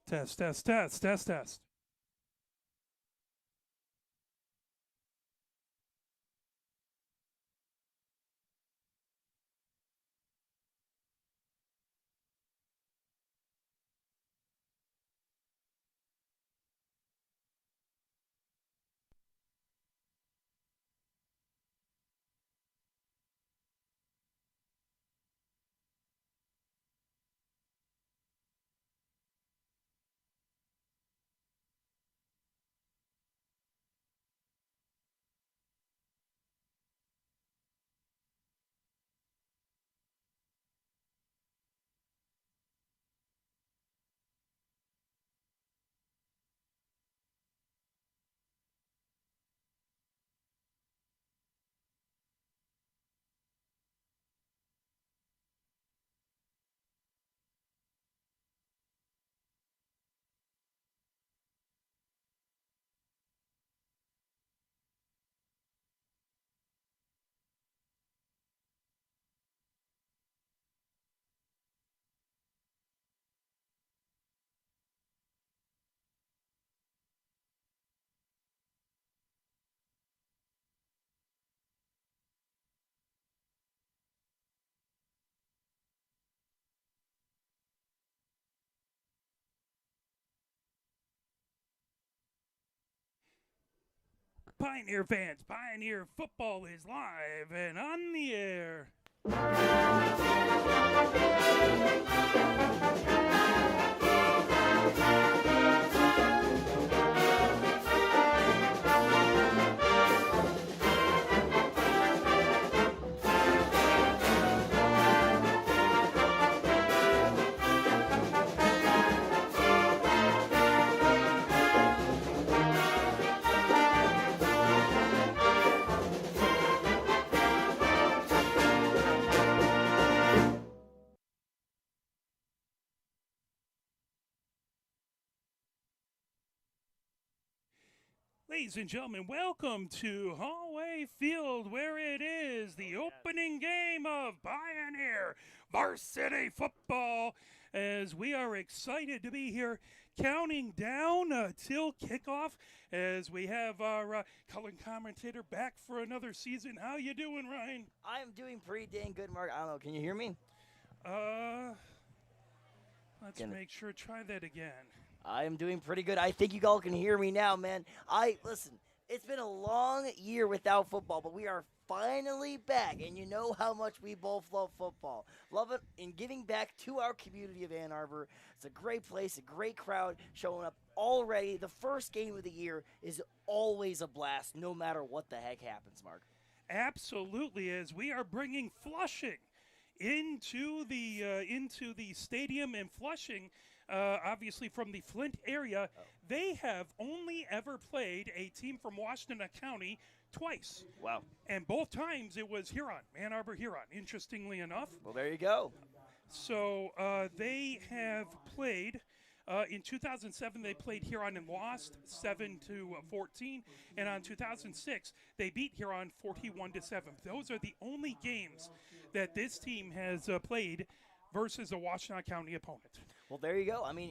Test, test, test, test, test. Pioneer fans, Pioneer Football is live and on the air. Ladies and gentlemen, welcome to Hollway Field, where it is the opening game of Pioneer Varsity Football. As we are excited to be here, counting down till kickoff. As we have our color commentator back for another season. How you doing, Ryan? I'm doing pretty dang good, Mark. I don't know. Can you hear me? Let's make sure. Try that again. I am doing pretty good. I think you all can hear me now, man. Listen, it's been a long year without football, but we are finally back, and you know how much we both love football. Love it and giving back to our community of Ann Arbor. It's a great place, a great crowd showing up already. The first game of the year is always a blast, no matter what the heck happens, Mark. Absolutely, as we are bringing Flushing into the stadium in Flushing. Obviously from the Flint area, they have only ever played a team from Washington County twice. Wow. And both times it was Huron, Ann Arbor Huron, interestingly enough. Well, there you go. So they have played. In 2007, they played Huron and lost 7-14, and on 2006, they beat Huron 41-7. Those are the only games that this team has played versus a Washington County opponent. Well, there you go. I mean,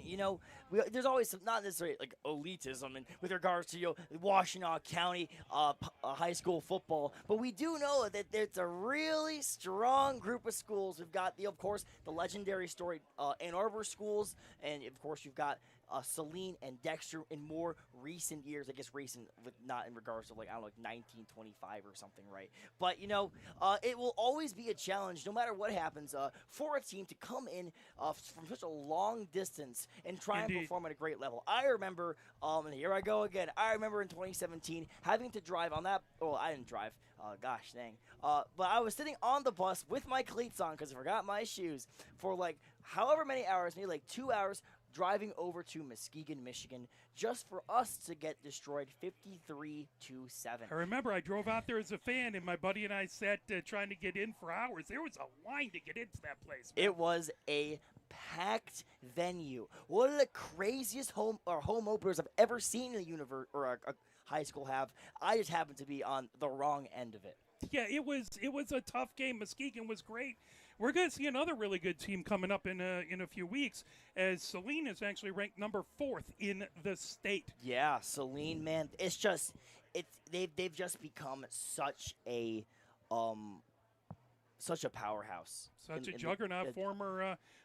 there's always some, not necessarily like elitism with regards to Washtenaw County high school football, but we do know that there's a really strong group of schools. We've got of course, the legendary storied Ann Arbor schools, and of course you've got Saline and Dexter in more recent years. I guess recent, with not in regards to 1925 or something, right? But it will always be a challenge, no matter what happens, for a team to come in from such a long distance and try and perform at a great level. I remember, and here I go again. I remember in 2017 having to drive on that. Well, I didn't drive. Gosh dang. But I was sitting on the bus with my cleats on because I forgot my shoes for however many hours, maybe 2 hours, driving over to Muskegon, Michigan, just for us to get destroyed 53-7. I remember I drove out there as a fan, and my buddy and I sat trying to get in for hours. There was a line to get into that place, man. It was a packed venue. One of the craziest home openers I've ever seen in a universe or a high school have. I just happened to be on the wrong end of it. Yeah, it was a tough game. Muskegon was great. We're going to see another really good team coming up in a few weeks, as Saline is actually ranked number 4th in the state. Yeah, Celine, man, they've just become um such a powerhouse. Such a juggernaut.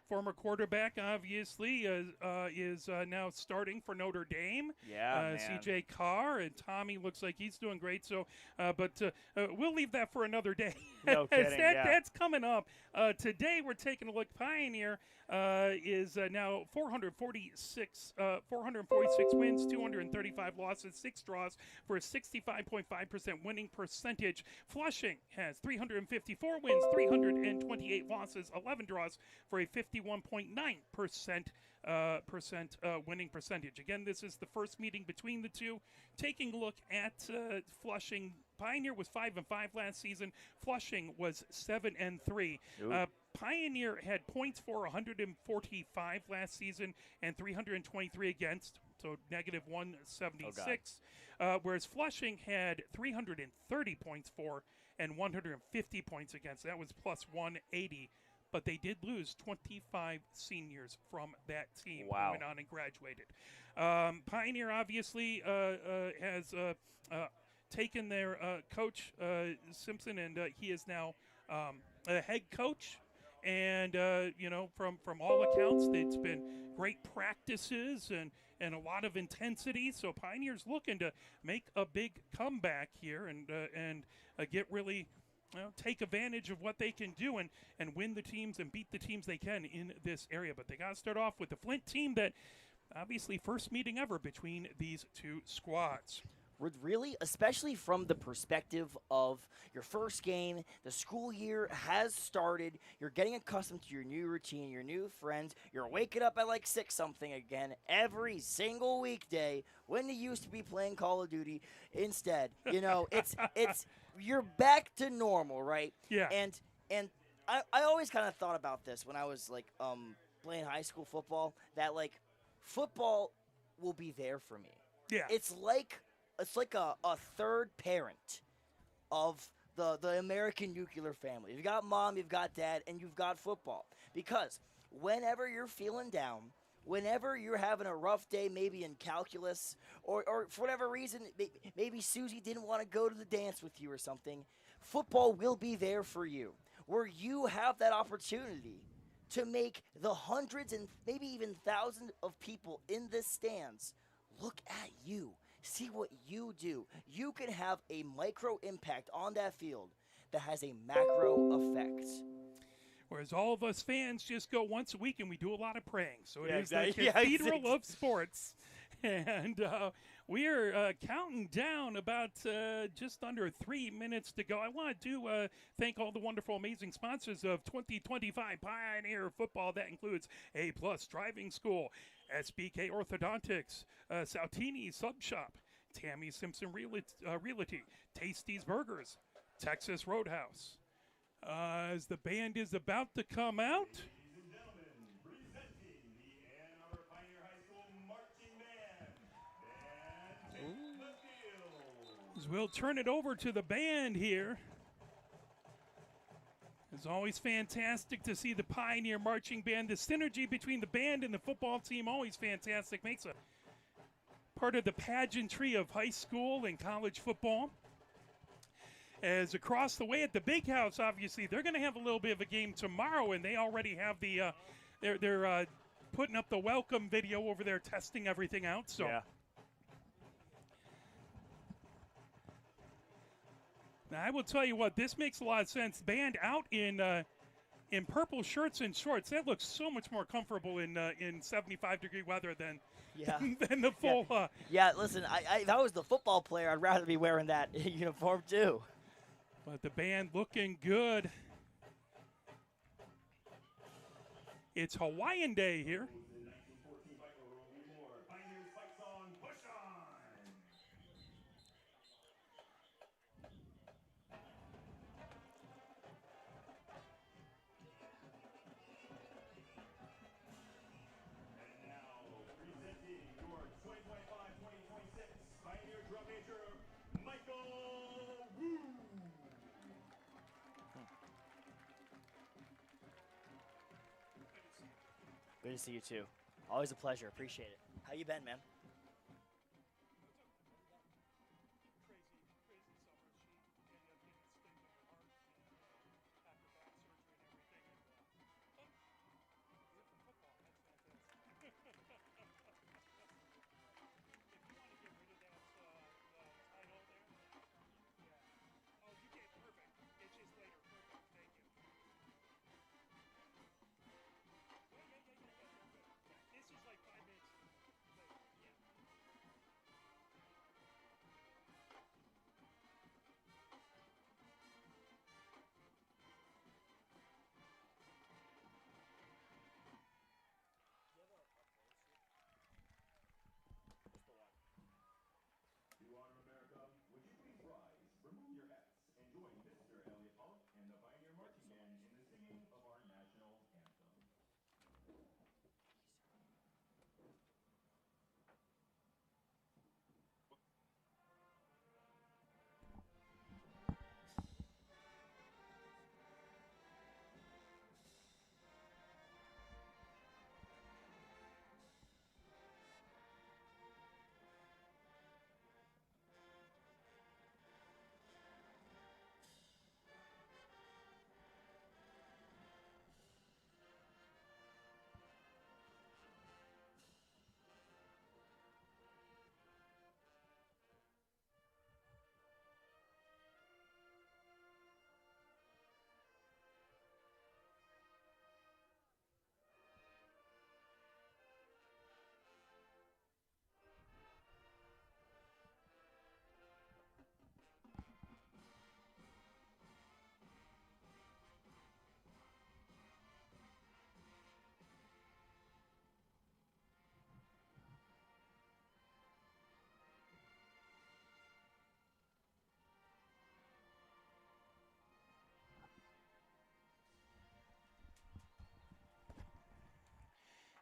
Former quarterback, obviously, is now starting for Notre Dame. Yeah, man. C.J. Carr, and Tommy looks like he's doing great. So, but we'll leave that for another day. No kidding. That's coming up. Today we're taking a look. Pioneer is now 446 wins, 235 losses, 6 draws for a 65.5% winning percentage. Flushing has 354 wins, 328 losses, 11 draws for a 51.9% winning percentage. Again, this is the first meeting between the two. Taking a look at Flushing, Pioneer was 5-5 last season. Flushing was 7-3. Pioneer had points for 145 last season and 323 against, so negative 176. Whereas Flushing had 330 points for and 150 points against. That was plus 180. But they did lose 25 seniors from that team who went on and graduated. Pioneer obviously has taken their coach, Simpson, and he is now a head coach. And, from all accounts, it's been great practices and a lot of intensity. So Pioneer's looking to make a big comeback here and get really – take advantage of what they can do and win the teams and beat the teams they can in this area. But they got to start off with the Flint team that obviously first meeting ever between these two squads. Really, especially from the perspective of your first game, the school year has started. You're getting accustomed to your new routine, your new friends. You're waking up at like 6-something again every single weekday when you used to be playing Call of Duty. Instead, it's you're back to normal, right? Yeah. And I always kind of thought about this when I was like playing high school football, that like football will be there for me. Yeah. It's like a third parent of the American nuclear family. You've got mom, you've got dad, and you've got football. Because whenever you're feeling down, whenever you're having a rough day, maybe in calculus, or for whatever reason, maybe Susie didn't want to go to the dance with you or something, football will be there for you, where you have that opportunity to make the hundreds and maybe even thousands of people in the stands look at you. See what you do. You can have a micro impact on that field that has a macro effect. Whereas all of us fans just go once a week and we do a lot of praying. So it is exactly. the cathedral of sports. And we are counting down about just under 3 minutes to go. I want to thank all the wonderful, amazing sponsors of 2025 Pioneer Football. That includes A-Plus Driving School, SBK Orthodontics, Saltini Sub Shop, Tammy Simpson Realty, Tasty's Burgers, Texas Roadhouse. As the band is about to come out, Ladies and gentlemen, presenting the Ann Arbor Pioneer High School Marching Band. Band take the field. as we'll turn it over to the band here. It's always fantastic to see the Pioneer Marching Band. The synergy between the band and the football team, always fantastic. Makes a part of the pageantry of high school and college football. As across the way at the Big House, obviously, they're going to have a little bit of a game tomorrow, and they already have the they're putting up the welcome video over there, testing everything out. So. Yeah. Now, I will tell you what, this makes a lot of sense. Band out in purple shirts and shorts. That looks so much more comfortable in 75-degree weather than than the full. Yeah, listen, if I was the football player, I'd rather be wearing that uniform too. But the band looking good. It's Hawaiian Day here. Pioneers fights on, push on. And now, presenting your 2025-2026 Pioneer Drum Major, Michael Wu. Good to see you too. Always a pleasure. Appreciate it. How you been, man? To honor America, would you please rise, remove your hats, and join Mr. Elliot Pollock and the Pioneer Marching Band in the singing of our national anthem.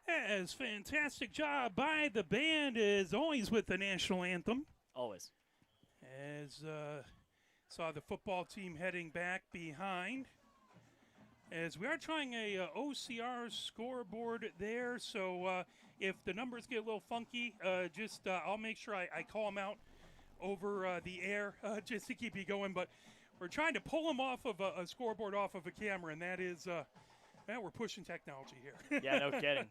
Yes, fantastic job by the band as always with the national anthem. Always. As saw the football team heading back behind. As we are trying a OCR scoreboard there, so if the numbers get a little funky, I'll make sure I call them out over the air just to keep you going. But we're trying to pull them off of a scoreboard off of a camera, and that is. We're pushing technology here. Yeah, no kidding.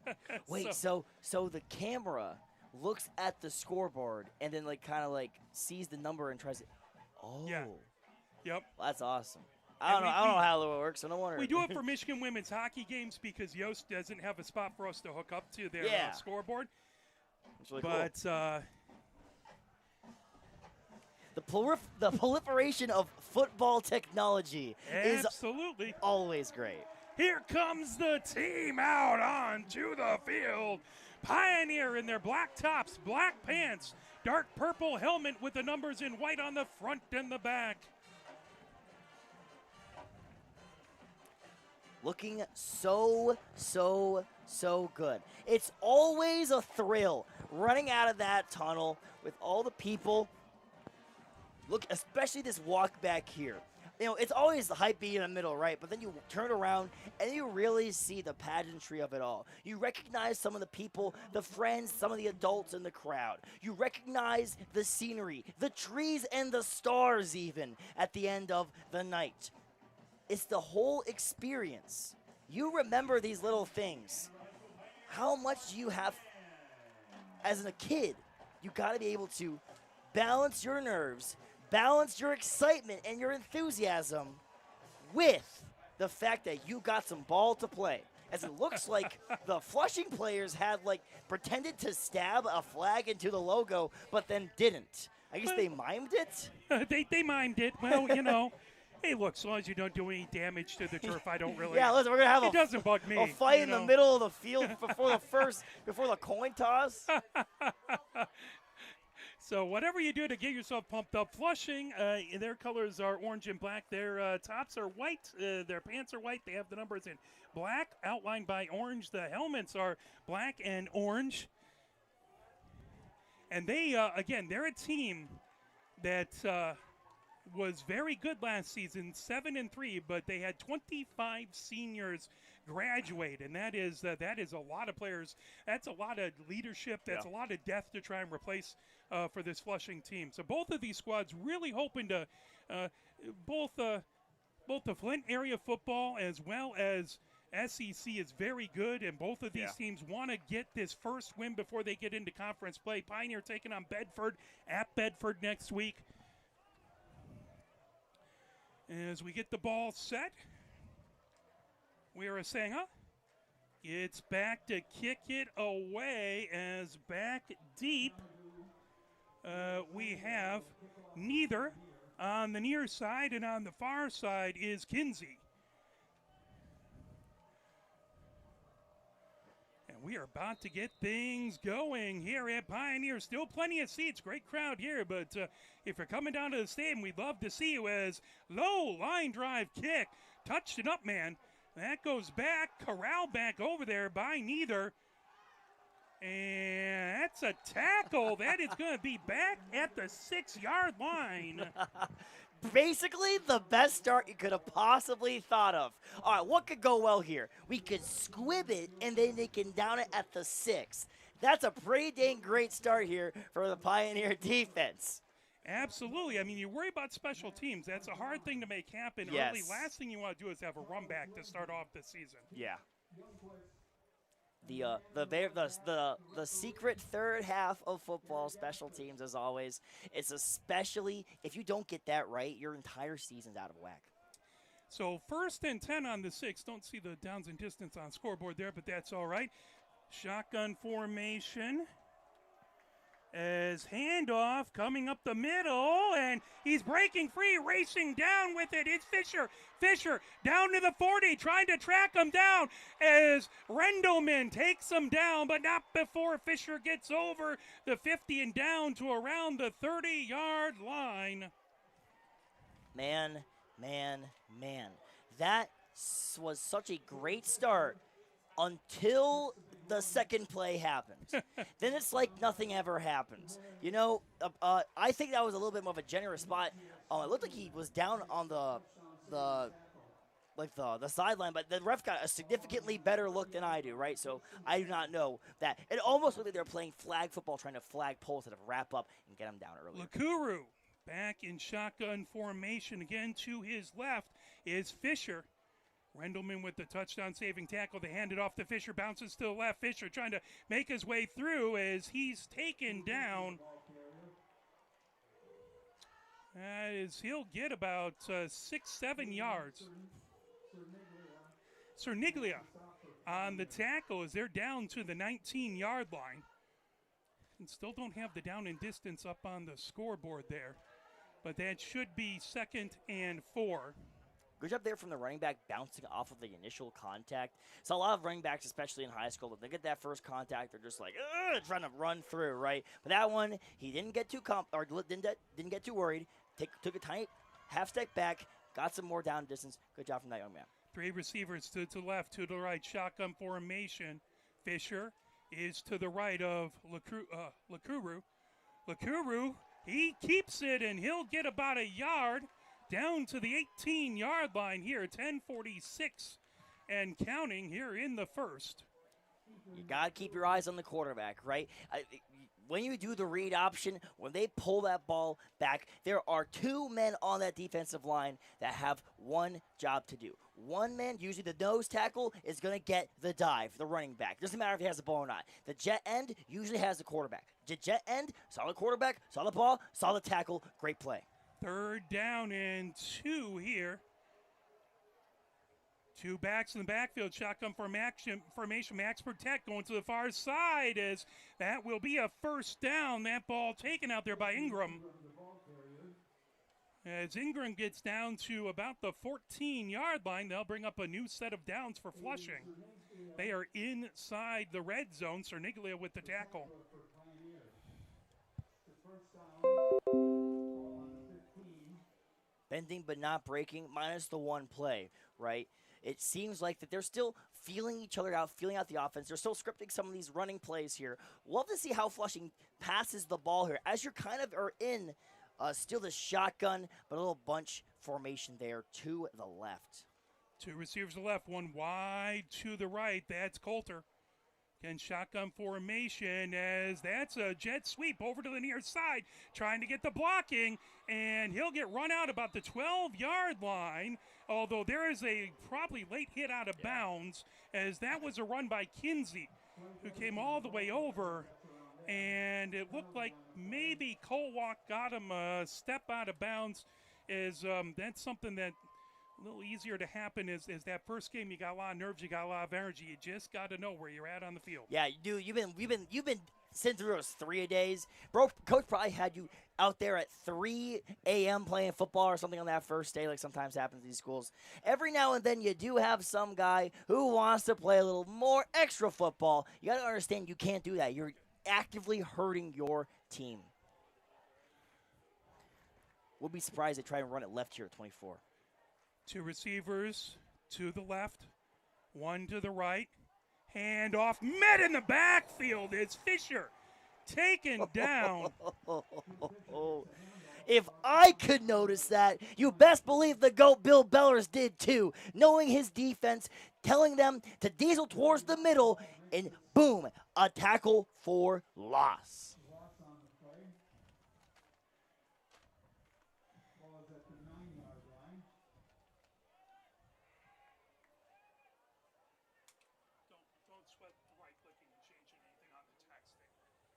Wait, so the camera looks at the scoreboard and then kind of sees the number and tries to. Oh. Yeah. Yep. Well, that's awesome. I don't know how it works, so no wonder. We do it for Michigan women's hockey games because Yost doesn't have a spot for us to hook up to their scoreboard. It's really cool. The proliferation of football technology is always great. Here comes the team out onto the field. Pioneer in their black tops, black pants, dark purple helmet with the numbers in white on the front and the back. Looking so good. It's always a thrill running out of that tunnel with all the people. Look, especially this walk back here. You know, it's always the hype being in the middle, right? But then you turn around and you really see the pageantry of it all. You recognize some of the people, the friends, some of the adults in the crowd. You recognize the scenery, the trees, and the stars even at the end of the night. It's the whole experience. You remember these little things. How much you have, as a kid, you got to be able to balance your nerves, balance your excitement and your enthusiasm with the fact that you got some ball to play. As it looks like the Flushing players had pretended to stab a flag into the logo, but then didn't. I guess they mimed it? They mimed it. Well, you know. Hey, look, as long as you don't do any damage to the turf, I don't really. Yeah, listen, we're gonna have it doesn't bug me. A fight in the middle of the field before the coin toss. So whatever you do to get yourself pumped up, Flushing, their colors are orange and black. Their tops are white. Their pants are white. They have the numbers in black, outlined by orange. The helmets are black and orange. And they, again, they're a team that was very good last season, 7-3, but they had 25 seniors graduate, and that is a lot of players. That's a lot of leadership. That's a lot of depth to try and replace for this Flushing team. So both of these squads really hoping to both the Flint area football as well as SEC is very good, and both of these teams want to get this first win before they get into conference play. Pioneer taking on Bedford at Bedford next week. As we get the ball set, we are saying, it's back to kick it away as back deep. We have neither on the near side, and on the far side is Kinsey. We are about to get things going here at Pioneer. Still plenty of seats. Great crowd here. But if you're coming down to the stadium, we'd love to see you as low line drive kick. Touched it up, man. That goes back. Corral back over there by neither. And that's a tackle. That is going to be back at the 6-yard line. Basically, the best start you could have possibly thought of. All right, what could go well here? We could squib it, and then they can down it at the 6. That's a pretty dang great start here for the Pioneer defense. Absolutely. I mean, you worry about special teams. That's a hard thing to make happen Yes. early. Last thing you want to do is have a run back to start off the season. Yeah. The secret third half of football, special teams, as always. It's especially if you don't get that right, your entire season's out of whack. So 1st and 10 on the 6. Don't see the downs and distance on scoreboard there, but that's all right. Shotgun formation. As handoff coming up the middle, and he's breaking free, racing down with it. It's Fisher. Fisher down to the 40, trying to track him down as Rendleman takes him down, but not before Fisher gets over the 50 and down to around the 30-yard line. Man. That was such a great start until the second play happens. Then it's like nothing ever happens. You know, I think that was a little bit more of a generous spot. It looked like he was down on the sideline, but the ref got a significantly better look than I do, right? So I do not know that. It almost looked like they were playing flag football, trying to flag pull instead of wrap up and get him down early. Lakuru back in shotgun formation again. To his left is Fisher. Rendleman with the touchdown saving tackle. They hand it off to Fisher. Bounces to the left. Fisher trying to make his way through as he's taken down. He'll get about 6-7 yards. Cerniglia on the tackle as they're down to the 19-yard line. And still don't have the down and distance up on the scoreboard there. But that should be 2nd and 4. Good job there from the running back bouncing off of the initial contact. So a lot of running backs, especially in high school, when they get that first contact, they're just like, trying to run through, right? But that one, he didn't get too didn't get too worried. Took a tiny half step back, got some more down distance. Good job from that young man. 3 receivers to the left, to the right, shotgun formation. Fisher is to the right of Lakuru. Lakuru, he keeps it, and he'll get about a yard down to the 18-yard line here. 10:46 and counting here in the first. You got to keep your eyes on the quarterback, right? When you do the read option, when they pull that ball back, there are 2 men on that defensive line that have one job to do. One man, usually the nose tackle, is going to get the dive, the running back. Doesn't matter if he has the ball or not. The jet end usually has the quarterback. The jet end, saw the quarterback, saw the ball, saw the tackle, great play. 3rd down and 2 here. 2 backs in the backfield. Shotgun formation. Max protect going to the far side as that will be a 1st down. That ball taken out there by Ingram. As Ingram gets down to about the 14-yard line, they'll bring up a new set of downs for Flushing. They are inside the red zone. Cerniglia with the tackle. Bending but not breaking, minus the 1 play, right? It seems like that they're still feeling each other out, feeling out the offense. They're still scripting some of these running plays here. Love to see how Flushing passes the ball here. As you're kind of are in still the shotgun, but a little bunch formation there to the left. Two receivers to the left, one wide to the right. That's Coulter. Again, shotgun formation as that's a jet sweep over to the near side, trying to get the blocking, and he'll get run out about the 12-yard line, although there is a probably late hit out of bounds, as that was a run by Kinsey, who came all the way over, and it looked like maybe Colwalk got him a step out of bounds. That's something that a little easier to happen is that first game. You got a lot of nerves, you got a lot of energy. You just got to know where you're at on the field. Yeah, dude, you've been sitting through those 3 days, bro. Coach probably had you out there at 3 a.m. playing football or something on that first day, like sometimes happens in these schools. Every now and then, you do have some guy who wants to play a little more extra football. You got to understand, you can't do that. You're actively hurting your team. We'll be surprised they try and run it left here at 24. Two receivers to the left, one to the right. Hand off, met in the backfield. It's Fisher taken down. If I could notice that, you best believe the GOAT Bill Bellers did too, knowing his defense, telling them to diesel towards the middle, and boom, a tackle for loss. Don't sweat the right clicking and changing anything on the texting.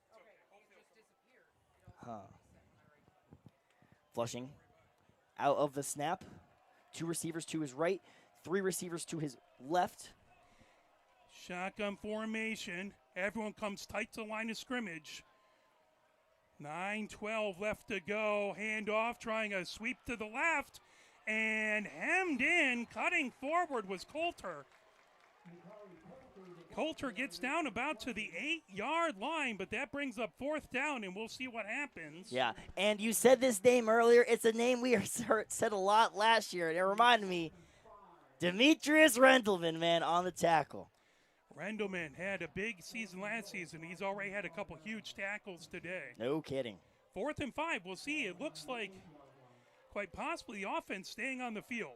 It's okay. Hopefully It just disappeared. Flushing out of the snap. Two receivers to his right, three receivers to his left. shotgun formation. Everyone comes tight to the line of scrimmage. 9-12 left to go. Handoff, trying a sweep to the left. And hemmed in, cutting forward was Coulter. Coulter gets down about to the 8-yard line, but that brings up fourth down, and we'll see what happens. Yeah, and you said this name earlier. It's a name we said a lot last year, and it reminded me, Demetrius Rendelman, man, on the tackle. Rendelman had a big season last season. He's already had a couple huge tackles today. No kidding. 4th and 5, we'll see. It looks like quite possibly the offense staying on the field.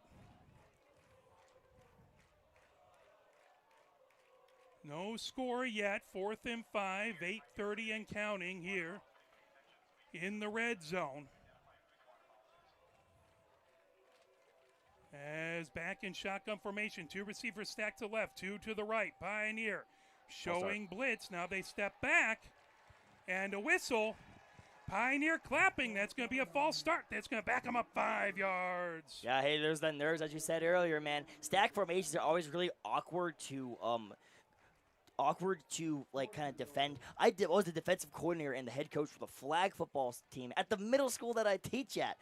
No score yet. 4th and 5, 8:30 and counting here in the red zone. As back in shotgun formation, two receivers stacked to left, two to the right. Pioneer showing blitz. Now they step back, and a whistle. Pioneer clapping. That's going to be a false start. That's going to back them up 5 yards. Yeah, hey, there's the nerves, as you said earlier, man. Stack formations are always really awkward to like kind of defend. I was the defensive coordinator and the head coach for the flag football team at the middle school that I teach at.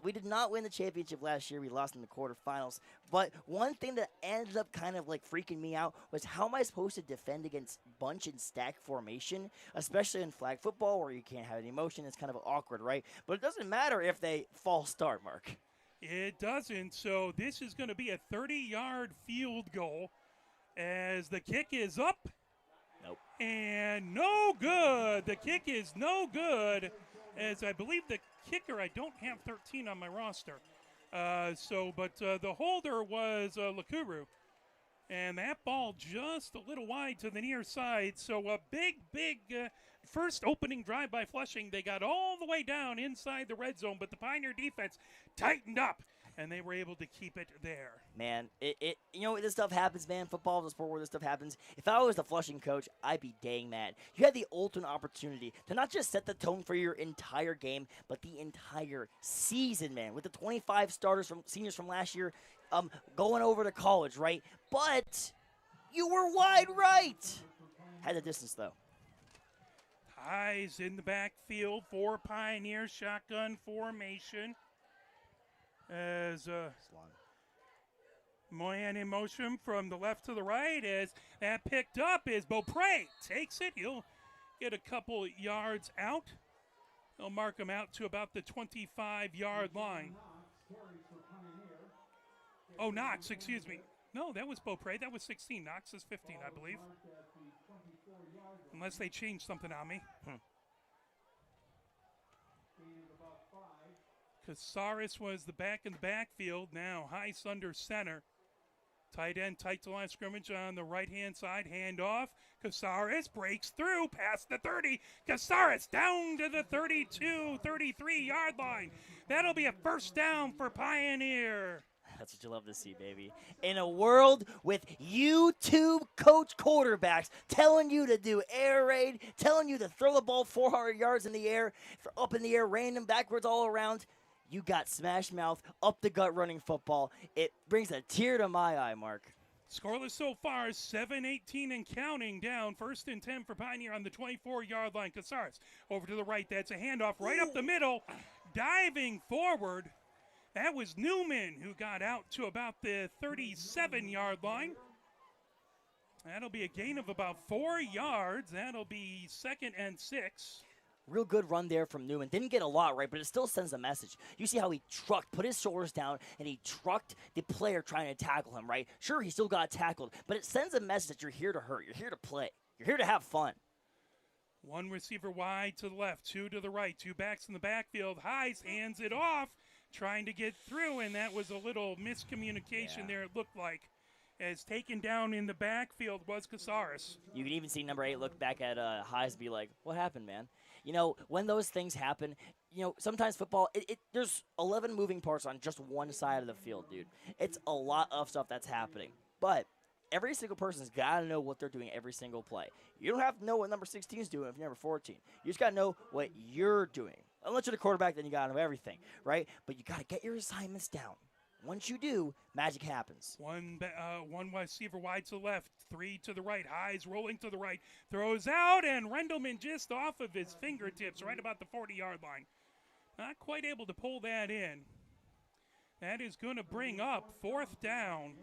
We did not win the championship last year. We lost in the quarterfinals. But one thing that ended up kind of like freaking me out was how am I supposed to defend against bunch and stack formation, especially in flag football where you can't have any motion. It's kind of awkward, right? But it doesn't matter if they false start, Mark. It doesn't. So this is going to be a 30-yard field goal as the kick is up. Nope. And no good. The kick is no good, as I believe the kicker, I don't have 13 on my roster. But the holder was Lakuru. And that ball just a little wide to the near side. So a big first opening drive by Flushing. They got all the way down inside the red zone, but the Pioneer defense tightened up, and they were able to keep it there. Man, you know, this stuff happens, man. Football is a sport where this stuff happens. If I was the Flushing coach, I'd be dang mad. You had the ultimate opportunity to not just set the tone for your entire game, but the entire season, man. With the 25 seniors from last year going over to college, right? But you were wide right. Had the distance, though. Ties in the backfield for Pioneer, shotgun formation. As Moyan in motion from the left to the right, as that picked up is Beaupre. Takes it. He'll get a couple yards out. They'll mark him out to about the 25-yard line. Oh, Knox, excuse me. No, that was Beaupre. That was 16. Knox is 15, I believe. Unless they changed something on me. Casares was the back in the backfield. Now Heiss under center. Tight end, tight to line of scrimmage on the right-hand side. Handoff. Casares breaks through past the 30. Casares down to the 32, 33-yard line. That'll be a first down for Pioneer. That's what you love to see, baby. In a world with YouTube coach quarterbacks telling you to do air raid, telling you to throw the ball 400 yards in the air, up in the air, random, backwards, all around, you got smash mouth, up the gut running football. It brings a tear to my eye, Mark. Scoreless so far, 7-18 and counting down. 1st and 10 for Pioneer on the 24-yard line. Casares over to the right. That's a handoff right up the middle. Diving forward. That was Newman who got out to about the 37-yard line. That'll be a gain of about 4 yards. That'll be 2nd and 6. Real good run there from Newman. Didn't get a lot right, but it still sends a message. You see how he put his shoulders down, and he trucked the player trying to tackle him, right? Sure, he still got tackled, but it sends a message that you're here to hurt. You're here to play. You're here to have fun. One receiver wide to the left, 2 to the right, 2 backs in the backfield. Heise hands it off, trying to get through, and that was a little miscommunication there, it looked like. As taken down in the backfield was Casares. You can even see number 8 look back at Heise, be like, what happened, man? You know, when those things happen, you know, sometimes football, there's 11 moving parts on just one side of the field, dude. It's a lot of stuff that's happening. But every single person's got to know what they're doing every single play. You don't have to know what number 16 is doing if you're number 14. You just got to know what you're doing. Unless you're the quarterback, then you got to know everything, right? But you got to get your assignments down. Once you do, magic happens. One receiver wide to the left, 3 to the right. Heise rolling to the right, throws out, and Rendleman just off of his fingertips, right about the 40-yard line. Not quite able to pull that in. That is going to bring up 4th down.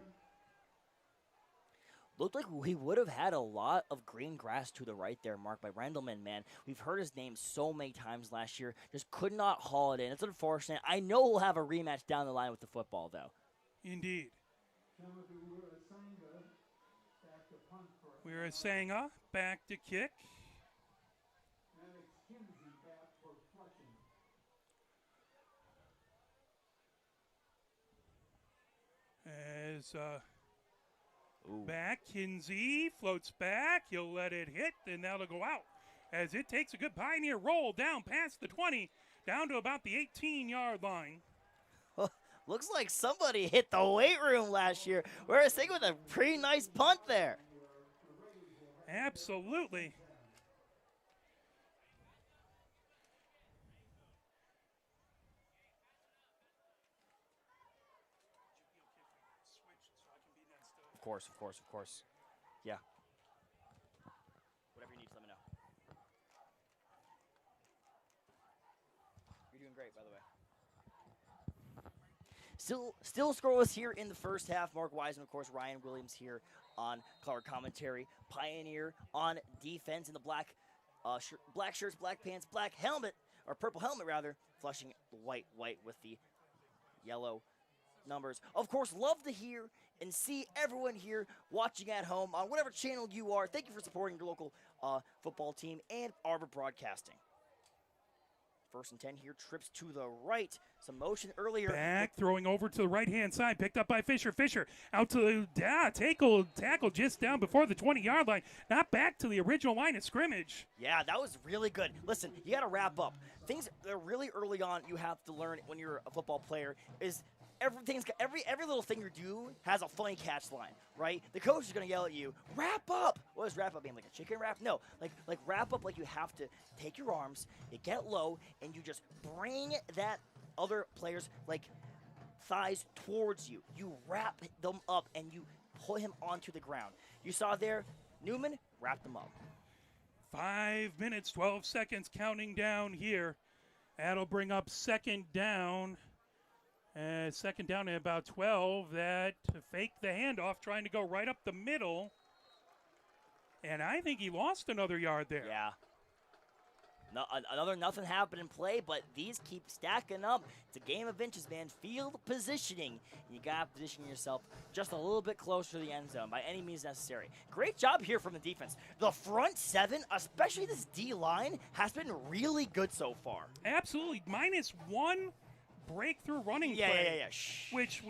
Looked like he would have had a lot of green grass to the right there, marked by Rendleman, man. We've heard his name so many times last year. Just could not haul it in. It's unfortunate. I know we'll have a rematch down the line with the football, though. Indeed. We're saying back to kick. As back, Kinsey floats back. He'll let it hit, and that'll go out. As it takes a good Pioneer roll down past the 20, down to about the 18-yard line. Looks like somebody hit the weight room last year. We're thinking with a pretty nice punt there. Absolutely. Of course. Yeah. Whatever you need, let me know. You're doing great, by the way. Still scoreless here in the first half. Mark Wiseman, of course, Ryan Williams here on color commentary. Pioneer on defense in the black shirts, black pants, black helmet, or purple helmet rather, flushing white with the yellow numbers. Of course, love to hear and see everyone here watching at home on whatever channel you are. Thank you for supporting your local football team and Arbor Broadcasting. 1st and 10 here, trips to the right. Some motion earlier. Back, throwing over to the right-hand side, picked up by Fisher. Fisher out to the tackle just down before the 20-yard line. Not back to the original line of scrimmage. Yeah, that was really good. Listen, you got to wrap up. Things that are really early on you have to learn when you're a football player is every little thing you do has a funny catch line, right? The coach is gonna yell at you, wrap up. What does wrap up mean? Like a chicken wrap? No, like wrap up. Like you have to take your arms, you get low, and you just bring that other player's like thighs towards you. You wrap them up and you pull him onto the ground. You saw there, Newman wrapped them up. 5 minutes, 12 seconds counting down here. That'll bring up 2nd down. 2nd down at about 12. That faked the handoff, trying to go right up the middle. And I think he lost another yard there. Yeah. Another nothing happened in play, but these keep stacking up. It's a game of inches, man. Field positioning. You got to position yourself just a little bit closer to the end zone by any means necessary. Great job here from the defense. The front 7, especially this D-line, has been really good so far. Absolutely. -1 breakthrough running Yeah, play. yeah. Shh. Which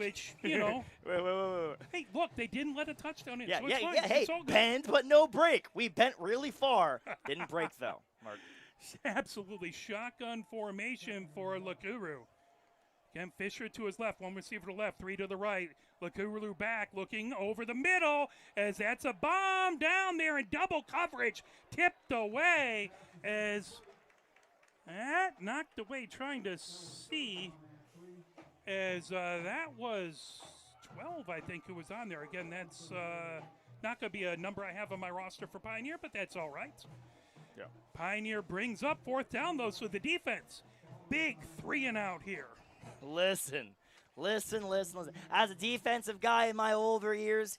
you know. Wait. Hey, look, they didn't let a touchdown in. Yeah, so it's fine. Hey, It's all good. bend but no break. We bent really far. Didn't break though. Mark. Absolutely shotgun formation for Lakuru. Again, Fisher to his left, one receiver to the left, three to the right. Lakuru back, looking over the middle as that's a bomb down there in double coverage, tipped away as that knocked away, trying to see as that was 12, I think, who was on there. Again, that's not going to be a number I have on my roster for Pioneer, but that's all right. Yeah. Pioneer brings up fourth down, though, so the defense, big 3-and-out here. Listen. As a defensive guy in my older years,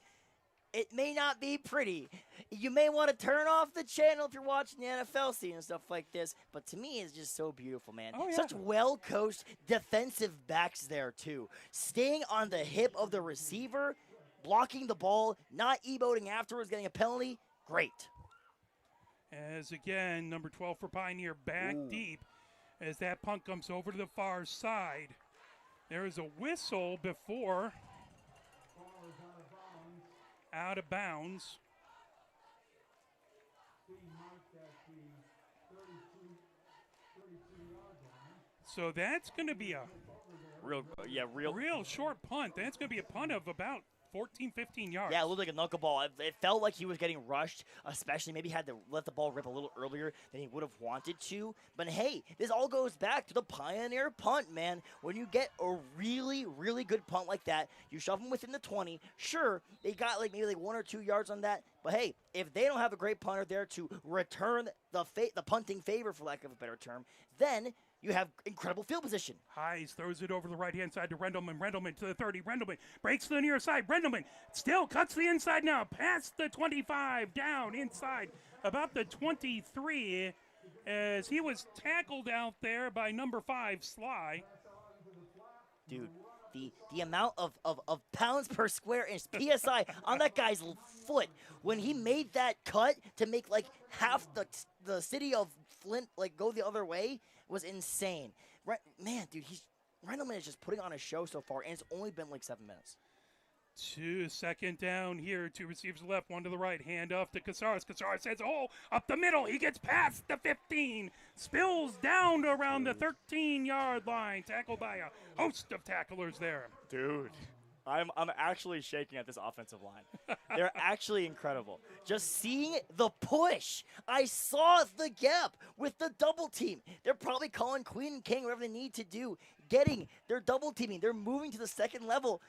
it may not be pretty. You may want to turn off the channel if you're watching the NFL scene and stuff like this, but to me, it's just so beautiful, man. Oh, yeah. Such well-coached defensive backs there, too. Staying on the hip of the receiver, blocking the ball, not emoting afterwards, getting a penalty. Great. As again, number 12 for Pioneer back deep as that punt comes over to the far side. There is a whistle before out of bounds. So that's going to be a real short punt. That's going to be a punt of about 14, 15 yards. Yeah, it looked like a knuckleball. It felt like he was getting rushed, especially maybe had to let the ball rip a little earlier than he would have wanted to. But hey, this all goes back to the Pioneer punt, man. When you get a really, really good punt like that, you shove them within the 20. Sure, they got maybe 1 or 2 yards on that. But hey, if they don't have a great punter there to return the punting favor, for lack of a better term, then you have incredible field position. Hayes throws it over the right-hand side to Rendleman. Rendleman to the 30. Rendleman breaks to the near side. Rendleman still cuts the inside now. Past the 25. Down inside about the 23 as he was tackled out there by number 5, Sly. Dude, the amount of pounds per square inch, PSI, on that guy's foot when he made that cut to make half the city of Flint go the other way was insane. Man, dude, Rendleman is just putting on a show so far, and it's only been 7 minutes. 2 second down here. 2 receivers left, 1 to the right. Hand off to Casares. Casares says, up the middle. He gets past the 15. Spills down to around the 13-yard line. Tackled by a host of tacklers there. Dude, I'm actually shaking at this offensive line. They're actually incredible. Just seeing the push. I saw the gap with the double team. They're probably calling Queen and King, whatever they need to do. They're double teaming. They're moving to the second level.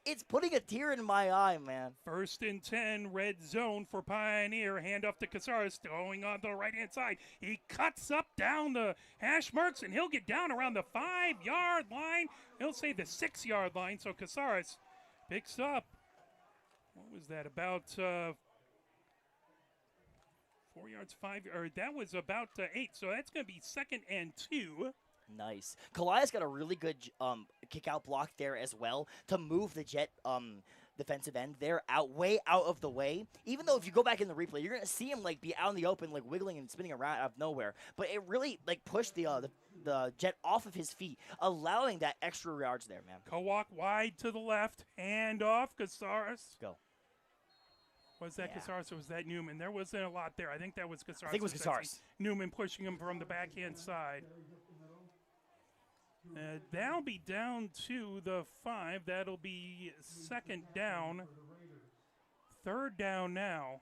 It's putting a tear in my eye, man. 1st and 10, red zone for Pioneer. Hand off to Casares, going on the right-hand side. He cuts up down the hash marks, and he'll get down around the 5-yard line. He'll say the 6-yard line, so Casares picks up, what was that, about 4 yards, 5, or that was about 8. So that's going to be 2nd and 2. Nice. Kalia's got a really good kick-out block there as well to move the Jet defensive end there way out of the way. Even though if you go back in the replay, you're going to see him be out in the open, wiggling and spinning around out of nowhere. But it really pushed the Jet off of his feet, allowing that extra yards there, man. Kowak wide to the left, hand off Casares. Go. Was that Casares or was that Newman? There wasn't a lot there. I think that was Casares. I think it was Casares. Newman pushing him from the backhand side. That'll be down to the 5. That'll be 2nd down. 3rd down now.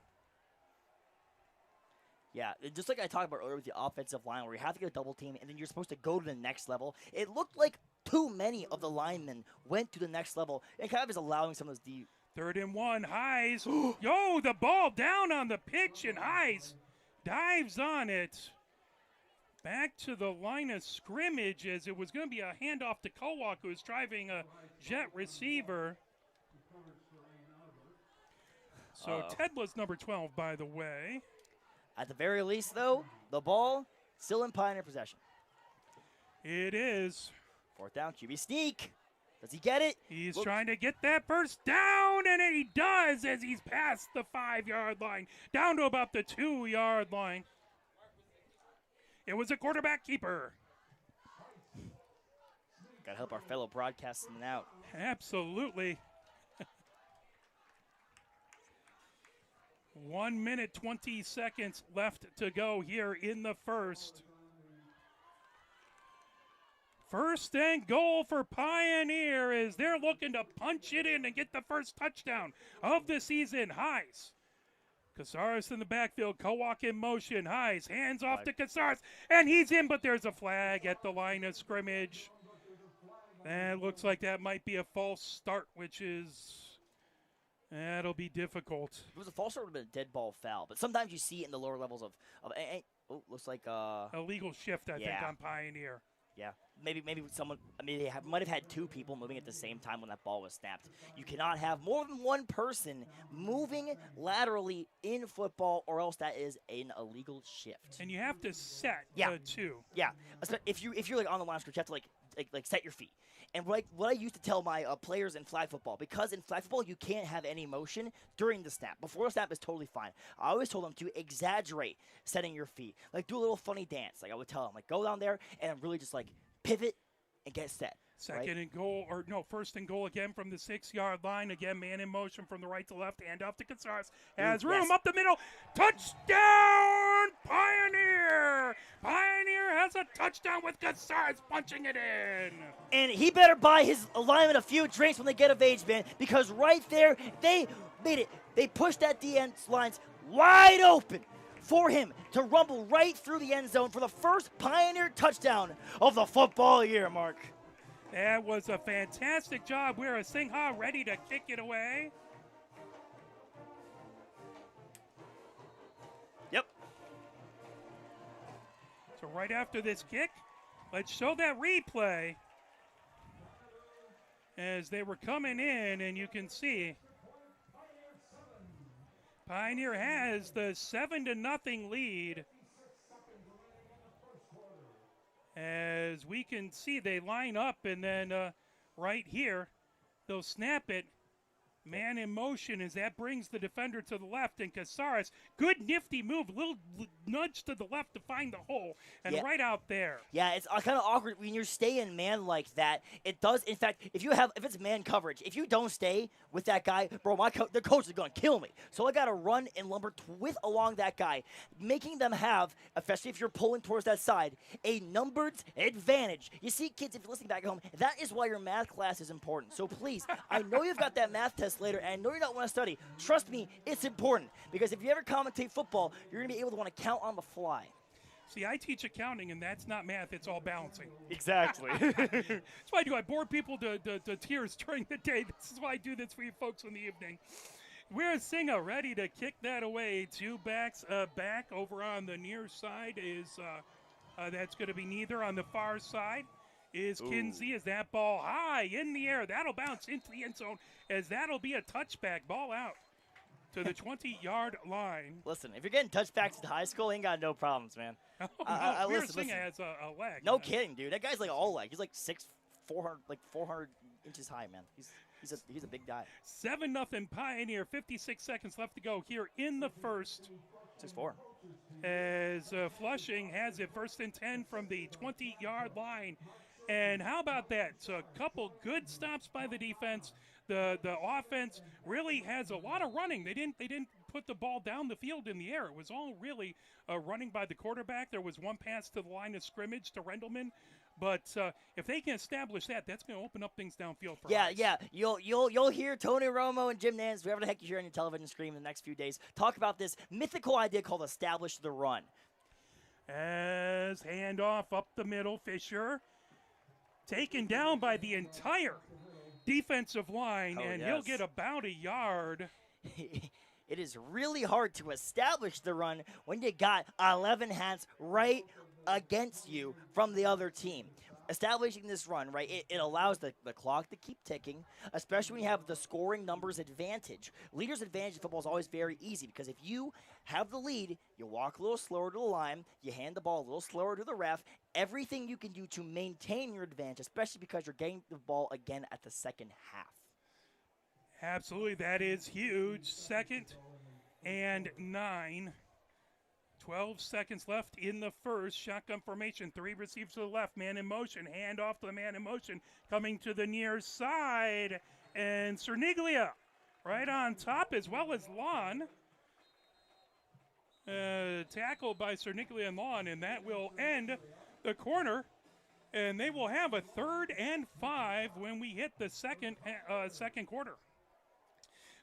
Yeah, just like I talked about earlier with the offensive line where you have to get a double team and then you're supposed to go to the next level. It looked like too many of the linemen went to the next level and kind of is allowing some of those 3rd and 1, Hayes. Yo, the ball down on the pitch, and Hayes dives on it. Back to the line of scrimmage as it was going to be a handoff to Kowak, who was driving a Jet receiver. So Ted was number 12, by the way. At the very least, though, the ball still in Pioneer possession. It is. 4th down, QB sneak. Does he get it? He's trying to get that first down, and he does as he's past the 5-yard line, down to about the 2-yard line. It was a quarterback keeper. Gotta help our fellow broadcasting out. Absolutely. 1 minute, 20 seconds left to go here in the first. First and goal for Pioneer as they're looking to punch it in and get the first touchdown of the season. Heis. Casares in the backfield, Kowak in motion. Heis, hands off to Casares, and he's in, but there's a flag at the line of scrimmage. And it looks like that might be a false start, which is, that'll be difficult. If it was a false start, it would have been a dead ball foul. But sometimes you see it in the lower levels of looks like A legal shift, I think, on Pioneer. Yeah, maybe someone. I mean, they might have had two people moving at the same time when that ball was snapped. You cannot have more than one person moving laterally in football, or else that is an illegal shift. And you have to set two. Yeah, if you're like on the line of scrimmage, you have to like set your feet. And what I used to tell my players in flag football, because in flag football you can't have any motion during the snap. Before the snap is totally fine. I always told them to exaggerate setting your feet. Like do a little funny dance. Like I would tell them, like go down there and really just like pivot and get set. Second and goal, or no, first and goal again from the 6-yard line. Again, man in motion from the right to left. Hand off to Casares. Has room up the middle. Touchdown, Pioneer! Pioneer has a touchdown with Casares punching it in. And he better buy his alignment a few drinks when they get of age, man, because right there, they made it. They pushed that D-end lines wide open for him to rumble right through the end zone for the first Pioneer touchdown of the football year, Mark. That was a fantastic job. We're a Singha ready to kick it away. Yep. So right after this kick, let's show that replay. As they were coming in, and you can see Pioneer has the 7-0 lead. As we can see, they line up, and then right here, they'll snap it. Man in motion as that brings the defender to the left, and Casares, good nifty move, little nudge to the left to find the hole, and right out there. Yeah, it's kind of awkward when you're staying man like that. It does, in fact, if it's man coverage, if you don't stay with that guy, bro, the coach is going to kill me. So I got to run and lumber along that guy, making them have, especially if you're pulling towards that side, a numbered advantage. You see, kids, if you're listening back at home, that is why your math class is important. So please, I know you've got that math test later, and I know you don't want to study. Trust me, it's important, because if you ever commentate football, you're going to be able to want to count on the fly. See, I teach accounting, and that's not math. It's all balancing. Exactly. That's why I bore people to tears during the day. This is why I do this for you folks in the evening. We're Singa ready to kick that away. Two backs back over on the near side is that's going to be neither on the far side. Is Kinsey. Is that ball high in the air? That'll bounce into the end zone as that'll be a touchback. Ball out to the 20-yard line. Listen, if you're getting touchbacks in high school, you ain't got no problems, man. Oh, no, listen. Has a leg. No kidding, dude. That guy's like all leg. He's like 400 inches high, man. He's a big guy. 7-0 Pioneer. 56 seconds left to go here in the first. 6-4. As Flushing has it 1st and 10 from the 20-yard line. And how about that? So a couple good stops by the defense. The offense really has a lot of running. They didn't put the ball down the field in the air. It was all really running by the quarterback. There was one pass to the line of scrimmage to Rendelman. But if they can establish that, that's going to open up things downfield for us. Yeah. You'll hear Tony Romo and Jim Nance, whoever the heck you hear on your television screen in the next few days, talk about this mythical idea called establish the run. As handoff up the middle, Fisher taken down by the entire defensive line, and he'll get about a yard. It is really hard to establish the run when you got 11 hands right against you from the other team. Establishing this run, right, it allows the clock to keep ticking, especially when you have the scoring numbers advantage. Leader's advantage in football is always very easy because if you have the lead, you walk a little slower to the line, you hand the ball a little slower to the ref, everything you can do to maintain your advantage, especially because you're getting the ball again at the second half. Absolutely, that is huge. 2nd and 9. 12 seconds left in the first. Shotgun formation. 3 receivers to the left. Man in motion. Hand off to the man in motion. Coming to the near side. And Cerniglia right on top, as well as Lon. Tackled by Cerniglia and Lon. And that will end the corner. And they will have a 3rd and 5 when we hit the second quarter.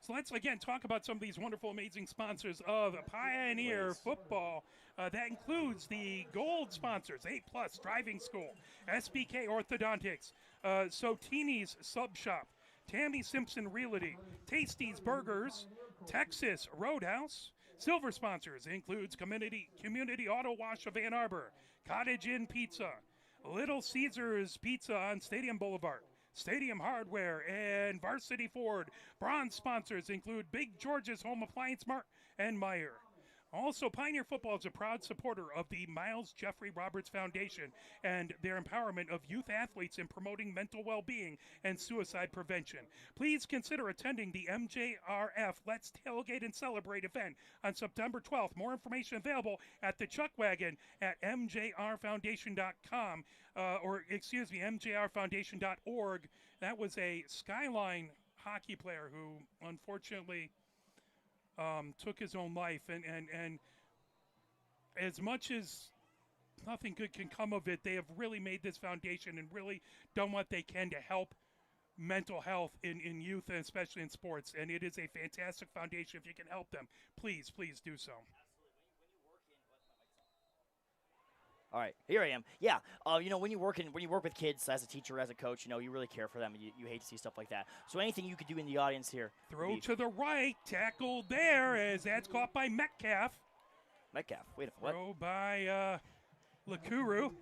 So let's, again, talk about some of these wonderful, amazing sponsors of Pioneer Football. That includes the gold sponsors, A+ Driving School, SBK Orthodontics, Sotini's Sub Shop, Tammy Simpson Realty, Tasty's Burgers, Texas Roadhouse. Silver sponsors includes Community Auto Wash of Ann Arbor, Cottage Inn Pizza, Little Caesars Pizza on Stadium Boulevard, Stadium Hardware, and Varsity Ford. Bronze sponsors include Big George's Home Appliance Mart and Meyer. Also, Pioneer Football is a proud supporter of the Miles Jeffrey Roberts Foundation and their empowerment of youth athletes in promoting mental well-being and suicide prevention. Please consider attending the MJRF Let's Tailgate and Celebrate event on September 12th. More information available at the Chuck Wagon at mjrfoundation.com mjrfoundation.org. That was a Skyline hockey player who unfortunately took his own life, and as much as nothing good can come of it, they have really made this foundation and really done what they can to help mental health in youth, and especially in sports, and it is a fantastic foundation. If you can help them, please do so. All right, here I am. Yeah, when you work with kids as a teacher, as a coach, you really care for them. And you hate to see stuff like that. So anything you could do in the audience here. Throw to the right, tackled there as that's caught by Metcalf. Wait a what? Throw by Lakuru.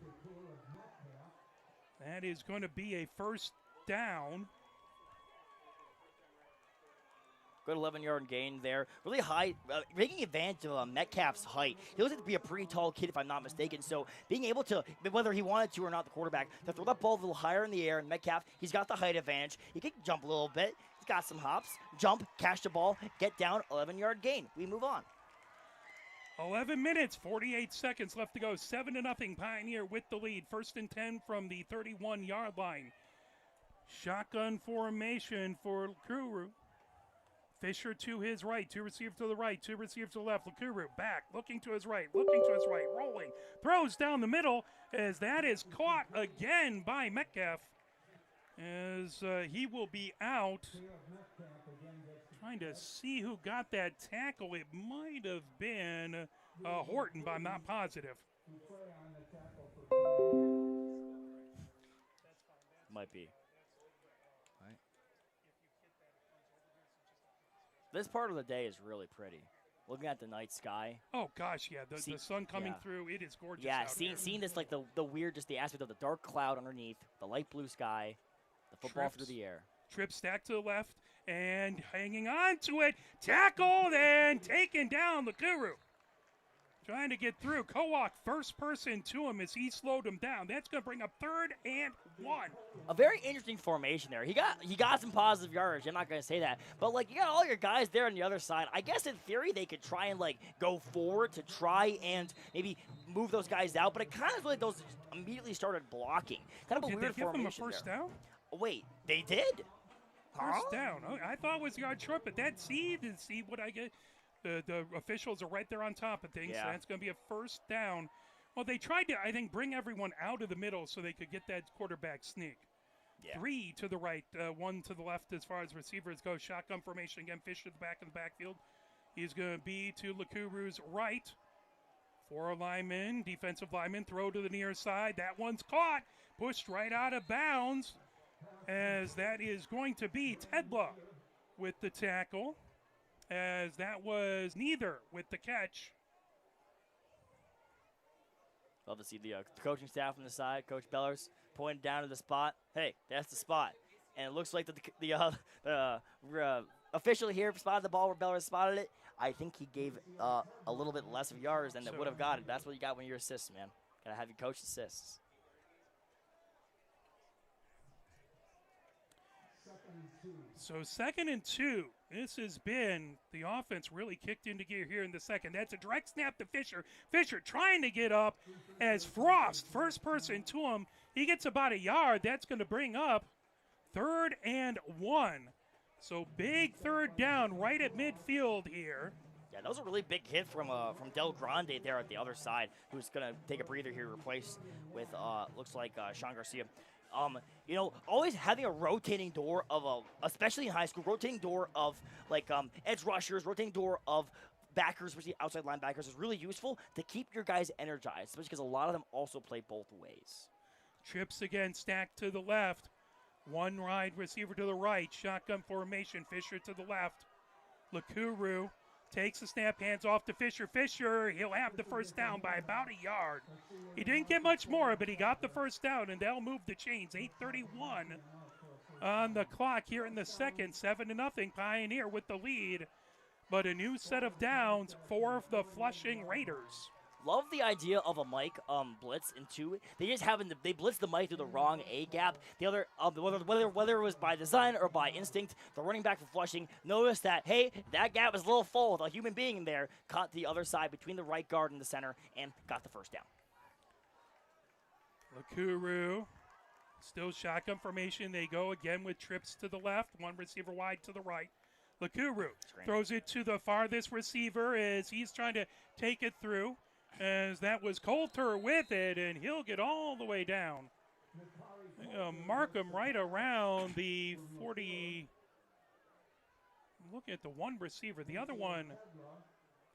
That is going to be a first down. Good 11-yard gain there. Really high, taking advantage of Metcalf's height. He looks like to be a pretty tall kid, if I'm not mistaken. So being able to, whether he wanted to or not, the quarterback, to throw that ball a little higher in the air, and Metcalf, he's got the height advantage. He can jump a little bit. He's got some hops. Jump, catch the ball, get down, 11-yard gain. We move on. 11 minutes, 48 seconds left to go. 7-0 Pioneer with the lead. 1st and 10 from the 31-yard line. Shotgun formation for Lakuru. Fisher to his right, 2 receivers to the right, 2 receivers to the left. Lakuru back, looking to his right, rolling. Throws down the middle as that is caught again by Metcalf. As he will be out. Trying to see who got that tackle. It might have been Horton, but I'm not positive. Might be. This part of the day is really pretty. Looking at the night sky. Oh, gosh, yeah. The sun coming through, it is gorgeous. Yeah, out seeing this, like the weird, just the aspect of the dark cloud underneath, the light blue sky, the football through the air. Trip stack to the left and hanging on to it. Tackled and taken down Lakuru. Trying to get through. Kowak, first person to him as he slowed him down. That's going to bring up 3rd and 1. A very interesting formation there. He got some positive yardage. I'm not going to say that. But, you got all your guys there on the other side. I guess in theory they could try and, go forward to try and maybe move those guys out. But it kind of feels like those immediately started blocking. Kind of a weird formation. Did they give him a first down? Wait, they did? First down. Oh, I thought it was yard short, but see what I get. The officials are right there on top of things, so that's going to be a first down. Well, they tried to, I think, bring everyone out of the middle so they could get that quarterback sneak. Yeah. 3 to the right, 1 to the left as far as receivers go. Shotgun formation again, Fisher at the back of the backfield. He's going to be to Lakuru's right. 4 linemen, defensive linemen, throw to the near side. That one's caught, pushed right out of bounds, as that is going to be Tedla with the tackle. As that was neither with the catch. Love to see the coaching staff on the side. Coach Bellers pointed down to the spot. Hey, that's the spot. And it looks like the official here spotted the ball where Bellers spotted it. I think he gave a little bit less of yards than that would have got it. That's what you got when you're assists, man. Got to have your coach assists. So 2nd and 2. This has been the offense really kicked into gear here in the second. That's a direct snap to Fisher. Fisher trying to get up as Frost, first person to him. He gets about a yard. That's going to bring up 3rd and 1. So big 3rd down right at midfield here. Yeah, that was a really big hit from Del Grande there at the other side, who's going to take a breather here, replaced with, looks like Sean Garcia. Always having a rotating door of especially in high school, rotating door of edge rushers, rotating door of backers, especially outside linebackers, is really useful to keep your guys energized, especially because a lot of them also play both ways. Trips again, stacked to the left. One wide receiver to the right. Shotgun formation. Fisher to the left. Lakuru takes the snap, hands off to Fisher. Fisher, he'll have the first down by about a yard. He didn't get much more, but he got the first down, and they'll move the chains. 8:31 on the clock here in the second. 7-0 Pioneer with the lead, but a new set of downs for the Flushing Raiders. Love the idea of a Mike blitz in 2. They just they blitzed the Mike through the wrong A gap. The other whether it was by design or by instinct, the running back for Flushing noticed that that gap was a little full with a human being in there. Caught the other side between the right guard and the center and got the first down. Lakuru, still shotgun formation. They go again with trips to the left, one receiver wide to the right. Lakuru throws it to the farthest receiver as he's trying to take it through. As that was Coulter with it, and he'll get all the way down. Mark him right around the 40. Look at the one receiver. The other one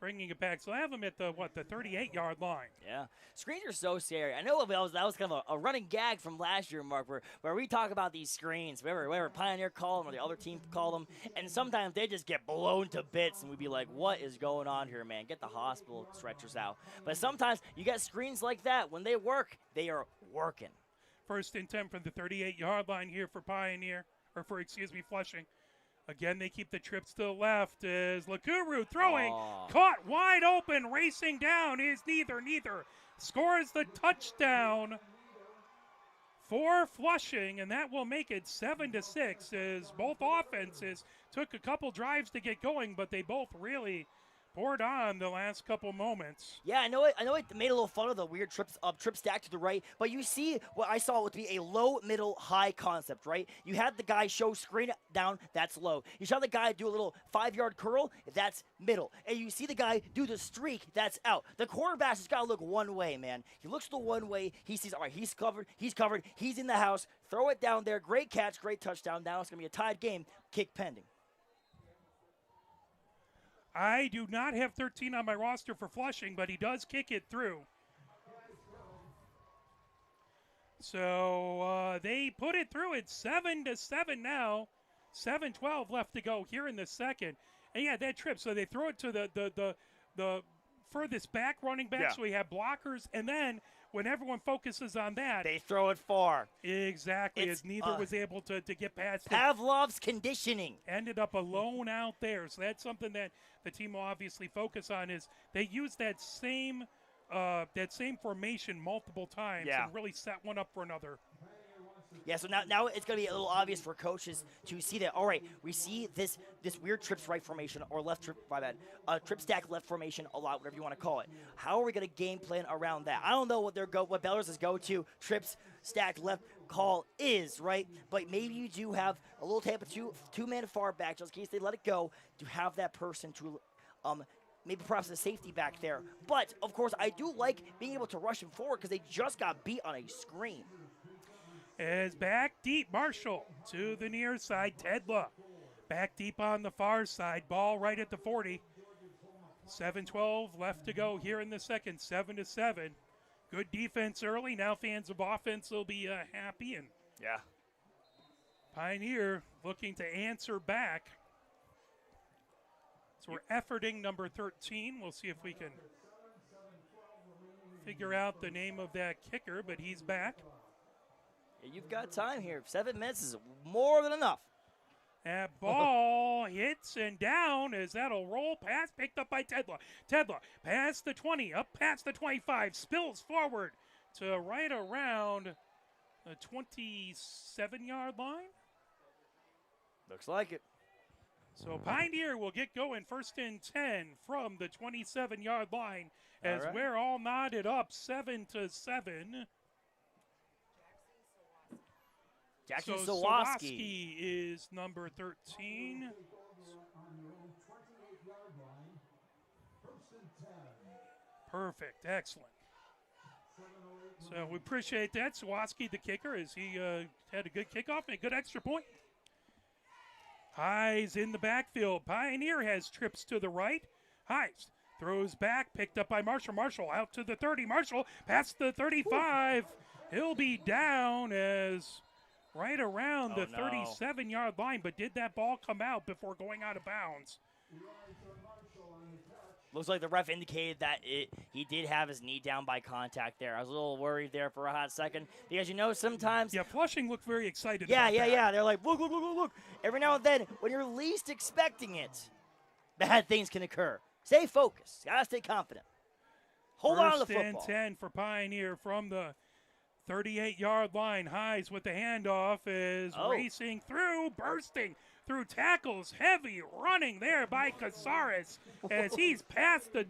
bringing it back. So I have him at the 38-yard line. Yeah. Screens are so scary. I know that was kind of a running gag from last year, Mark, where we talk about these screens, whatever Pioneer call them or the other team call them, and sometimes they just get blown to bits, and we'd be like, what is going on here, man? Get the hospital stretchers out. But sometimes you get screens like that. When they work, they are working. 1st and 10 from the 38-yard line here for Flushing. Again, they keep the trips to the left as Lakuru throwing, caught wide open, racing down is neither. Scores the touchdown for Flushing, and that will make it 7-6 as both offenses took a couple drives to get going, but they both really poured on the last couple moments. Yeah, I know it made a little fun of the weird trip stack to the right, but you see what I saw would be a low, middle, high concept, right? You had the guy show screen down, that's low. You saw the guy do a little 5-yard curl, that's middle. And you see the guy do the streak, that's out. The quarterback has got to look one way, man. He looks the one way, he sees, all right, he's covered, he's in the house, throw it down there, great catch, great touchdown. Now it's going to be a tied game, kick pending. I do not have 13 on my roster for Flushing, but he does kick it through. So they put it through. It's 7-7 now. 7:12 left to go here in the second. And yeah, that trip. So they throw it to the furthest back running back. Yeah. So we have blockers, and then when everyone focuses on that, they throw it far. Exactly, as neither was able to get past it. Pavlov's conditioning. Ended up alone out there. So that's something that the team will obviously focus on, is they use that same formation multiple times and really set one up for another. Yeah, so now it's going to be a little obvious for coaches to see that, all right, we see this weird trips right formation, or trip stack left formation a lot, whatever you want to call it. How are we going to game plan around that? I don't know what Belarus's go-to trips stack left call is, right? But maybe you do have a little type of two-man far back, just in case they let it go, to have that person to maybe perhaps a safety back there. But, of course, I do like being able to rush him forward because they just got beat on a screen. As back deep, Marshall to the near side, Tedla. Back deep on the far side, ball right at the 40. 7:12 left to go here in the second, 7-7. Good defense early. Now fans of offense will be happy. And Pioneer looking to answer back. So we're efforting number 13. We'll see if we can figure out the name of that kicker, but he's back. You've got time here. 7 minutes is more than enough. That ball hits and down as that'll roll past, picked up by Tedla. Tedla past the 20, up past the 25, spills forward to right around the 27-yard line. Looks like it. So Pioneer will get going 1st and 10 from the 27-yard line as right. we're all knotted up 7-7. Jackson So Sawaski. is number 13. Perfect. Excellent. So we appreciate that. Sawaski, the kicker, as he had a good kickoff and a good extra point. Highs in the backfield. Pioneer has trips to the right. Highs throws back, picked up by Marshall. Marshall out to the 30. Marshall past the 35. He'll be down as right around the 37-yard line, but did that ball come out before going out of bounds? Looks like the ref indicated that he did have his knee down by contact there. I was a little worried there for a hot second because, you know, sometimes. Yeah, Flushing looked very excited. Yeah. about that. They're like, look. Every now and then, when you're least expecting it, bad things can occur. Stay focused. Gotta stay confident. Hold on to the football. 1st and 10 for Pioneer from the 38-yard line. Highs with the handoff is racing through, bursting through tackles, heavy running there by Casares as he's past the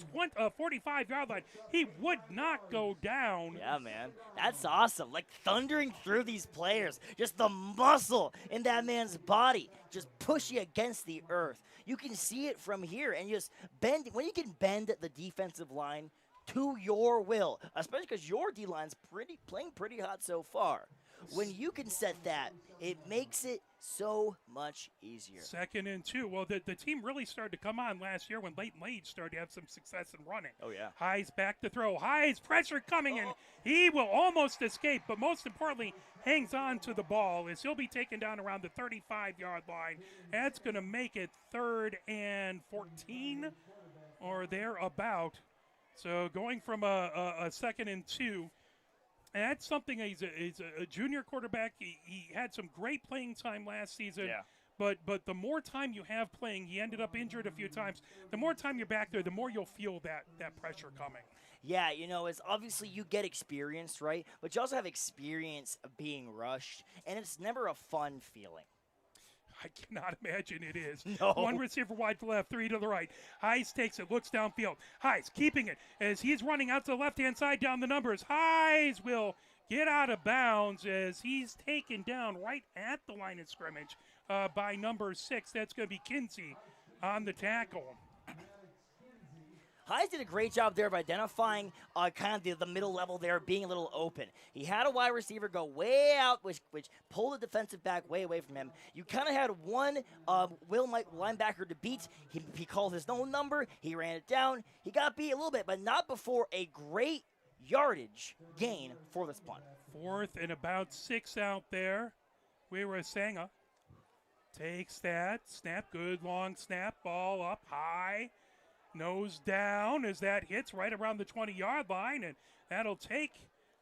45-yard line. He would not go down. Yeah, man. That's awesome. Like thundering through these players. Just the muscle in that man's body. Just push you against the earth. You can see it from here and just bend. When you can bend the defensive line to your will, especially because your D-line's playing pretty hot so far. When you can set that, it makes it so much easier. 2nd and 2. Well, the team really started to come on last year when Leighton Lage started to have some success in running. Oh, yeah. Highs back to throw. Highs pressure coming in. He will almost escape, but most importantly, hangs on to the ball as he'll be taken down around the 35-yard line. That's going to make it 3rd and 14 or thereabout. So going from a 2nd and 2, and that's something. He's a junior quarterback. He had some great playing time last season. Yeah. But the more time you have playing, he ended up injured a few times. The more time you're back there, the more you'll feel that pressure coming. Yeah, you know, it's obviously you get experience, right? But you also have experience of being rushed, and it's never a fun feeling. I cannot imagine it is. No. 1 receiver wide to the left, 3 to the right. Highs takes it, looks downfield. Highs keeping it as he's running out to the left-hand side down the numbers. Highs will get out of bounds as he's taken down right at the line of scrimmage by number 6. That's going to be Kinsey on the tackle. Highs did a great job there of identifying kind of the middle level there being a little open. He had a wide receiver go way out, which pulled the defensive back way away from him. You kind of had one linebacker to beat. He called his own number. He ran it down. He got beat a little bit, but not before a great yardage gain for this punt. 4th and about 6 out there. Wira takes that. Snap, good long snap. Ball up high. Nose down as that hits right around the 20-yard line, and that'll take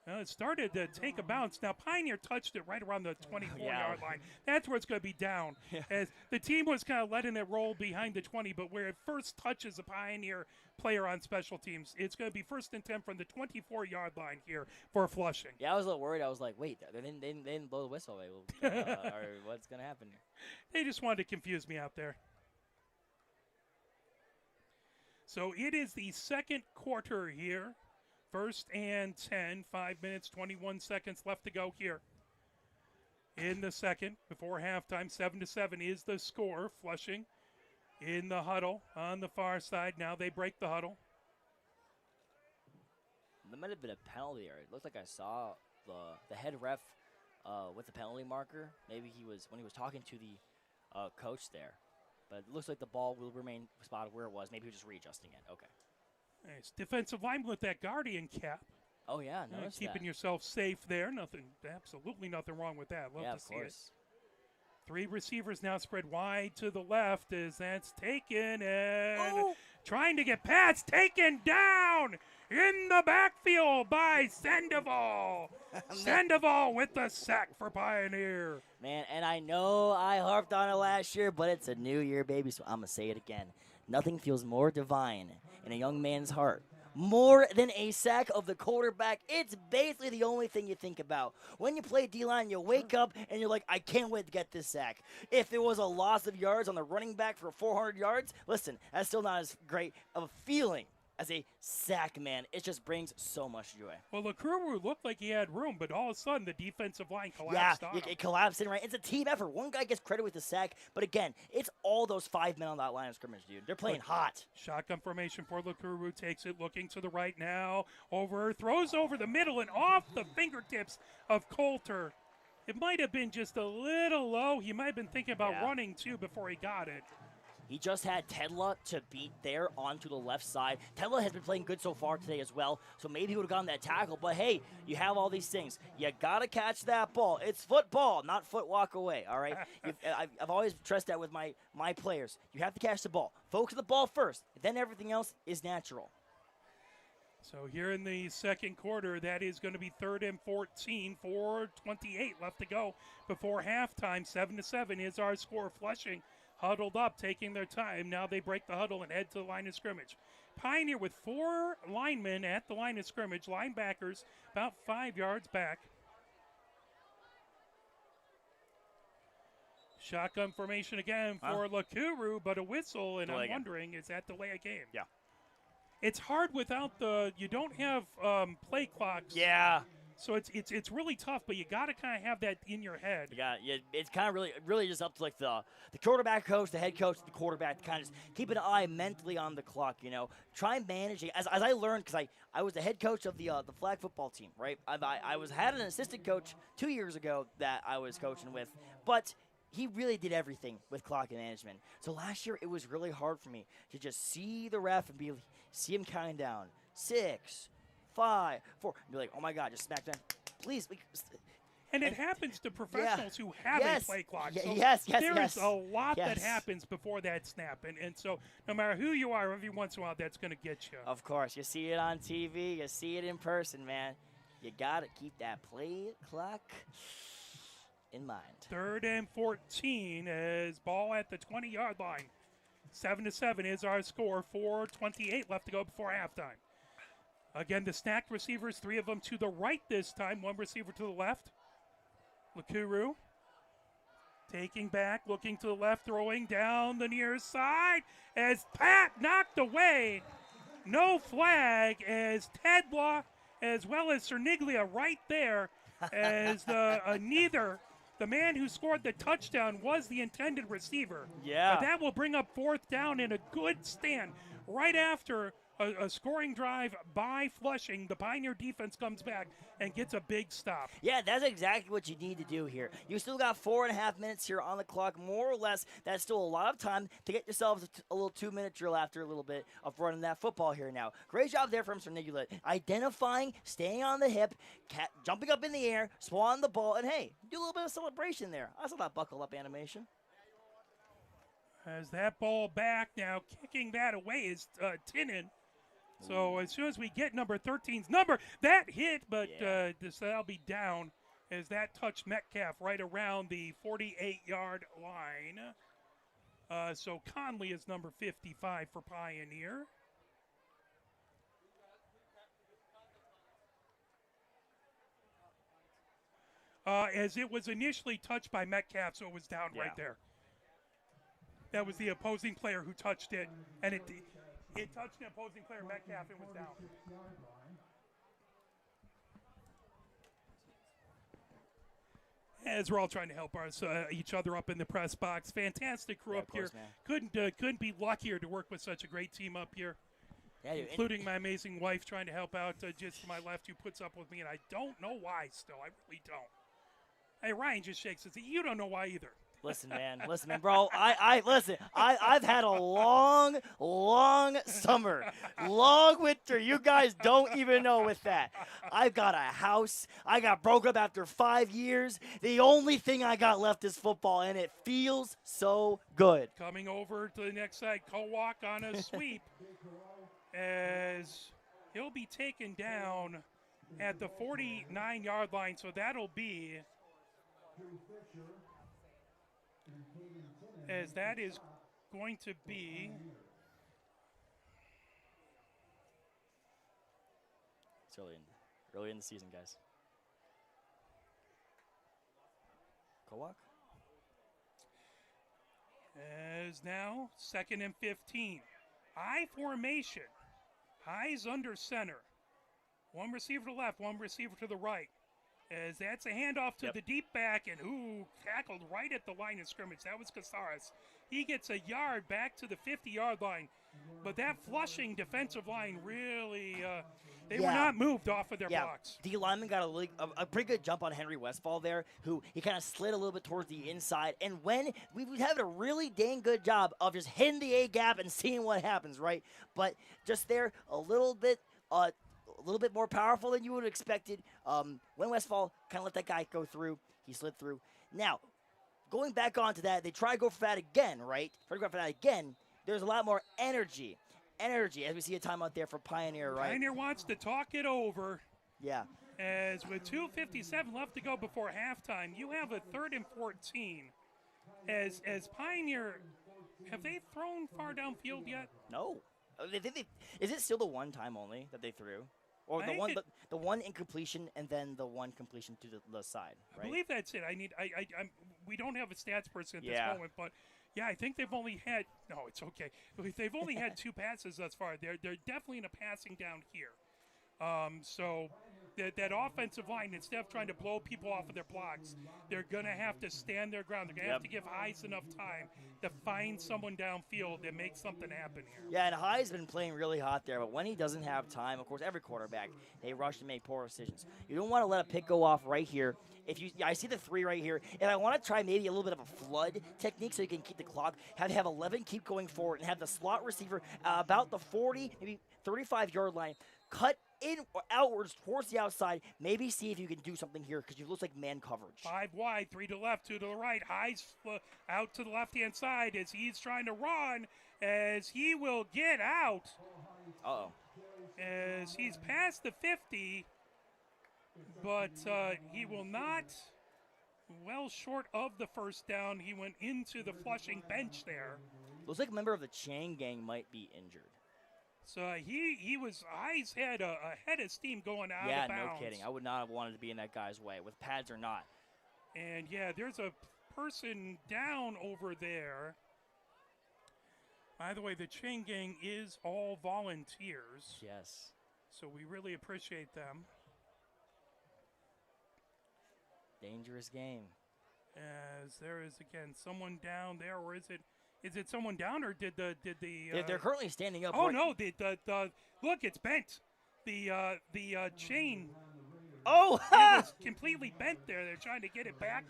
it started to take a bounce. Now, Pioneer touched it right around the 24-yard line. That's where it's going to be down. Yeah. As the team was kind of letting it roll behind the 20, but where it first touches a Pioneer player on special teams, it's going to be 1st and 10 from the 24-yard line here for Flushing. Yeah, I was a little worried. I was like, wait, they didn't blow the whistle. Or what's going to happen here? They just wanted to confuse me out there. So it is the 2nd quarter here. 1st and 10, 5 minutes, 21 seconds left to go here. In the 2nd, before halftime, 7-7 is the score. Flushing in the huddle on the far side. Now they break the huddle. There might have been a penalty, or it looked like I saw the head ref with the penalty marker. Maybe when he was talking to the coach there. But it looks like the ball will remain spotted where it was. Maybe he was just readjusting it. Okay. Nice defensive line with that guardian cap. Oh, yeah, notice keeping that. yourself safe there. Absolutely nothing wrong with that. Love to see it. 3 receivers now spread wide to the left as that's taken and trying to get past, taken down in the backfield by Sandoval. Sandoval with the sack for Pioneer. Man, and I know I harped on it last year, but it's a new year, baby, so I'm going to say it again. Nothing feels more divine in a young man's heart, more than a sack of the quarterback. It's basically the only thing you think about. When you play D-line, you wake up and you're like, I can't wait to get this sack. If it was a loss of yards on the running back for 400 yards, listen, that's still not as great of a feeling as a sack, man. It just brings so much joy. Well, Lakuru looked like he had room, but all of a sudden the defensive line collapsed on him. It collapsed in, right? It's a team effort. One guy gets credit with the sack, but again, it's all those 5 men on that line of scrimmage, dude. They're playing hot. Shotgun formation for Lakuru, takes it, looking to the right now, throws over the middle and off the fingertips of Coulter. It might have been just a little low. He might have been thinking about running, too, before he got it. He just had Tedla to beat there onto the left side. Tedla has been playing good so far today as well, so maybe he would have gotten that tackle. But, hey, you have all these things. You got to catch that ball. It's football, not foot walk away, all right? I've always stressed that with my players. You have to catch the ball. Focus on the ball first. Then everything else is natural. So here in the second quarter, that is going to be 3rd and 14, 4:28 left to go before halftime. 7-7 is our score. Flushing huddled up, taking their time. Now they break the huddle and head to the line of scrimmage. Pioneer with 4 linemen at the line of scrimmage. Linebackers about 5 yards back. Shotgun formation again for Lakuru, but a whistle, and I'm wondering, is that delay a game? Yeah. It's hard without you don't have play clocks. Yeah. So it's really tough, but you got to kind of have that in your head. Yeah, it's kind of really just up to like the quarterback coach, the head coach, the quarterback to kind of just keep an eye mentally on the clock. You know, try and manage it. As I learned, because I was the head coach of the flag football team, right? I had an assistant coach 2 years ago that I was coaching with, but he really did everything with clock management. So last year it was really hard for me to just see the ref and see him counting down 6, 5, 4, and be like, oh my God, just smack down, please. And it happens to professionals who have a play clock. So there is a lot that happens before that snap. And so no matter who you are, every once in a while, that's going to get you. Of course. You see it on TV. You see it in person, man. You got to keep that play clock in mind. 3rd and 14 is ball at the 20-yard line. 7-7 is our score. 4:28 left to go before halftime. Again, the stacked receivers, 3 of them to the right this time. 1 receiver to the left. Lakuru taking back, looking to the left, throwing down the near side as Pat knocked away. No flag as Tedla as well as Cerniglia right there as neither the man who scored the touchdown was the intended receiver. Yeah. But that will bring up 4th down and a good stand right after a scoring drive by Flushing. The Pioneer defense comes back and gets a big stop. Yeah, that's exactly what you need to do here. You still got 4.5 minutes here on the clock, more or less. That's still a lot of time to get yourself a little 2-minute drill after a little bit of running that football here now. Great job there from Cernigula. Identifying, staying on the hip, jumping up in the air, swatting the ball, and hey, do a little bit of celebration there. I saw that buckle up animation. As that ball back now, kicking that away is Tinnen. So as soon as we get number 13's number, that hit, but that'll be down as that touched Metcalf right around the 48-yard line. So Conley is number 55 for Pioneer. As it was initially touched by Metcalf, so it was down right there. That was the opposing player who touched it, and it touched the opposing player, Metcalf, and was down. As we're all trying to help each other up in the press box. Fantastic crew up here. Man. Couldn't be luckier to work with such a great team up here. Yeah, including my amazing wife trying to help out just to my left, who puts up with me, and I don't know why still. I really don't. Hey, Ryan just shakes his head. You don't know why either. Listen, man, bro. I've had a long summer, long winter. You guys don't even know with that. I've got a house. I got broke up after 5 years. The only thing I got left is football, and it feels so good. Coming over to the next side, Kowak on a sweep as he'll be taken down at the 49-yard line. So that'll be. As that is going to be It's early in the season, guys. Kowak? As now, 2nd and 15. I formation. Highs under center. One receiver to the left, one receiver to the right. As that's a handoff to the deep back, and tackled right at the line of scrimmage. That was Casares. He gets a yard back to the 50-yard line. But that Flushing defensive line really, they were not moved off of their blocks. D lineman got a pretty good jump on Henry Westfall there, who he kind of slid a little bit towards the inside. And when we would have a really dang good job of just hitting the A gap and seeing what happens, right? But just there a little bit more powerful than you would have expected. When Westfall kind of let that guy go through, he slid through. Now, going back onto that, they try to go for that again, right? There's a lot more energy, as we see a timeout there for Pioneer, right? Pioneer wants to talk it over. Yeah. As with 2:57 left to go before halftime, you have a 3rd and 14. As Pioneer, have they thrown far downfield yet? No. Is it still the one time only that they threw? Or the one incompletion and then the one completion to the side, right? I believe that's it. We don't have a stats person at this moment, but yeah, I think they've only had. No, it's okay. They've only had 2 passes thus far. They're definitely in a passing down here. So that offensive line, instead of trying to blow people off of their blocks, they're going to have to stand their ground. They're going to have to give Highs enough time to find someone downfield and make something happen here. Yeah, and High's been playing really hot there, but when he doesn't have time, of course, every quarterback, they rush to make poor decisions. You don't want to let a pick go off right here. I see the 3 right here, and I want to try maybe a little bit of a flood technique so you can keep the clock, have 11 keep going forward, and have the slot receiver about the 40, maybe 35-yard line, cut in or outwards towards the outside. Maybe see if you can do something here because it looks like man coverage. 5 wide, 3 to the left, 2 to the right. Highs out to the left-hand side as he's trying to run, as he will get out. Uh-oh. As he's past the 50, but he will not, well short of the first down. He went into the Flushing bench there. Looks like a member of the chain gang might be injured. So he was, Highs had a head of steam going out of bounds. Yeah, no kidding. I would not have wanted to be in that guy's way, with pads or not. And, yeah, there's a person down over there. By the way, the chain gang is all volunteers. Yes. So we really appreciate them. Dangerous game. As there is, again, someone down there, or is it someone down, or did the they're currently standing up. Oh right. no, the look, it's bent. The chain. Oh, it was completely bent there. They're trying to get it back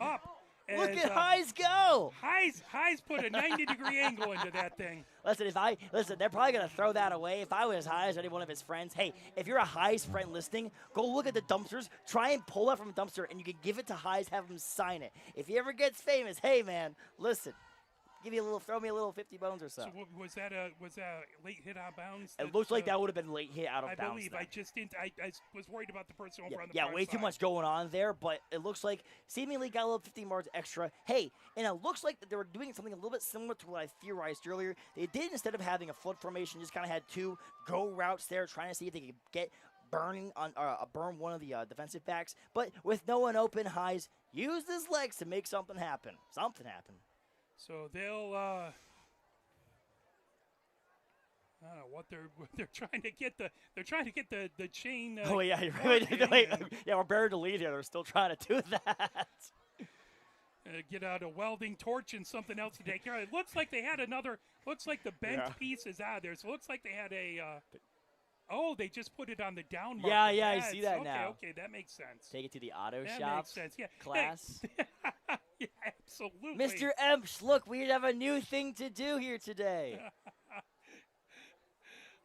up. Look at Highs go. Highs put a 90-degree angle into that thing. Listen, they're probably going to throw that away. If I was Highs or any one of his friends, hey, if you're a Highs friend listening, go look at the dumpsters, try and pull that from a dumpster, and you can give it to Highs, have him sign it. If he ever gets famous, hey, man, listen. Throw me a little 50 bones or so. So was that a late hit out of bounds? It looks like that would have been late hit out of bounds. I believe. I just didn't. I was worried about the person over on the far side. way too much going on there, but it looks like seemingly got a little 15 yards extra. Hey, and it looks like that they were doing something a little bit similar to what I theorized earlier. They did, instead of having a flood formation, just kind of had 2 go routes there, trying to see if they could get burn one of the defensive backs. But with no one open, Highs used his legs to make something happen. So they'll. I don't know what they're trying to get the chain. Oh yeah, wait, yeah, we're buried to lead here. They're still trying to do that. Get out a welding torch and something else to take care of. It looks like they had another. Looks like the bent piece is out of there. So it looks like they had a. They just put it on the down marker. Yeah, I see that now. Okay, that makes sense. Take it to the auto shop. That makes sense. Yeah, class. Yeah, absolutely. Mr. Emps, look, we have a new thing to do here today.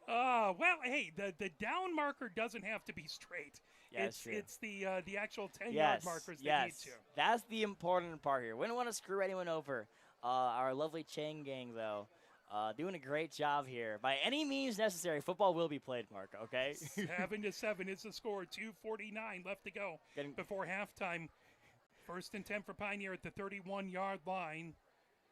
Well, hey, the down marker doesn't have to be straight. Yeah, it's the actual 10-yard markers that need to. That's the important part here. We don't want to screw anyone over. Our lovely chain gang, though, doing a great job here. By any means necessary, football will be played, Mark, okay? 7-7 is the score. 2:49 left to go before halftime. 1st and 10 for Pioneer at the 31-yard line.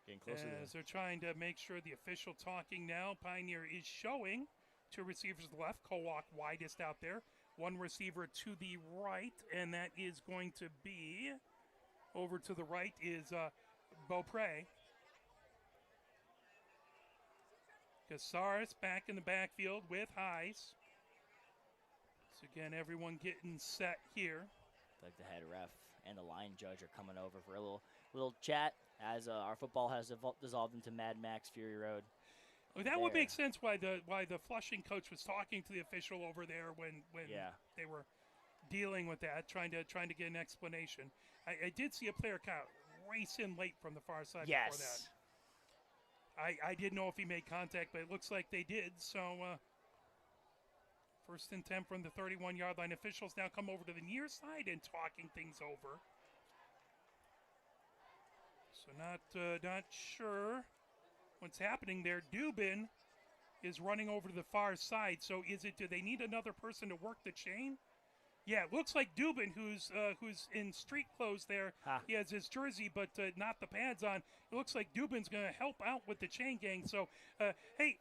Getting closer. As they're trying to make sure the official talking now. Pioneer is showing 2 receivers to the left. Kowak widest out there. One receiver to the right, and that is going to be over to the right is Beaupre. Casares back in the backfield with Heise. So again, everyone getting set here. Like the head ref and the line judge are coming over for a little chat as our football has dissolved into Mad Max Fury Road. Well, that would make sense why the Flushing coach was talking to the official over there when they were dealing with that, trying to get an explanation. I did see a player kind of race in late from the far side before that. I didn't know if he made contact, but it looks like they did. So first and 10 from the 31-yard line. Officials now come over to the near side and talking things over. So not sure what's happening there. Dubin is running over to the far side. So do they need another person to work the chain? Yeah, it looks like Dubin, who's in street clothes there. He has his jersey, but not the pads on. It looks like Dubin's going to help out with the chain gang. So, hey,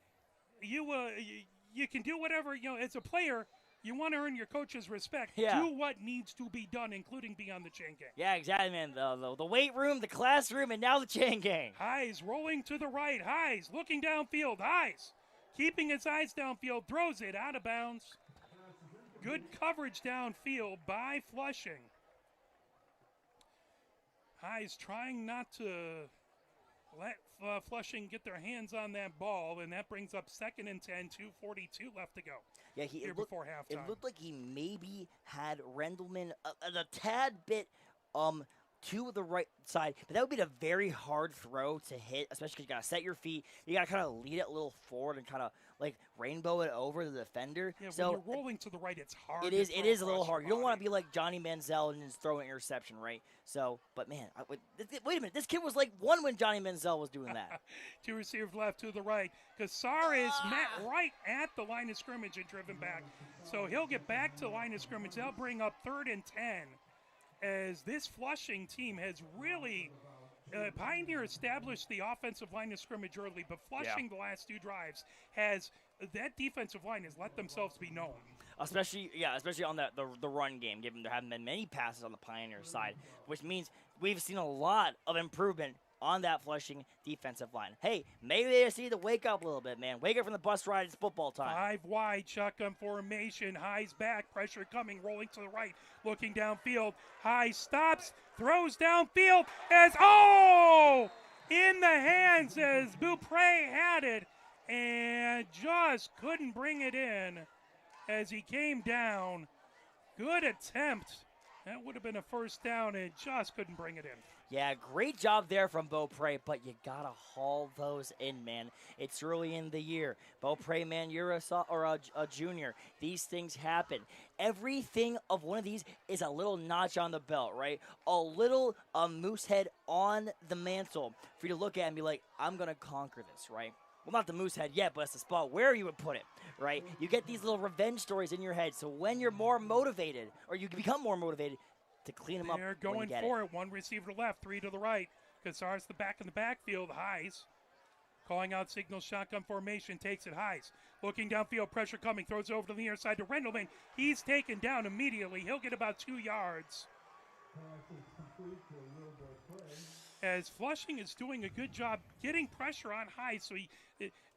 you can do whatever, as a player. You want to earn your coach's respect. Yeah. Do what needs to be done, including be on the chain gang. Yeah, exactly, man. The weight room, the classroom, and now the chain gang. Heise rolling to the right. Heise looking downfield. Heise keeping his eyes downfield. Throws it out of bounds. Good coverage downfield by Flushing. Heise trying not to let Flushing get their hands on that ball, and that brings up 2nd and 10, 2:42 left to go. Yeah, before halftime. It looked like he maybe had Rendleman a tad bit to the right side, but that would be a very hard throw to hit, especially because you got to set your feet. You got to kind of lead it a little forward and kind of like rainbow it over the defender. Yeah, so when you're rolling to the right, it's hard. It is a little hard. You don't want to be like Johnny Manziel and just throw an interception, right? So, but man, wait a minute. This kid was like one when Johnny Manziel was doing that. 2 receivers left to the right. Casares met right at the line of scrimmage and driven back. So he'll get back to the line of scrimmage. They'll bring up 3rd and 10. As this Flushing team has really, Pioneer established the offensive line of scrimmage early, but Flushing the last 2 drives that defensive line has let themselves be known. Especially on the run game, given there haven't been many passes on the Pioneer side, which means we've seen a lot of improvement on that Flushing defensive line. Hey, maybe they just need to wake up a little bit, man. Wake up from the bus ride. It's football time. 5 wide, shotgun formation. Heise back, pressure coming, rolling to the right, looking downfield. Heise stops, throws downfield in the hands as Beaupre had it and just couldn't bring it in as he came down. Good attempt. That would have been a first down and just couldn't bring it in. Yeah, great job there from Beaupre, but you got to haul those in, man. It's early in the year. Beaupre, man, you're a junior. These things happen. Everything of one of these is a little notch on the belt, right? A little moose head on the mantle for you to look at and be like, I'm going to conquer this, right? Well, not the moose head yet, but it's the spot where you would put it, right? You get these little revenge stories in your head, so when you're more motivated, or you become more motivated, to clean them up. They're going for it. 1 receiver left, 3 to the right. Casares the back in the backfield. Heise calling out signal shotgun formation, takes it. Heise looking downfield, pressure coming, throws it over to the near side to Rendleman. He's taken down immediately. He'll get about 2 yards. As Flushing is doing a good job getting pressure on Heise, so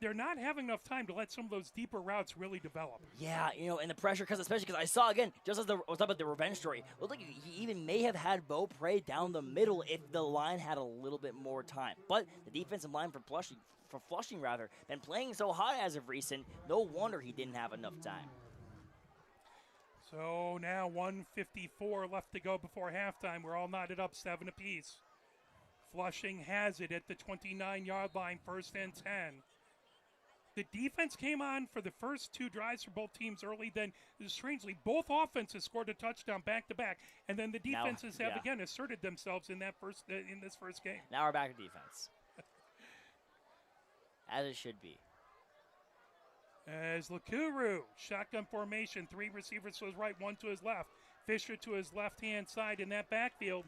they're not having enough time to let some of those deeper routes really develop. Yeah, and the pressure, especially because I saw, again, just as I was talking about the revenge story, looked like he even may have had Beaupre down the middle if the line had a little bit more time. But the defensive line for Flushing, been playing so high as of recent, no wonder he didn't have enough time. So now 1:54 left to go before halftime. We're all knotted up 7 apiece. Flushing has it at the 29-yard line, 1st and 10. The defense came on for the first 2 drives for both teams early. Then, strangely, both offenses scored a touchdown back-to-back. And then the defenses have again asserted themselves in this first game. Now we're back to defense. As it should be. As Lakuru, shotgun formation, 3 receivers to his right, 1 to his left. Fisher to his left-hand side in that backfield.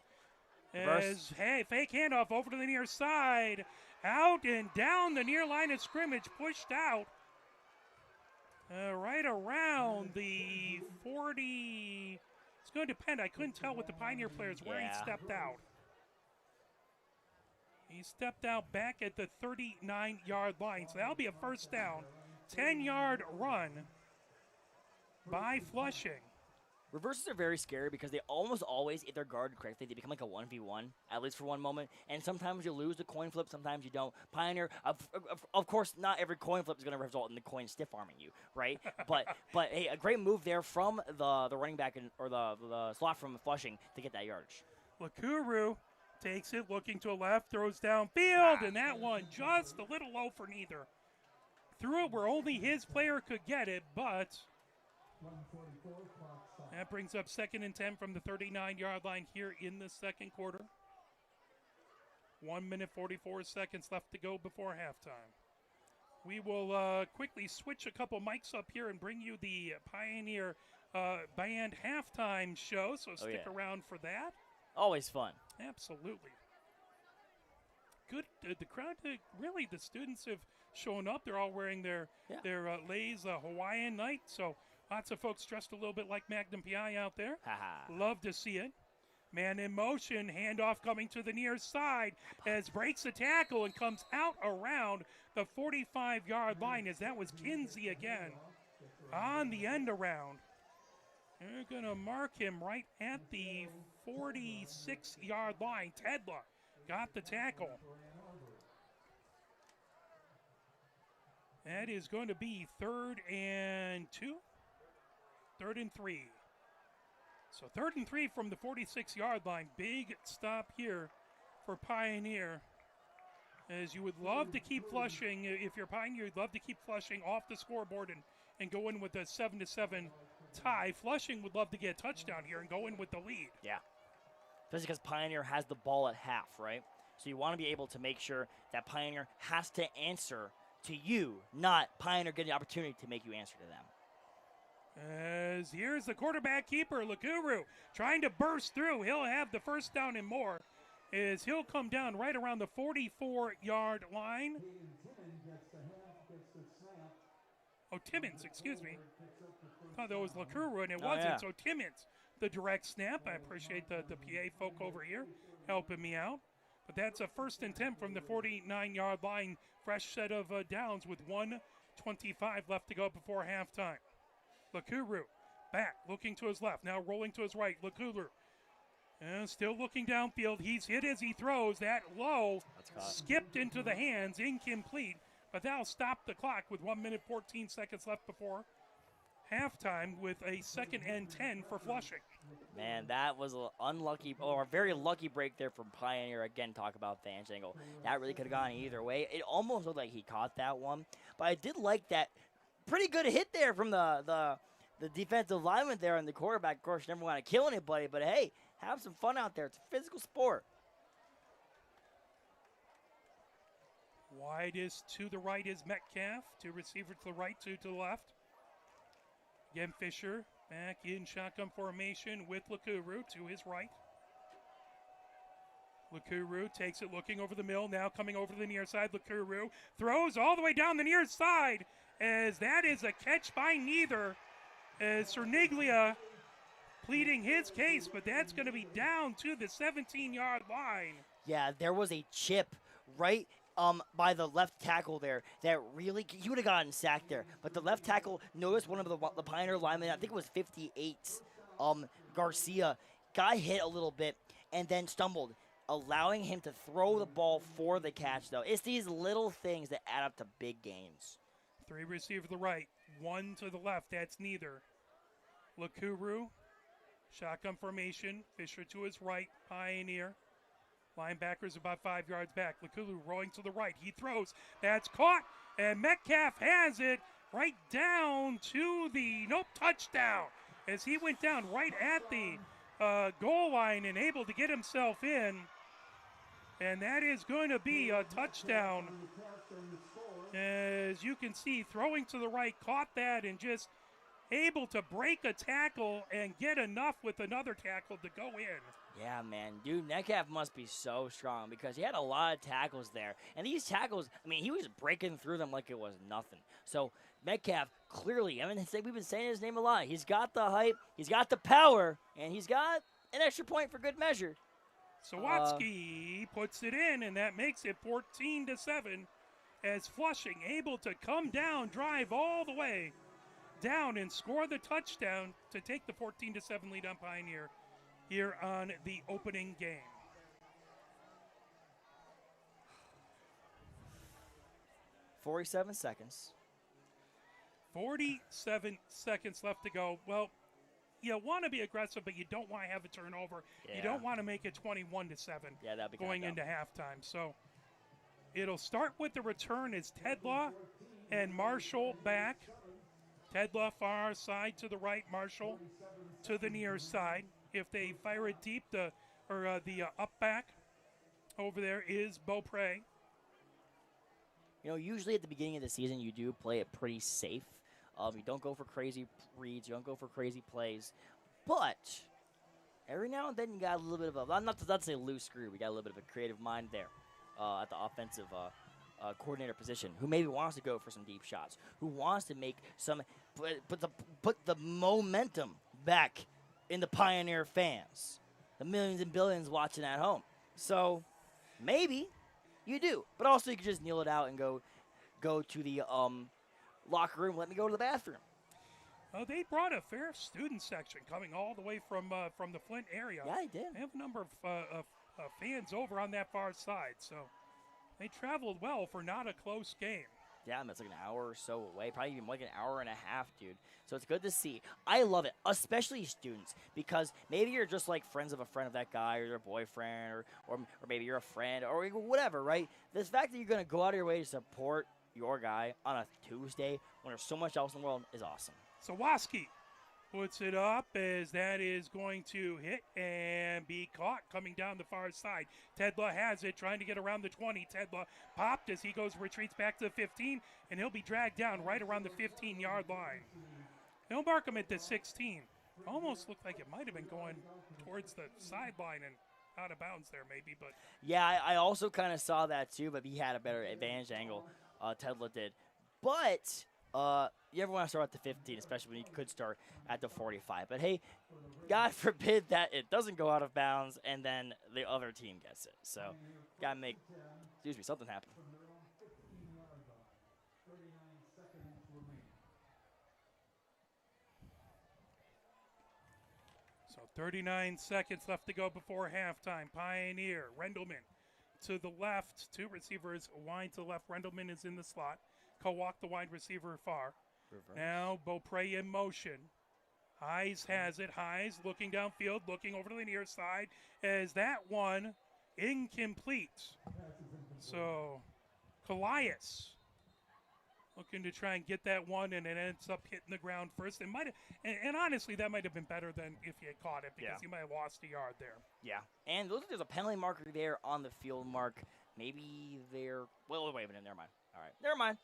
As, fake handoff over to the near side. Out and down the near line of scrimmage, pushed out. right around the 40. It's going to depend. I couldn't tell with the Pioneer players where he Yeah. stepped out. He stepped out back at the 39-yard line. So that'll be a first down. 10-yard run by Flushing. Reverses are very scary because they almost always, if they're guarded correctly, they become like a 1v1, at least for one moment. And sometimes you lose the coin flip, sometimes you don't. Pioneer, of course, not every coin flip is going to result in the coin stiff arming you, right? but hey, a great move there from the running back or the slot from Flushing to get that yardage. Lakuru takes it, looking to the left, throws downfield, and that one just a little low for neither. Threw it where only his player could get it, but that brings up 2nd and 10 from the 39-yard line here in the second quarter. 1 minute, 44 seconds left to go before halftime. We will quickly switch a couple mics up here and bring you the Pioneer Band halftime show, so stick around for that. Always fun. Absolutely. Good. The crowd, really, the students have shown up. They're all wearing their Lay's Hawaiian night, so lots of folks dressed a little bit like Magnum PI out there. Love to see it. Man in motion, handoff coming to the near side as breaks a tackle and comes out around the 45-yard line as that was Kinsey again on the end around. They're going to mark him right at the 46-yard line. Tedla got the tackle. That is going to be 3rd and 2. 3rd and 3. So 3rd and 3 from the 46-yard line. Big stop here for Pioneer. As you would love to keep Flushing, if you're Pioneer, you'd love to keep Flushing off the scoreboard and go in with a 7-7 tie. Flushing would love to get a touchdown here and go in with the lead. Yeah. Especially because Pioneer has the ball at half, right? So you want to be able to make sure that Pioneer has to answer to you, not Pioneer getting the opportunity to make you answer to them. As here's the quarterback keeper, Lakuru, trying to burst through. He'll have the first down and more. As he'll come down right around the 44-yard line. Oh, Timmons, excuse me. I thought that was Lakuru, and it wasn't. Yeah. So Timmons, the direct snap. I appreciate the PA folk over here helping me out. But that's a 1st and 10 from the 49-yard line. Fresh set of downs with 1:25 left to go before halftime. Lakuru back, looking to his left. Now rolling to his right. Lakuru. And still looking downfield. He's hit as he throws. That low skipped into the hands. Incomplete. But that'll stop the clock with 1 minute, 14 seconds left before halftime with a 2nd and 10 for Flushing. Man, that was an unlucky, or a very lucky break there from Pioneer. Again, talk about Van's angle. That really could have gone either way. It almost looked like he caught that one. But I did like that pretty good hit there from the defensive lineman there and the quarterback. Of course, you never want to kill anybody, but hey, have some fun out there. It's a physical sport. Widest to the right is Metcalf. 2 receivers to the right, 2 to the left. Again, Fisher back in shotgun formation with Lakuru to his right. Lakuru takes it looking over the middle, now coming over to the near side. Lakuru throws all the way down the near side as that is a catch by neither. As Cerniglia pleading his case, but that's going to be down to the 17-yard line. Yeah, there was a chip right by the left tackle there that really, he would have gotten sacked there. But the left tackle noticed one of the Pioneer linemen, I think it was 58, Garcia, got hit a little bit and then stumbled, allowing him to throw the ball for the catch, though. It's these little things that add up to big games. 3 receivers to the right, 1 to the left. That's neither. Lakuru, shotgun formation. Fisher to his right, Pioneer. Linebackers about 5 yards back. Lakulu rolling to the right. He throws. That's caught. And Metcalf has it right down to the touchdown. As he went down right at the goal line and able to get himself in. And that is going to be a touchdown. As you can see, throwing to the right, caught that and just able to break a tackle and get enough with another tackle to go in. Yeah, man. Dude, Metcalf must be so strong because he had a lot of tackles there. And these tackles, I mean, he was breaking through them like it was nothing. So, Metcalf, clearly, I mean, we've been saying his name a lot. He's got the height, he's got the power, and he's got an extra point for good measure. Sawatsky puts it in, and that makes it 14-7 as Flushing able to come down, drive all the way down, and score the touchdown to take the 14-7 lead on Pioneer here on the opening game. 47 seconds. 47 seconds left to go. Well, you want to be aggressive, but you don't want to have a turnover. Yeah. You don't want to make it 21-7 Yeah, that'd be going into halftime. So it'll start with the return as Tedlaw and Marshall back. Tedlaw far side to the right, Marshall to the near side. If they fire it deep, the up back over there is Beaupre. You know, usually at the beginning of the season, you do play it pretty safe. You don't go for crazy reads. You don't go for crazy plays. But every now and then, you got a little bit of a, not to say loose screw, we got a little bit of a creative mind there at the offensive coordinator position, who maybe wants to go for some deep shots, who wants to make some, put the momentum back in the Pioneer fans, the millions and billions watching at home. So maybe you do, but also you can just kneel it out and go to the locker room. Let me go to the bathroom. They brought a fair student section coming all the way from the Flint area. Yeah, they did. They have a number of fans over on that far side, so they traveled well for not a close game. Yeah, it's like an hour or so away, probably even like an hour and a half, dude. So it's good to see. I love it, especially students, because maybe you're just like friends of a friend of that guy or your boyfriend or maybe you're a friend or whatever, right? The fact that you're going to go out of your way to support your guy on a Tuesday when there's so much else in the world is awesome. Sawatsky puts it up as that is going to hit and be caught coming down the far side. Tedlaw has it, trying to get around the 20. Tedlaw popped as he retreats back to the 15, and he'll be dragged down right around the 15-yard line. They'll mark him at the 16. Almost looked like it might have been going towards the sideline and out of bounds there maybe, but yeah, I also kind of saw that too, but he had a better advantage angle. Tedlaw did. But you ever want to start at the 15, especially when you could start at the 45. But hey, God forbid that it doesn't go out of bounds and then the other team gets it. So, got to make, something happen. So 39 seconds left to go before halftime. Pioneer, Rendleman to the left. Two receivers wide to the left. Rendleman is in the slot. Kowalk, the wide receiver, far. Reverse. Now Beaupre in motion. Hayes has it. Hayes looking downfield, looking over to the near side. As that one incomplete. So Callias looking to try and get that one, and it ends up hitting the ground first. It might have, and honestly, that might have been better than if you had caught it because you might have lost a yard there. Yeah, and looks like there's a penalty marker there on the field mark. Maybe they're, well, wait a minute, never mind. All right, never mind.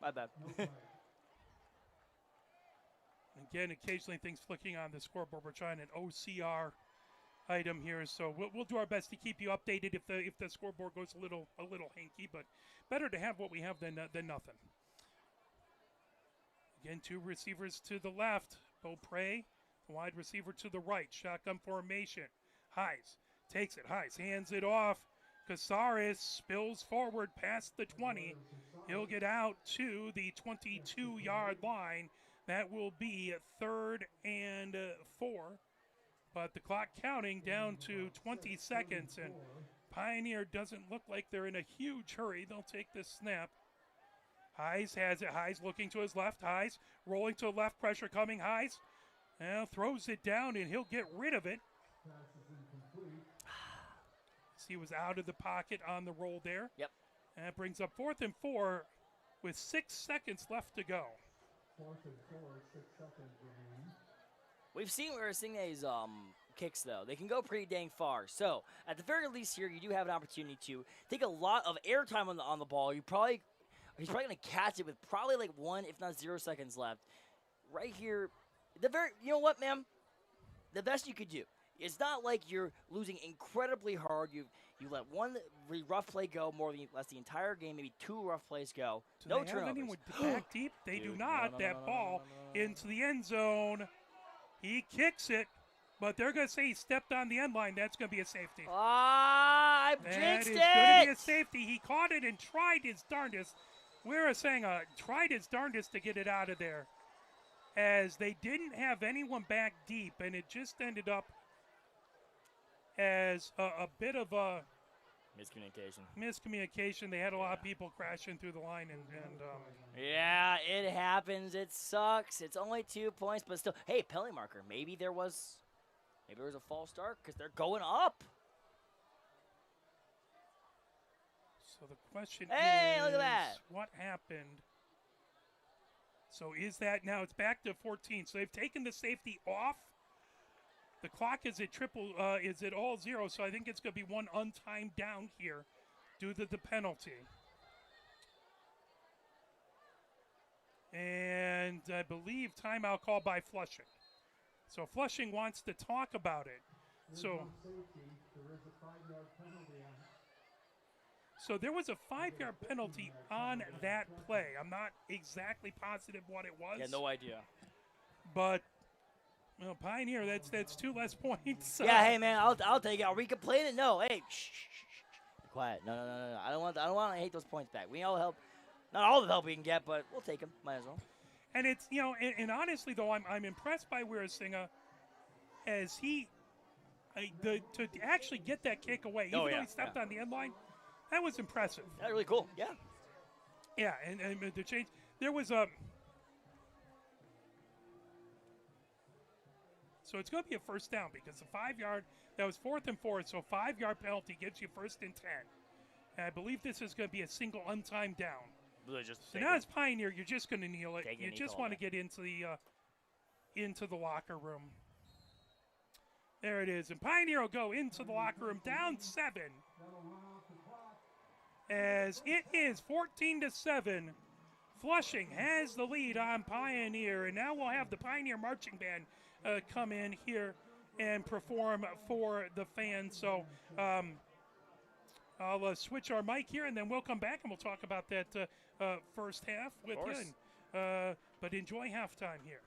My bad. Again, occasionally things flicking on the scoreboard. We're trying an OCR item here, so we'll do our best to keep you updated if the scoreboard goes a little hinky, but better to have what we have than nothing. Again, two receivers to the left. Beaupre, the wide receiver to the right. Shotgun formation. Hayes takes it. Hayes hands it off. Casares spills forward past the 20. He'll get out to the 22-yard line. That will be 3rd and 4. But the clock counting down to 20 seconds. And Pioneer doesn't look like they're in a huge hurry. They'll take this snap. Hayes has it. Hayes looking to his left. Hayes rolling to the left. Pressure coming. Hayes now throws it down, and he'll get rid of it. He was out of the pocket on the roll there. Yep. And that brings up 4th and 4 with 6 seconds left to go. 4th and 4, 6 seconds remaining. We're seeing these kicks, though. They can go pretty dang far. So, at the very least here, you do have an opportunity to take a lot of airtime on the ball. He's probably going to catch it with probably like 1, if not 0 seconds left. Right here, you know what, ma'am? The best you could do. it's not like you're losing incredibly hard. You let one rough play go more than less the entire game. Maybe 2 rough plays go. Do No they have turnovers. anyone back deep? They do Dude, not. no, That ball into the end zone. He kicks it, but they're going to say he stepped on the end line. That's going to be a safety. I That jinxed is it. going to be a safety. He caught it and tried his darndest. We're saying tried his darndest to get it out of there, as they didn't have anyone back deep, and it just ended up as a bit of a miscommunication. They had a lot of people crashing through the line, and Yeah, it happens. It sucks. It's only 2 points, but still. Hey, penalty marker. Maybe there was a false start because they're going up. so the question Hey, is, look at that. what happened? So is that now it's back to 14? So they've taken the safety off. The clock is at all 0, so I think it's going to be one untimed down here due to the penalty. And I believe timeout called by Flushing. So Flushing wants to talk about it. So There is a 5-yard penalty on it. So there was a 5-yard penalty on that play. I'm not exactly positive what it was. Yeah, no idea. But well, Pioneer, that's 2 less points. Yeah, hey man, I'll take it. Are we complaining? No, hey, shh. Quiet. No. I don't want to hate those points back. We all help. Not all the help we can get, but we'll take them. Might as well. And it's and honestly though, I'm impressed by Weerasinger as he to actually get that kick away, even though he stepped on the end line. That was impressive. That's really cool. Yeah. Yeah, and the change there was a. So it's going to be a first down because the 5-yard, that was 4th and 4, so 5-yard penalty gives you 1st and 10. And I believe this is going to be a single untimed down. So now as Pioneer, you're just going to kneel it. You just want to get into the locker room. There it is. And Pioneer will go into the locker room down 7. As it is 14-7. Flushing has the lead on Pioneer, and now we'll have the Pioneer Marching Band come in here and perform for the fans. So I'll switch our mic here, and then we'll come back and we'll talk about that first half with you. But enjoy halftime here.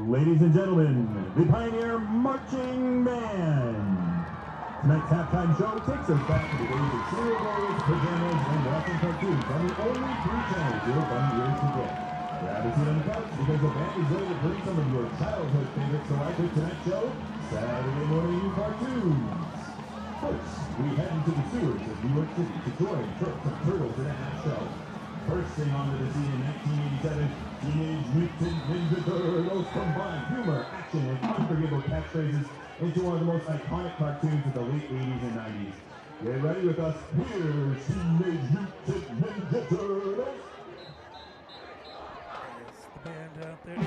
Ladies and gentlemen, the Pioneer Marching Band. Tonight's halftime show takes us back to the days of cereal bowls, pajamas, and watching cartoons on the only 3 channels your fun years ago. Grab a seat on the couch because the band is ready to bring some of your childhood favorites to life with tonight's show, Saturday Morning Cartoons. First, we head into the sewers of New York City to join Turks and Turtles in a half show. Bursting onto the scene in 1987, Teenage Mutant Ninja Turtles combined humor, action, and unforgettable catchphrases into one of the most iconic cartoons of the late 80s and 90s. Get ready with us. Here's Teenage Mutant Ninja Turtles. There's the band out there.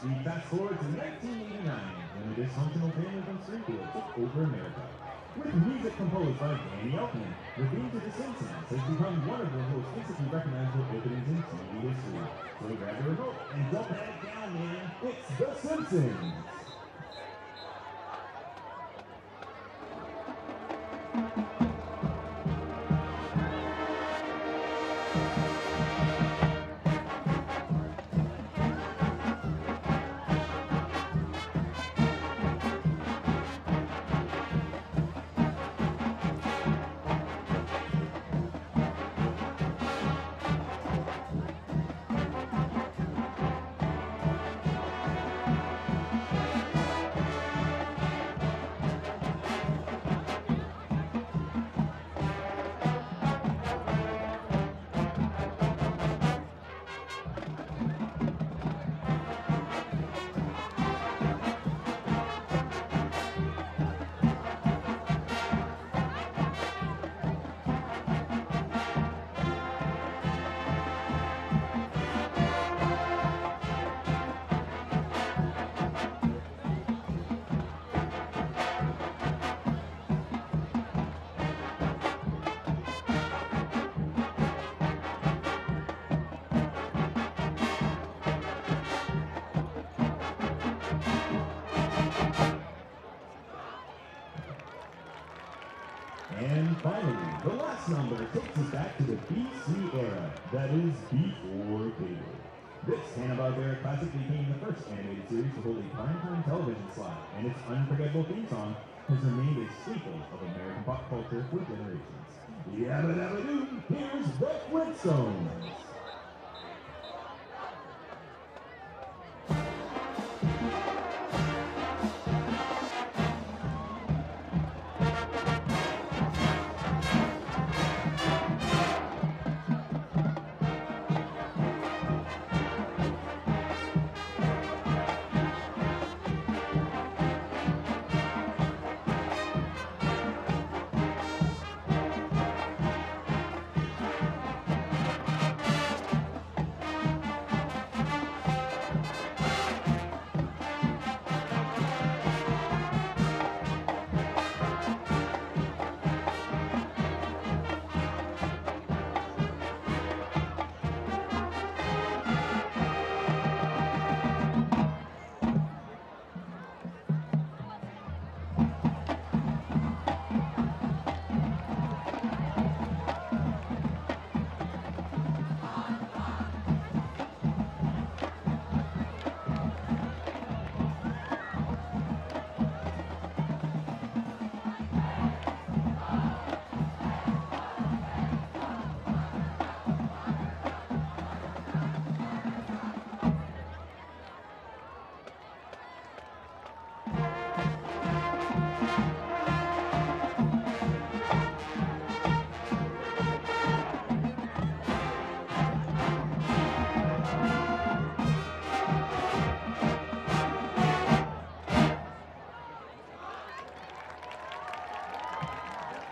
We fast forward to 1989, when a dysfunctional family from Springfield took over America. With music composed by Danny Elfman, the theme to The Simpsons has become one of the most instantly recognizable openings in TV history. So grab your remote and don't have it down, man. It's The Simpsons. And finally, the last number takes us back to the BC era, that is, before cable. This Hanna-Barbera classic became the first animated series to hold a primetime television slot, and its unforgettable theme song has remained a staple of American pop culture for generations. Yabba dabba doo, here's the Flintstones.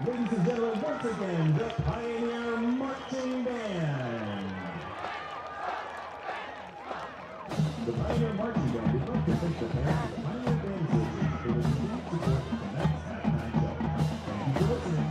Ladies and gentlemen, once again, the Pioneer Marching Band. The Pioneer Marching Band would like to thank the parents of the Pioneer Band Association for the continued support of tonight's halftime show. Thank you for listening.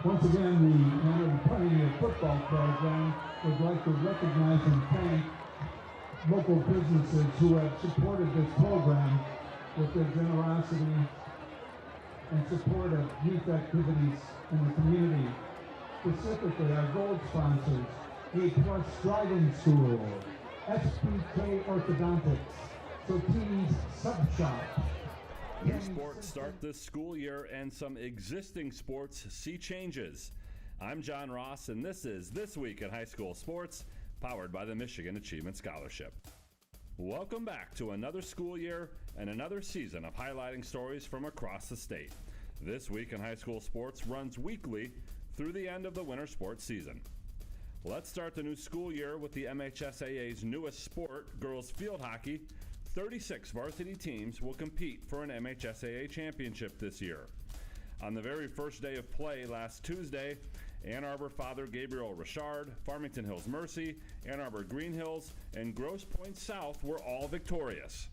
Once again, the annual Varsity Football program would like to recognize and thank local businesses who have supported this program with their generosity and support of youth activities in the community. Specifically, our gold sponsors, A+ driving school, SBK Orthodontics, Sotini's Sub Shop. New sports start this school year and some existing sports see changes. I'm John Ross, and this is This Week in High School Sports, powered by the Michigan Achievement Scholarship. Welcome back to another school year and another season of highlighting stories from across the state. This Week in High School Sports runs weekly through the end of the winter sports season. Let's start the new school year with the MHSAA's newest sport, girls field hockey. 36 varsity teams will compete for an MHSAA championship this year. On the very first day of play last Tuesday, Ann Arbor Father Gabriel Richard, Farmington Hills Mercy, Ann Arbor Green Hills, and Grosse Pointe South were all victorious.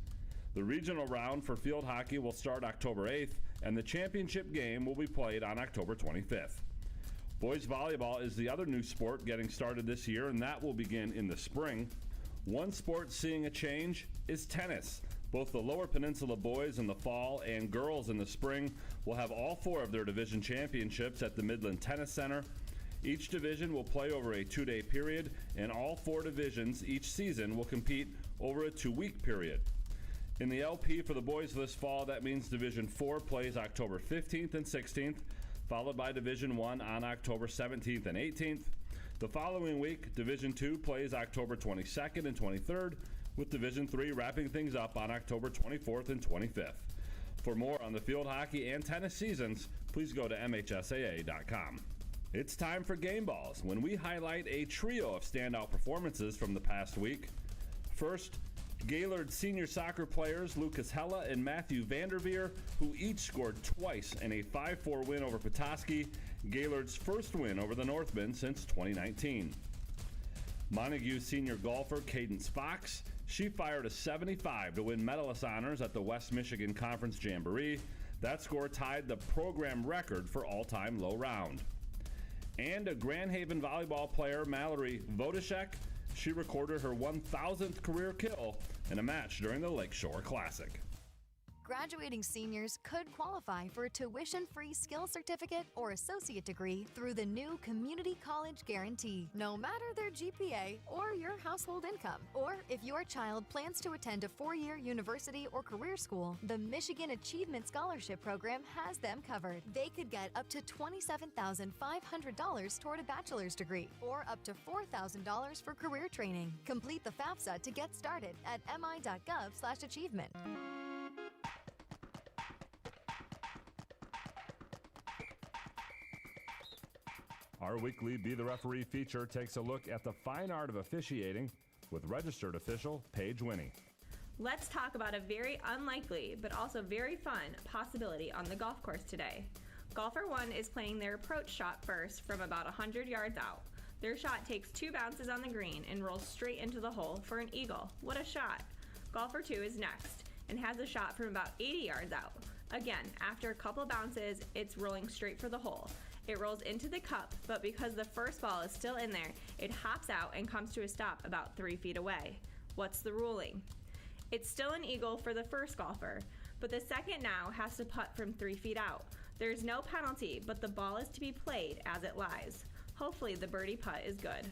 The regional round for field hockey will start October 8th, and the championship game will be played on October 25th. Boys volleyball is the other new sport getting started this year, and that will begin in the spring. One sport seeing a change is tennis. Both the Lower Peninsula boys in the fall and girls in the spring will have all 4 of their division championships at the Midland Tennis Center. Each division will play over a 2-day period, and all 4 divisions each season will compete over a 2-week period. In the LP for the boys this fall, that means Division 4 plays October 15th and 16th, followed by Division 1 on October 17th and 18th. The following week, Division 2 plays October 22nd and 23rd, with Division 3 wrapping things up on October 24th and 25th. For more on the field hockey and tennis seasons, please go to MHSAA.com. It's time for Game Balls, when we highlight a trio of standout performances from the past week. First, Gaylord senior soccer players Lucas Hella and Matthew Vanderveer, who each scored twice in a 5-4 win over Petoskey, Gaylord's first win over the Northmen since 2019. Montague senior golfer Cadence Fox, she fired a 75 to win medalist honors at the West Michigan Conference Jamboree. That score tied the program record for all-time low round. And a Grand Haven volleyball player, Mallory Vodishek, she recorded her 1,000th career kill in a match during the Lakeshore Classic. Graduating seniors could qualify for a tuition-free skill certificate or associate degree through the new Community College Guarantee, no matter their GPA or your household income. Or if your child plans to attend a 4-year university or career school, the Michigan Achievement Scholarship Program has them covered. They could get up to $27,500 toward a bachelor's degree or up to $4,000 for career training. Complete the FAFSA to get started at mi.gov/achievement. Our weekly Be the Referee feature takes a look at the fine art of officiating with registered official Paige Winnie. Let's talk about a very unlikely but also very fun possibility on the golf course today. Golfer 1 is playing their approach shot first from about 100 yards out. Their shot takes 2 bounces on the green and rolls straight into the hole for an eagle. What a shot! Golfer 2 is next and has a shot from about 80 yards out. Again, after a couple bounces, it's rolling straight for the hole. It rolls into the cup, but because the first ball is still in there, it hops out and comes to a stop about 3 feet away. What's the ruling? It's still an eagle for the first golfer, but the second now has to putt from 3 feet out. There's no penalty, but the ball is to be played as it lies. Hopefully the birdie putt is good.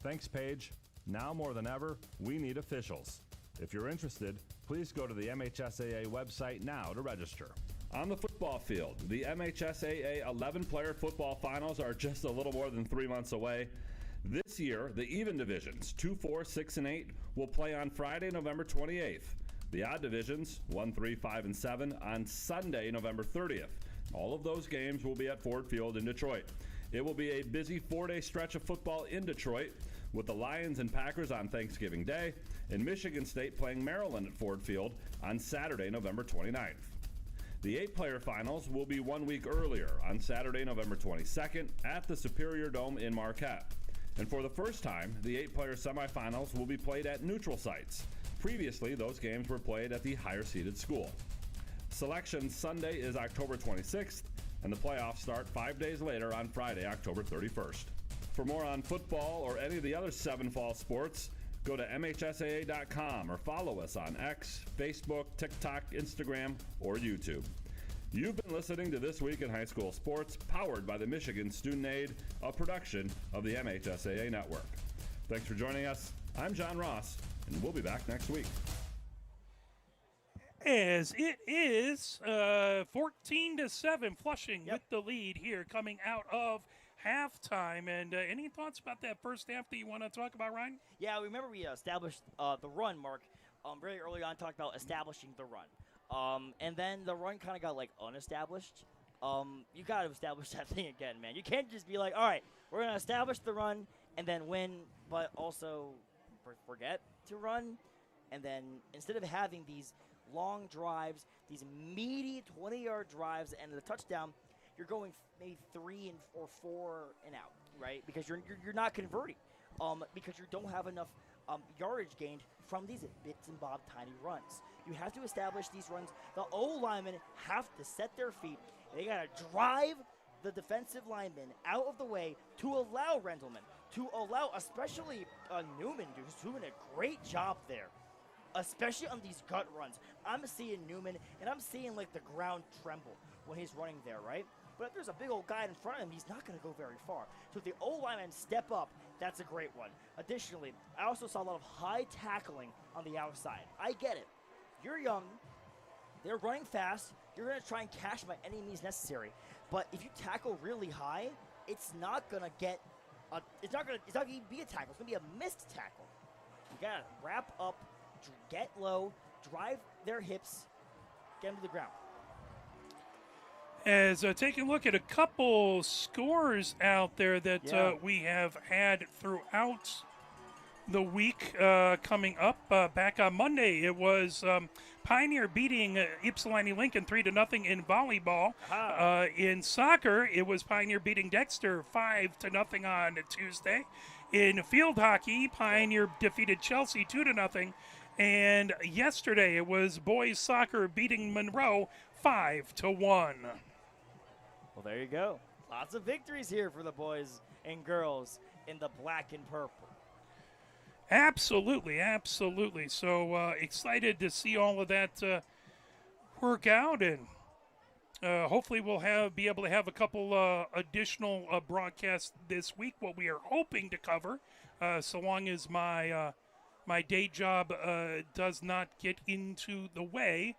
Thanks, Paige. Now more than ever, we need officials. If you're interested, please go to the MHSAA website now to register. On the football field, the MHSAA 11-player football finals are just a little more than 3 months away. This year, the even divisions, 2, 4, 6, and 8, will play on Friday, November 28th. The odd divisions, 1, 3, 5, and 7, on Sunday, November 30th. All of those games will be at Ford Field in Detroit. It will be a busy 4-day stretch of football in Detroit, with the Lions and Packers on Thanksgiving Day, and Michigan State playing Maryland at Ford Field on Saturday, November 29th. The 8-player finals will be 1 week earlier on Saturday, November 22nd at the Superior Dome in Marquette. And for the first time, the 8-player semifinals will be played at neutral sites. Previously, those games were played at the higher-seeded school. Selection Sunday is October 26th, and the playoffs start 5 days later on Friday, October 31st. For more on football or any of the other 7 fall sports, go to MHSAA.com or follow us on X, Facebook, TikTok, Instagram, or YouTube. You've been listening to This Week in High School Sports, powered by the Michigan Student Aid, a production of the MHSAA Network. Thanks for joining us. I'm John Ross, and we'll be back next week. As it is 14-7, Flushing with the lead here coming out of halftime. And any thoughts about that first half that you want to talk about, Ryan? Yeah, remember we established the run, Mark, very early on, talked about establishing the run. And then the run kind of got, unestablished. You got to establish that thing again, man. You can't just be like, all right, we're going to establish the run and then win, but also forget to run. And then instead of having these long drives, these meaty 20-yard drives and the touchdown, you're going maybe 3 or 4 and out, right? Because you're not converting, because you don't have enough yardage gained from these bits and bob tiny runs. You have to establish these runs. The O-linemen have to set their feet. They got to drive the defensive linemen out of the way to allow Rendelman, to allow especially Newman, who's doing a great job there, especially on these gut runs. I'm seeing Newman, and I'm seeing, the ground tremble when he's running there, right? But if there's a big old guy in front of him, he's not going to go very far. So if the O-linemen step up, that's a great one. Additionally, I also saw a lot of high tackling on the outside. I get it. You're young. They're running fast. You're going to try and catch by any means necessary. But if you tackle really high, it's not going to get it's not going to be a tackle. It's going to be a missed tackle. You got to wrap up, get low, drive their hips, get them to the ground. As taking a look at a couple scores out there that we have had throughout the week coming up. Back on Monday, it was Pioneer beating Ypsilanti Lincoln 3-0 in volleyball. In soccer, it was Pioneer beating Dexter 5-0 on Tuesday. In field hockey, Pioneer defeated Chelsea 2-0. And yesterday, it was boys soccer beating Monroe 5-1. Well, there you go. Lots of victories here for the boys and girls in the black and purple. Absolutely, absolutely. So excited to see all of that work out, and hopefully we'll be able to have a couple additional broadcasts this week. What we are hoping to cover, so long as my day job does not get into the way,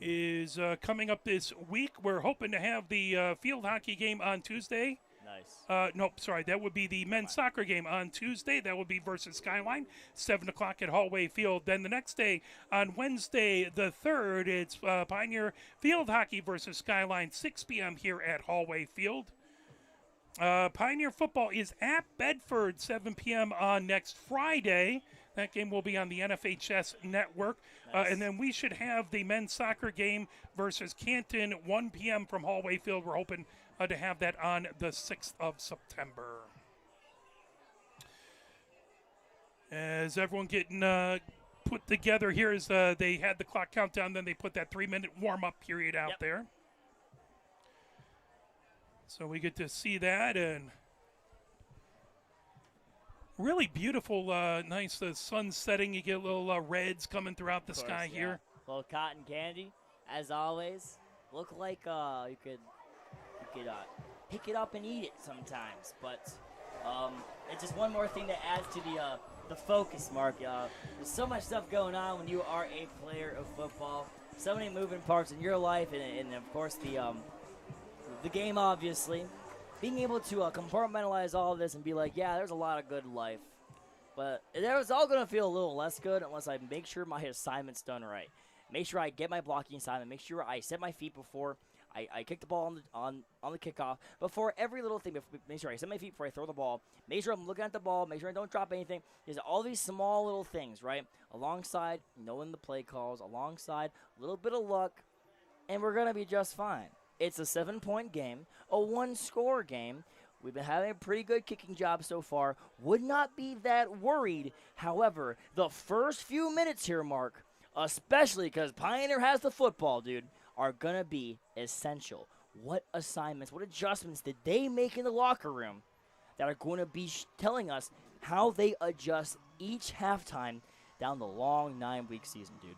is coming up this week. We're hoping to have the field hockey game on Tuesday. Nice. Nope, sorry. That would be the men's soccer game on Tuesday. That would be versus Skyline, 7 o'clock at Hollway Field. Then the next day, on Wednesday the 3rd, it's Pioneer field hockey versus Skyline, 6 p.m. here at Hollway Field. Pioneer football is at Bedford, 7 p.m. on next Friday. That game will be on the NFHS network. Nice. And then we should have the men's soccer game versus Canton, 1 p.m. from Hollway Field. We're hoping to have that on the 6th of September. As everyone getting put together here, as they had the clock countdown, then they put that 3-minute warm-up period out there. So we get to see that, and really beautiful, nice sun setting. You get little reds coming throughout the sky here. A little cotton candy, as always. Look like you could pick it up and eat it sometimes. But it's just one more thing that adds to the focus, Mark. There's so much stuff going on when you are a player of football. So many moving parts in your life, and of course the game, obviously. Being able to compartmentalize all of this and be like, yeah, there's a lot of good life. But it's all going to feel a little less good unless I make sure my assignment's done right. Make sure I get my blocking assignment. Make sure I set my feet before I kick the ball on the kickoff. Before every little thing, make sure I set my feet before I throw the ball. Make sure I'm looking at the ball. Make sure I don't drop anything. There's all these small little things, right? Alongside knowing the play calls, alongside a little bit of luck, and we're going to be just fine. It's a 7-point game, a 1-score game. We've been having a pretty good kicking job so far. Would not be that worried. However, the first few minutes here, Mark, especially because Pioneer has the football, dude, are going to be essential. What assignments, what adjustments did they make in the locker room that are going to be telling us how they adjust each halftime down the long 9-week season, dude?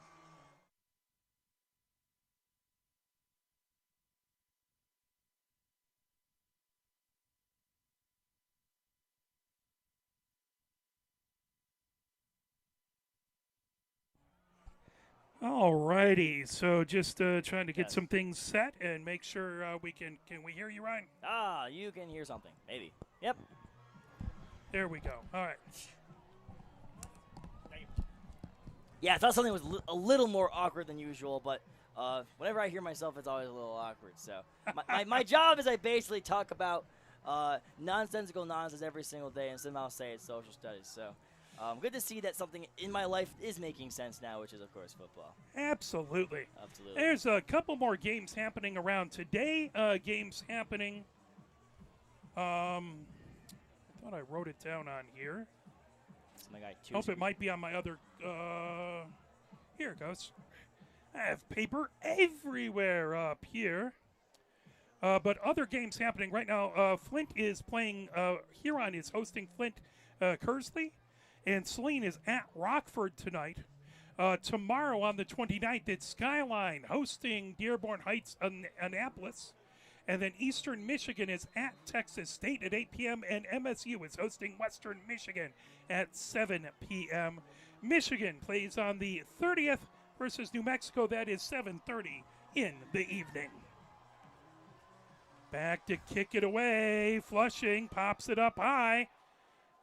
All righty. So just trying to get some things set and make sure we can we hear you, Ryan? You can hear something. Maybe. Yep. There we go. All right. Yeah, I thought something was a little more awkward than usual, but whenever I hear myself, it's always a little awkward. So my job is I basically talk about nonsensical nonsense every single day and somehow say it's social studies. So good to see that something in my life is making sense now, which is, of course, football. Absolutely. Absolutely. There's a couple more games happening around today. Games happening. I thought I wrote it down on here. Hope it might be on my other. Here it goes. I have paper everywhere up here. But other games happening right now. Flint is playing. Huron is hosting Flint Kersley. And Saline is at Rockford tonight. Tomorrow on the 29th, it's Skyline hosting Dearborn Heights, Annapolis. And then Eastern Michigan is at Texas State at 8 p.m. And MSU is hosting Western Michigan at 7 p.m. Michigan plays on the 30th versus New Mexico. That is 7:30 in the evening. Back to kick it away. Flushing pops it up high.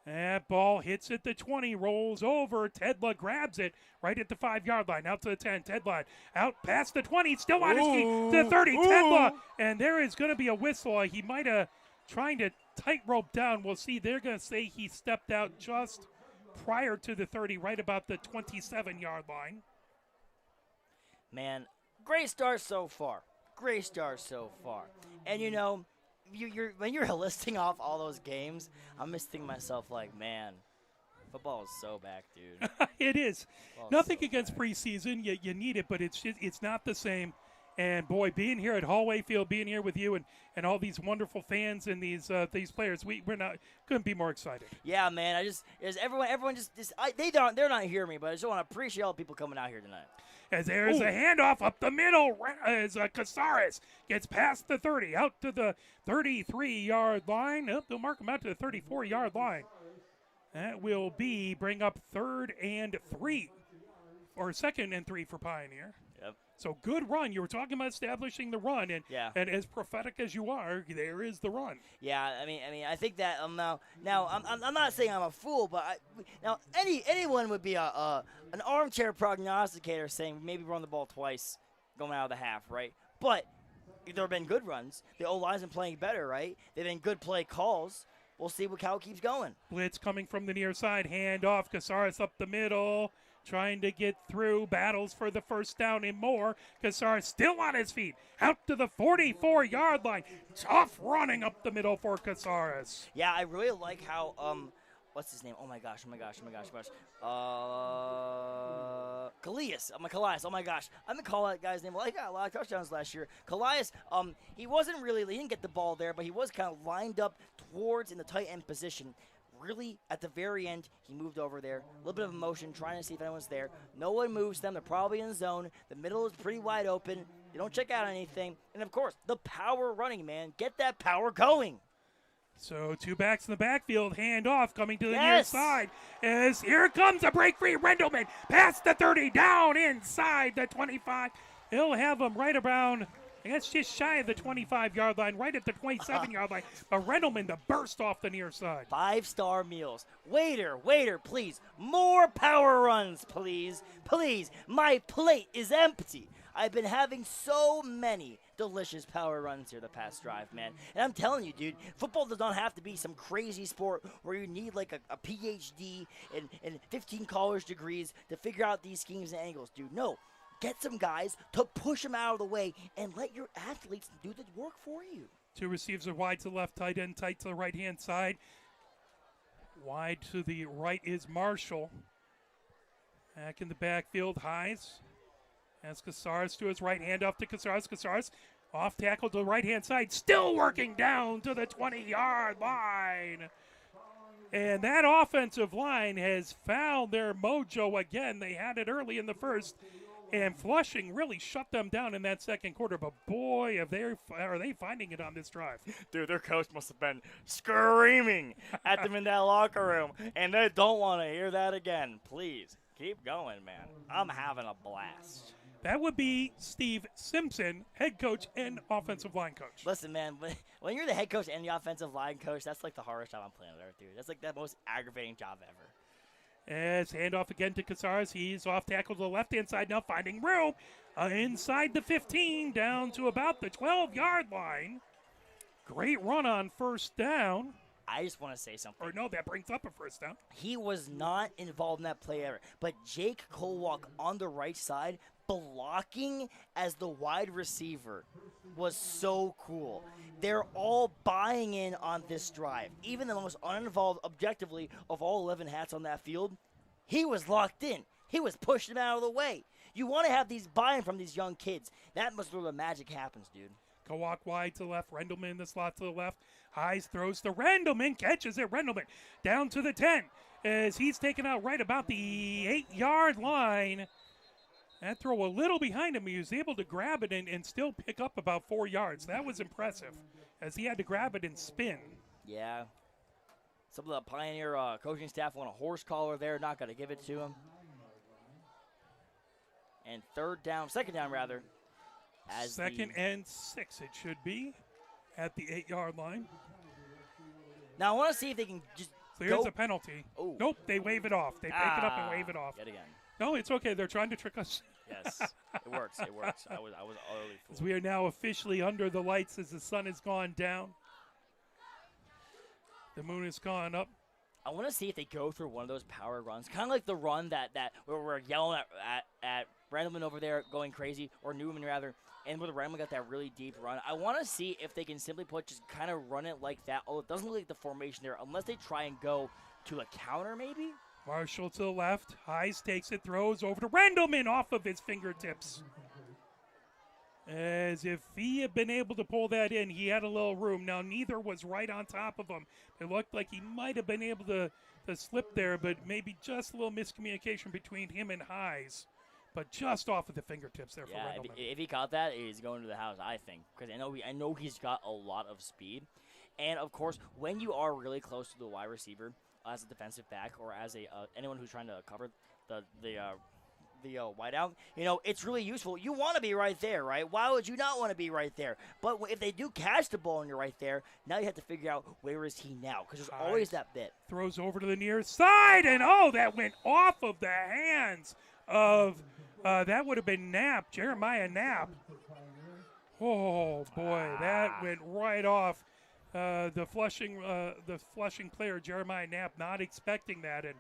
That ball hits at the 20, rolls over. Tedla grabs it right at the 5-yard line. Out to the 10. Tedla out past the 20. Still on his feet to the 30. Tedla. And there is going to be a whistle. He might have trying to tightrope down. We'll see. They're going to say he stepped out just prior to the 30, right about the 27-yard line. Man, great start so far. Great start so far. And, you know, when you're listing off all those games, I'm just thinking to myself, like, man, football is so back, dude. It is. Football's Nothing so against back. preseason. You need it, but it's not the same. And, boy, being here at Hollway Field, being here with you and all these wonderful fans and these players, couldn't be more excited. Yeah, man. Everyone they're not hearing me, but I just want to appreciate all the people coming out here tonight. As there's a handoff up the middle as Casares gets past the 30, out to the 33-yard line. Oh, they'll mark him out to the 34-yard line. That will bring up 3rd and 3, or 2nd and 3 for Pioneer. Yep. So good run. You were talking about establishing the run, and as prophetic as you are, there is the run. Yeah, I mean, I think that now I'm not saying I'm a fool, but anyone would be an armchair prognosticator saying maybe run the ball twice going out of the half, right? But there have been good runs. The O-line's been playing better, right? They've been good play calls. We'll see how it keeps going. Blitz coming from the near side. Hand off. Casares up the middle. Trying to get through, battles for the first down and more. Casares still on his feet, out to the 44-yard line. Tough running up the middle for Casares. Yeah, I really like how, what's his name? Oh my gosh. Calais. Oh my gosh. I'm going to call that guy's name. Well, he got a lot of touchdowns last year. Calais, he didn't get the ball there, but he was kind of lined up towards in the tight end position. Really, at the very end, he moved over there. A little bit of motion, trying to see if anyone's there. No one moves them. They're probably in the zone. The middle is pretty wide open. They don't check out anything. And, of course, the power running, man. Get that power going. So 2 backs in the backfield. Hand off coming to the near side. As here comes a break free. Rendelman past the 30, down inside the 25. He'll have him right around, I guess, just shy of the 25-yard line, right at the 27-yard line. But Rendelman to burst off the near side. 5-star meals. Waiter, please. More power runs, please. Please. My plate is empty. I've been having so many delicious power runs here the past drive, man. And I'm telling you, dude, football does not have to be some crazy sport where you need like a PhD and 15 college degrees to figure out these schemes and angles, dude. No. Get some guys to push them out of the way and let your athletes do the work for you. 2 receivers are wide to the left, tight end tight to the right-hand side. Wide to the right is Marshall. Back in the backfield, Highs. As Casares to his right, hand off to Casares. Casares off tackle to the right-hand side, still working down to the 20-yard line. And that offensive line has found their mojo again. They had it early in the first. And Flushing really shut them down in that second quarter. But, boy, are they finding it on this drive. Dude, their coach must have been screaming at them in that locker room. And they don't want to hear that again. Please, Keep going, man. I'm having a blast. That would be Steve Simpson, head coach and offensive line coach. Listen, man, when you're the head coach and the offensive line coach, that's like the hardest job on planet Earth, dude. That's like the most aggravating job ever. As handoff again to Casares. He's off tackle to the left-hand side now, finding room inside the 15, down to about the 12-yard line. Great run on first down. I just want to say something. Or no, that brings up a first down. He was not involved in that play ever. But Jake Colwalk on the right side, blocking as the wide receiver, was so cool. They're all buying in on this drive. Even the most uninvolved, objectively, of all 11 hats on that field, he was locked in. He was pushing them out of the way. You want to have these buy-in from these young kids. That must be where the magic happens, dude. Kowak wide to the left. Rendleman in the slot to the left. Highs throws to Rendleman. Catches it. Rendleman down to the 10 as he's taken out right about the 8-yard line. That throw a little behind him. He was able to grab it and still pick up about 4 yards. That was impressive as he had to grab it and spin. Yeah. Some of the Pioneer coaching staff want a horse collar there. Not going to give it to him. And second down rather. Second and 6 it should be at the 8-yard line. Now I want to see if they can just So here's a penalty. Ooh. Nope, they wave it off. They pick it up and wave it off. Yet again. No, it's okay. They're trying to trick us. Yes, it works. It works. I was utterly fooled. As we are now officially under the lights as the sun has gone down. The moon has gone up. I want to see if they go through one of those power runs, kind of like the run that where we're yelling at Randleman over there going crazy, or Newman rather, and where the Randleman got that really deep run. I want to see if they can simply just kind of run it like that, although it doesn't look like the formation there, unless they try and go to a counter maybe. Marshall to the left. Highs takes it, throws over to Randleman off of his fingertips. As if he had been able to pull that in, he had a little room. Now, neither was right on top of him. It looked like he might have been able to slip there, but maybe just a little miscommunication between him and Highs. But just off of the fingertips there for Randleman. If he caught that, he's going to the house, I think. Because I know he's got a lot of speed. And, of course, when you are really close to the wide receiver, as a defensive back or as anyone who's trying to cover the wideout, it's really useful. You want to be right there, right? Why would you not want to be right there? But if they do catch the ball and you're right there, now you have to figure out where is he now, because there's always that bit. Throws over to the near side, and that went off of the hands of that would have been Knapp, Jeremiah Knapp. Oh boy, that went right off. The Flushing player, Jeremiah Knapp, not expecting that, and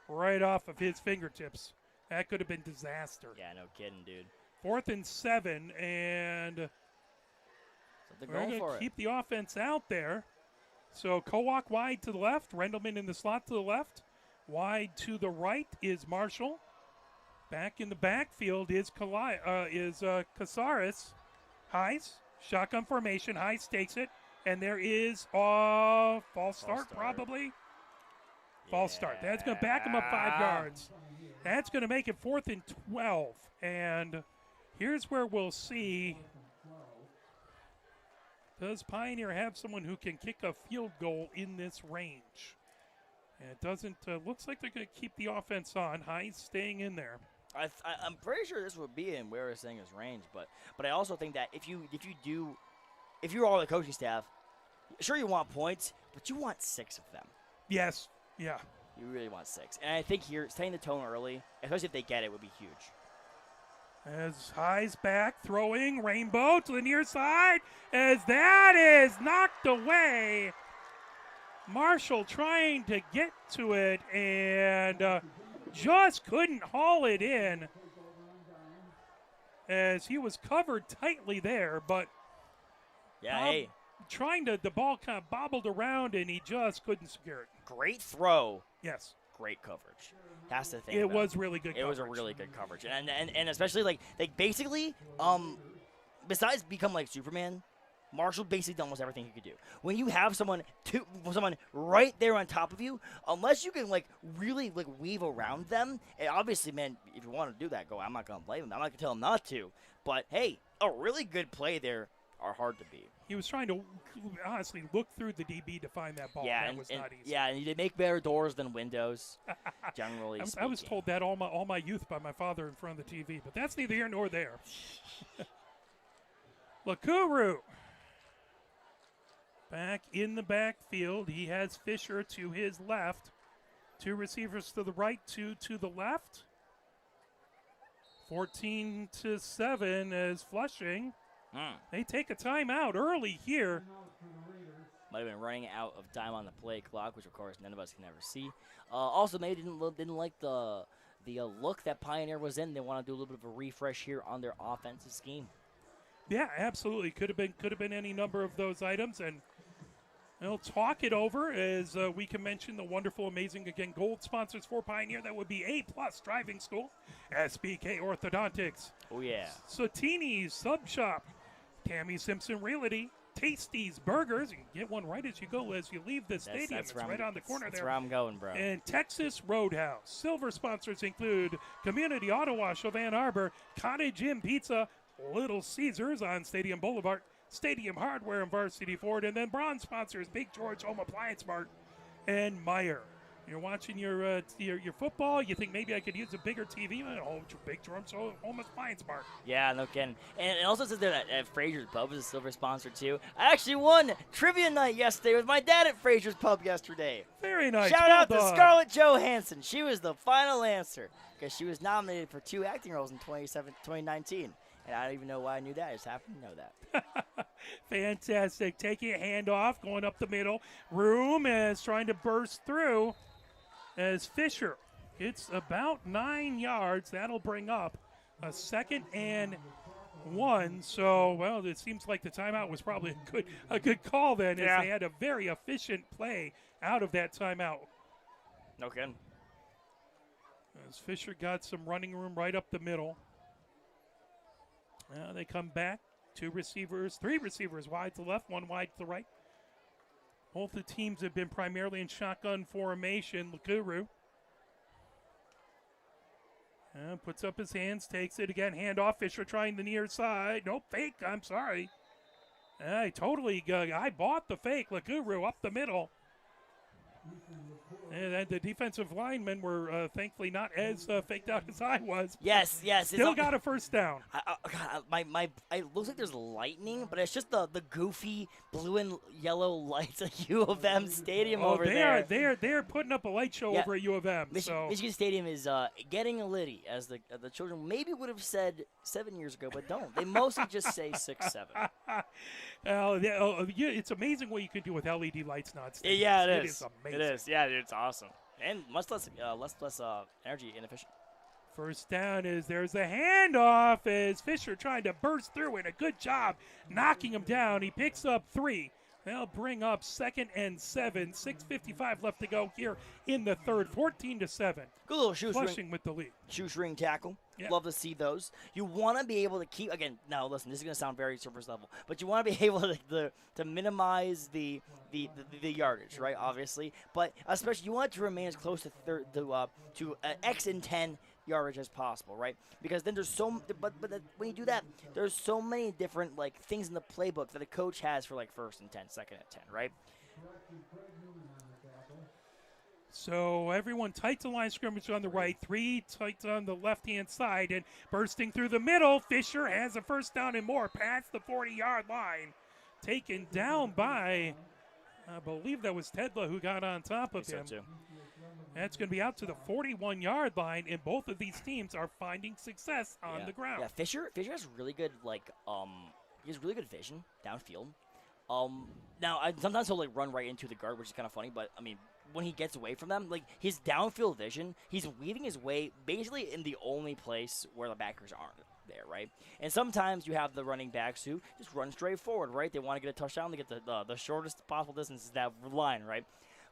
right off of his fingertips. That could have been disaster. Yeah, no kidding, dude. 4th and 7, and we're going to keep the offense out there. So Kowak wide to the left, Rendleman in the slot to the left. Wide to the right is Marshall. Back in the backfield is Casares. Highs, shotgun formation. Highs takes it. And there is a false start, probably. False start. That's going to back him up 5 yards. That's going to make it 4th and 12. And here's where we'll see. Does Pioneer have someone who can kick a field goal in this range? And it doesn't. Looks like they're going to keep the offense on. Hines staying in there. I'm pretty sure this would be in where we're saying his range, but I also think that if you're all the coaching staff, sure you want points, but you want 6 of them. Yes. Yeah. You really want 6. And I think here, setting the tone early, especially if they get it, would be huge. As Highs back, throwing, Rainbow to the near side, as that is knocked away. Marshall trying to get to it and just couldn't haul it in as he was covered tightly there, but the ball kind of bobbled around and he just couldn't secure it. Great throw. Yes. Great coverage. That's the thing. It was really good coverage. It was a really good coverage. And especially like basically, besides become like Superman, Marshall basically did almost everything he could do. When you have someone right there on top of you, unless you can like really like weave around them, and obviously, man, if you want to do that, go. I'm not gonna blame him. I'm not gonna tell him not to. But hey, a really good play there. are hard to beat. He was trying to honestly look through the DB to find that ball. Yeah, that was not easy. Yeah, and they make better doors than windows, generally I was speaking. told that all my youth by my father in front of the TV, but that's neither here nor there. Lakuru back in the backfield. He has Fisher to his left. 2 receivers to the right, 2 to the left. 14-7 as Flushing. They take a timeout early here. Might have been running out of time on the play clock, which of course none of us can ever see. Also, maybe didn't like the look that Pioneer was in. They want to do a little bit of a refresh here on their offensive scheme. Yeah, absolutely. Could have been any number of those items, and they'll talk it over as we can mention the wonderful, amazing, again, gold sponsors for Pioneer. That would be A+ Driving School, SBK Orthodontics. Oh yeah. Sotini's Sub Shop, Tammy Simpson Realty, Tasty's Burgers. You can get one right as you go as you leave the stadium. It's right on the corner there. That's where I'm going, bro. And Texas Roadhouse. Silver sponsors include Community Auto Wash of Ann Arbor, Cottage Inn Pizza, Little Caesars on Stadium Boulevard, Stadium Hardware and Varsity Ford, and then bronze sponsors Big George Home Appliance Mart and Meyer. You're watching your football. You think maybe I could use a bigger TV? Oh, Big George Home Appliance Mart. Yeah, no kidding. And it also says there that Fraser's Pub is a silver sponsor too. I actually won trivia night yesterday with my dad at Fraser's Pub yesterday. Very nice. Shout Well out to done. Scarlett Johansson. She was the final answer because she was nominated for 2 acting roles in 2019. And I don't even know why I knew that. I just happened to know that. Fantastic. Taking a handoff, going up the middle. Room is trying to burst through as Fisher hits about 9 yards. That'll bring up a 2nd and 1. So, well, it seems like the timeout was probably a good call then, as they had a very efficient play out of that timeout. No kidding. As Fisher got some running room right up the middle. They come back. 3 receivers wide to the left, 1 wide to the right. Both the teams have been primarily in shotgun formation. Lakuru puts up his hands, takes it again. Handoff. Fisher trying the near side. No fake. I'm sorry. I bought the fake. Lakuru up the middle. And the defensive linemen were thankfully not as faked out as I was. Yes. Still got a first down. It looks like there's lightning, but it's just the goofy blue and yellow lights at U of M Stadium over there. They're putting up a light show over at U of M. Michigan Stadium is getting a litty, as the children maybe would have said 7 years ago, but don't. They mostly just say 6, 7. It's amazing what you can do with LED lights now. Yeah, it is amazing. It is. Yeah, dude, it's awesome. And much less energy inefficient. First down there's a handoff as Fisher trying to burst through it. A good job knocking him down. He picks up 3. They'll bring up 2nd and 7. 6:55 left to go here in the third. 14-7. Good little Flushing with the lead. Shoestring tackle. Yep. Love to see those. You want to be able to keep, again, now listen, this is going to sound very surface level, but you want to be able to minimize the yardage, right, obviously. But especially you want it to remain as close to X and 10 yardage as possible, right? Because then there's when you do that, there's so many different things in the playbook that a coach has for 1st and 10, 2nd and 10, right? So everyone tight to line scrimmage on the right, 3 tight on the left-hand side, and bursting through the middle, Fisher has a first down and more past the 40-yard line. Taken down by, I believe that was Tedla who got on top of him. So too. That's going to be out to the 41-yard line, and both of these teams are finding success on the ground. Yeah, Fisher has really good he has really good vision downfield. Now sometimes he'll run right into the guard, which is kind of funny, but I mean when he gets away from them, his downfield vision, he's weaving his way basically in the only place where the backers aren't there, right? And sometimes you have the running backs who just run straight forward, right? They want to get a touchdown, they get the shortest possible distance is that line, right?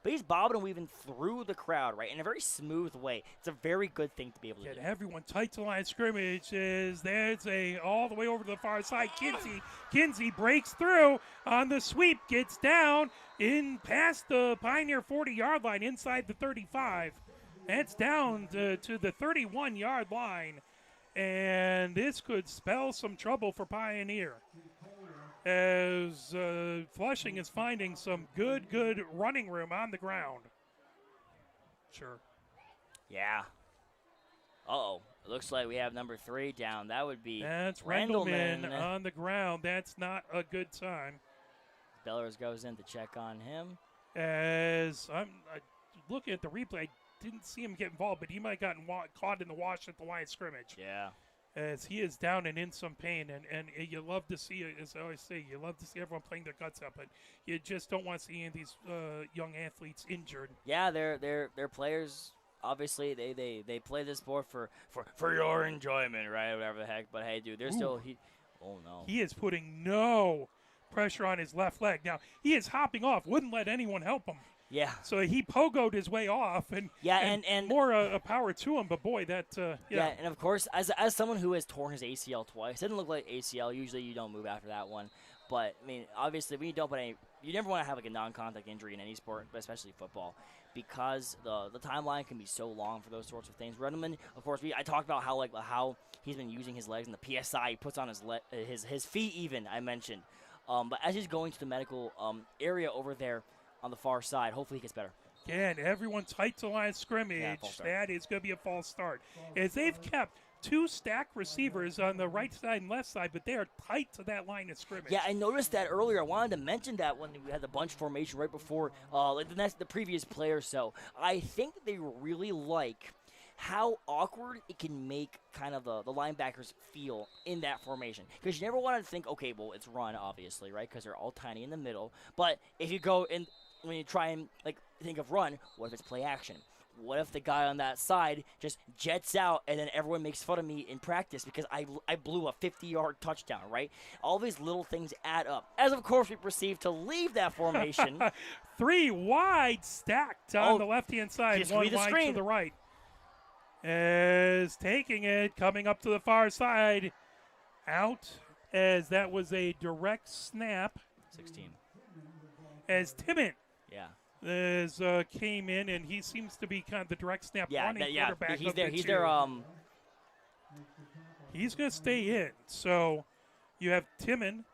But he's bobbing and weaving through the crowd, right, in a very smooth way. It's a very good thing to be able to do. Everyone tight to line scrimmage there's all the way over to the far side. Kinsey breaks through on the sweep, gets down in past the Pioneer 40-yard line inside the 35. That's down to the 31-yard line, and this could spell some trouble for Pioneer. as Flushing is finding some good running room on the ground. Sure. Yeah. Uh-oh. It looks like we have number 3 down. That would be That's Rendleman on the ground. That's not a good time. Bellers goes in to check on him. As I'm looking at the replay, I didn't see him get involved, but he might have gotten caught in the wash at the line of scrimmage. Yeah. As he is down and in some pain, and you love to see, as I always say, you love to see everyone playing their guts out, but you just don't want to see any of these young athletes injured. Yeah, they're players. Obviously, they play this sport for your enjoyment, right? Whatever the heck. But hey, dude, they're still oh no. He is putting no pressure on his left leg. Now he is hopping off, wouldn't let anyone help him. Yeah. So he pogoed his way off, and more power to him. But boy, that yeah. And of course, as someone who has torn his ACL twice, it didn't look like ACL. Usually, you don't move after that one. But I mean, obviously, when you don't put you never want to have like a non-contact injury in any sport, but especially football, because the timeline can be so long for those sorts of things. Rendleman, of course, I talked about how he's been using his legs and the PSI he puts on his feet. Even I mentioned, but as he's going to the medical area over there on the far side, hopefully he gets better. Again, everyone tight to line of scrimmage. That is going to be a false start. As they've kept 2 stacked receivers on the right side and left side, but they are tight to that line of scrimmage. Yeah, I noticed that earlier. I wanted to mention that when we had the bunch formation right before the previous play or so. I think that they really like how awkward it can make kind of the linebackers feel in that formation. Because you never want to think, okay, well, it's run, obviously, right? Because they're all tiny in the middle. But if you go in, when you try and think of run, what if it's play action? What if the guy on that side just jets out and then everyone makes fun of me in practice because I blew a 50-yard touchdown, right? All these little things add up. As, of course, we proceed to leave that formation. 3 wide stacked on the left-hand side, 1 wide to the right. As taking it, coming up to the far side, out, as that was a direct snap. 16. As Timmon. Yeah. Came in, and he seems to be kind of the direct snap running quarterback. He's of there. the He's two. there. He's going to stay in. So you have Timmon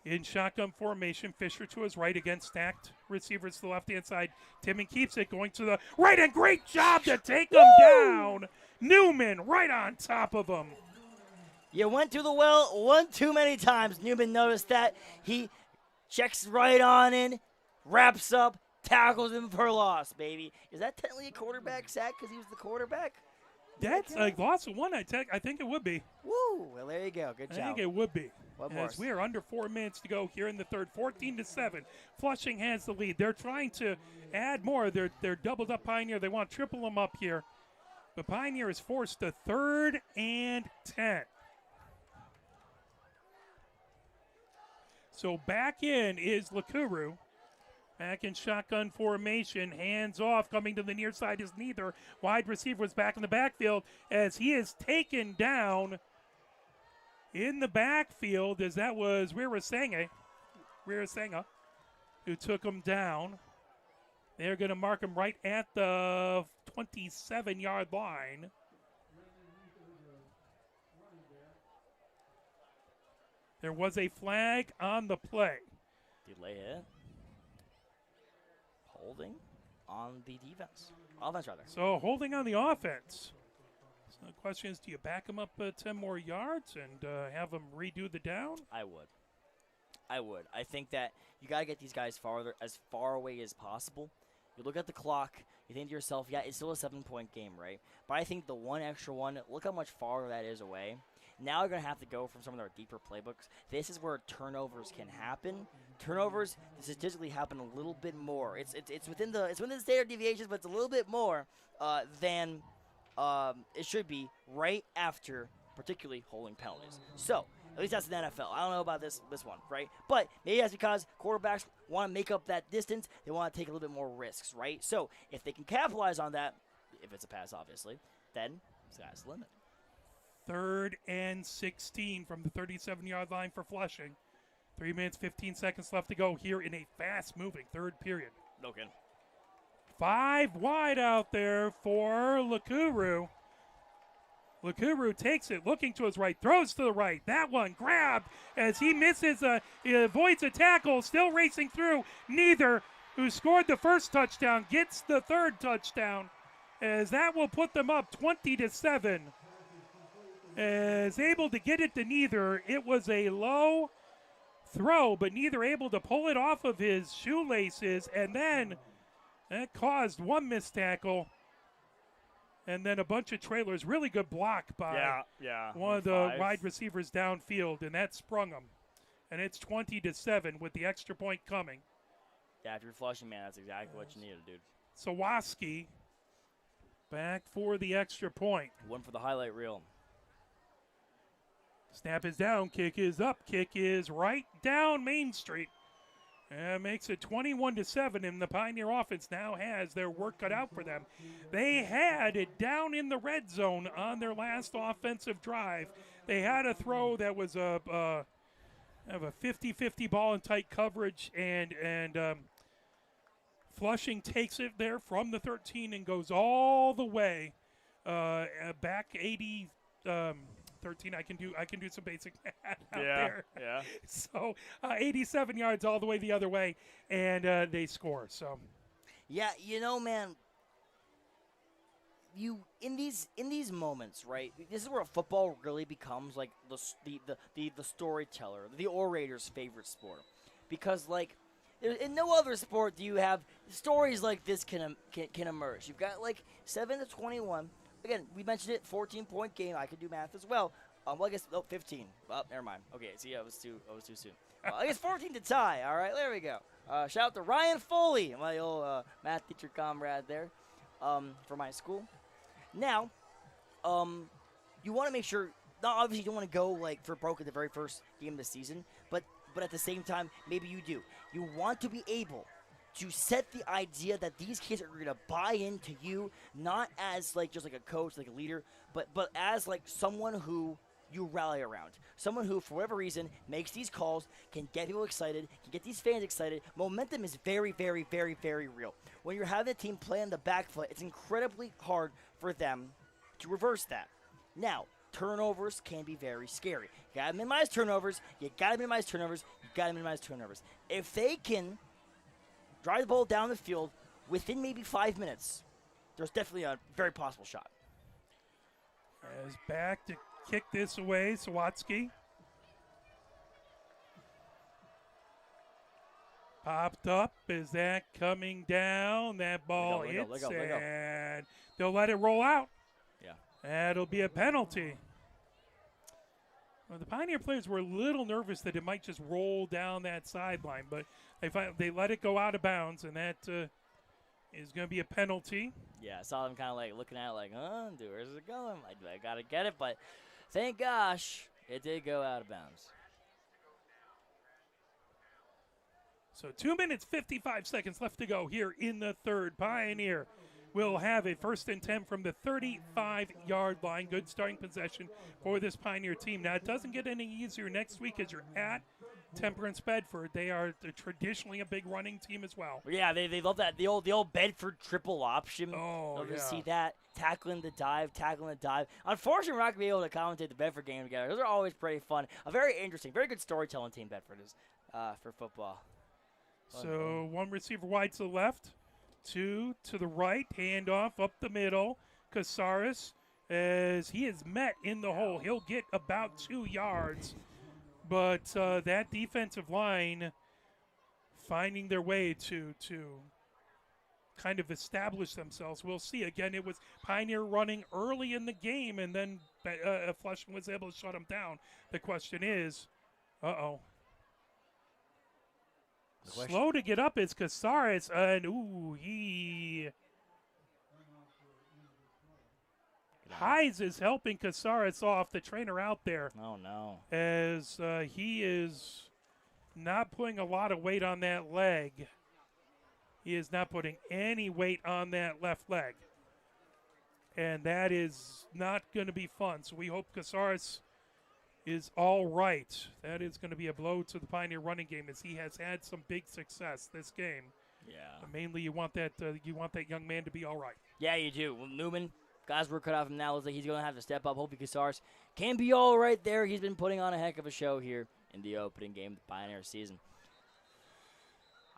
in shotgun formation. Fisher to his right, again stacked receivers to the left-hand side. Timmon keeps it going to the right, and great job to take him down. Newman right on top of him. You went to the well one too many times. Newman noticed that. He checks right on in, wraps up, tackles him for loss, baby. Is that technically a quarterback sack because he was the quarterback? That's a loss of 1, I think it would be. Woo! Well, there you go. Good job. I think it would be. As we are under 4 minutes to go here in the third, 14-7. Flushing has the lead. They're trying to add more. They're doubled up Pioneer. They want to triple them up here. But Pioneer is forced to 3rd and 10. So back in is Lakuru. Back in shotgun formation, hands off, coming to the near side is neither. Wide receiver is back in the backfield as he is taken down in the backfield, as that was Rirasenga, who took him down. They're going to mark him right at the 27-yard line. There was a flag on the play. Delay it. Holding on the defense. Offense, rather. So holding on the offense. So the question is, do you back him up 10 more yards and have him redo the down? I would. I think that you got to get these guys as far away as possible. You look at the clock. You think to yourself, yeah, it's still a 7-point game, right? But I think the one extra one, look how much farther that is away. Now you're going to have to go from some of their deeper playbooks. This is where turnovers can happen. Turnovers statistically happen a little bit more. It's within the standard deviations, but it's a little bit more than it should be right after, particularly holding penalties. So at least that's the NFL. I don't know about this one, right? But maybe that's because quarterbacks want to make up that distance. They want to take a little bit more risks, right? So if they can capitalize on that, if it's a pass, obviously, then sky's the limit. 3rd and 16 from the 37-yard line for Flushing. 3 minutes, 15 seconds left to go here in a fast-moving third period. No kidding. 5 wide out there for Lakuru. Lakuru takes it, looking to his right, throws to the right. That one grabbed as he misses, he avoids a tackle, still racing through. Neither, who scored the first touchdown, gets the third touchdown, as that will put them up 20-7. As able to get it to Neither. It was a low throw, but Neither able to pull it off of his shoelaces, and then that caused one missed tackle. And then a bunch of trailers. Really good block by one of the wide receivers downfield, and that sprung them. And it's 20-7 with the extra point coming. Yeah, if you're flushing, man, that's exactly what you needed, dude. Sawaski back for the extra point. One for the highlight reel. Snap is down, kick is up, kick is right down Main Street. And makes it 21-7, and the Pioneer offense now has their work cut out for them. They had it down in the red zone on their last offensive drive. They had a throw that was a 50-50 ball in tight coverage, and Flushing takes it there from the 13 and goes all the way back 80. 13. I can do some basic math out there. Yeah. So 87 yards all the way the other way, and they score. So, yeah, man, you in these moments, right? This is where football really becomes like the storyteller, the orator's favorite sport, because like in no other sport do you have stories like this can emerge. You've got like 7-21. Again, we mentioned it, 14-point game. I could do math as well. Well, I guess 15. Well, never mind. Okay, see, I was too soon. I guess 14 to tie. All right, there we go. Shout out to Ryan Foley, my old math teacher comrade there, for my school. Now, you want to make sure. Now, obviously, you don't want to go like for broke at the very first game of the season, but at the same time, maybe you do. You want to be able to set the idea that these kids are going to buy into you, not as like just like a coach, like a leader, but as like someone who you rally around. Someone who, for whatever reason, makes these calls, can get people excited, can get these fans excited. Momentum is very, very, very, very real. When you're having a team play on the back foot, it's incredibly hard for them to reverse that. Now, turnovers can be very scary. You gotta minimize turnovers. You gotta minimize turnovers. You gotta minimize turnovers. If they can drive the ball down the field within maybe 5 minutes, there's definitely a very possible shot. As back to kick this away, Sawatsky. Popped up. Is that coming down? That ball hits, and they'll let it roll out. Yeah. That'll be a penalty. Well, the Pioneer players were a little nervous that it might just roll down that sideline, but they let it go out of bounds, and that is going to be a penalty. Yeah, I saw them kind of like looking at it like, dude, where's it going? I got to get it, but thank gosh it did go out of bounds. So 2 minutes, 55 seconds left to go here in the third. Pioneer will have a 1st and 10 from the 35-yard line. Good starting possession for this Pioneer team. Now, it doesn't get any easier next week as you're at Temperance Bedford. They are traditionally a big running team as well. Yeah, they love that. The old Bedford triple option. Oh, love yeah. to see that. Tackling the dive. Unfortunately, we're not going to be able to commentate the Bedford game together. Those are always pretty fun. A very interesting, very good storytelling team Bedford is for football. So one receiver wide to the left, 2 to the right, handoff up the middle. Casares, as he is met in the hole, he'll get about 2 yards. But that defensive line finding their way to kind of establish themselves. We'll see. Again, it was Pioneer running early in the game, and then Flushing was able to shut them down. The question is, slow to get up is Casares, and he Hides is helping Casares off, the trainer out there. Oh, no. As he is not putting a lot of weight on that leg. He is not putting any weight on that left leg. And that is not going to be fun. So we hope Casares is all right. That is going to be a blow to the Pioneer running game as he has had some big success this game. Yeah. Mainly you want that young man to be all right. Yeah, you do. Well, Newman, Guys, we're cut off him now. Looks like he's going to have to step up. Hopefully, Casares can be all right there. He's been putting on a heck of a show here in the opening game of the Pioneer season.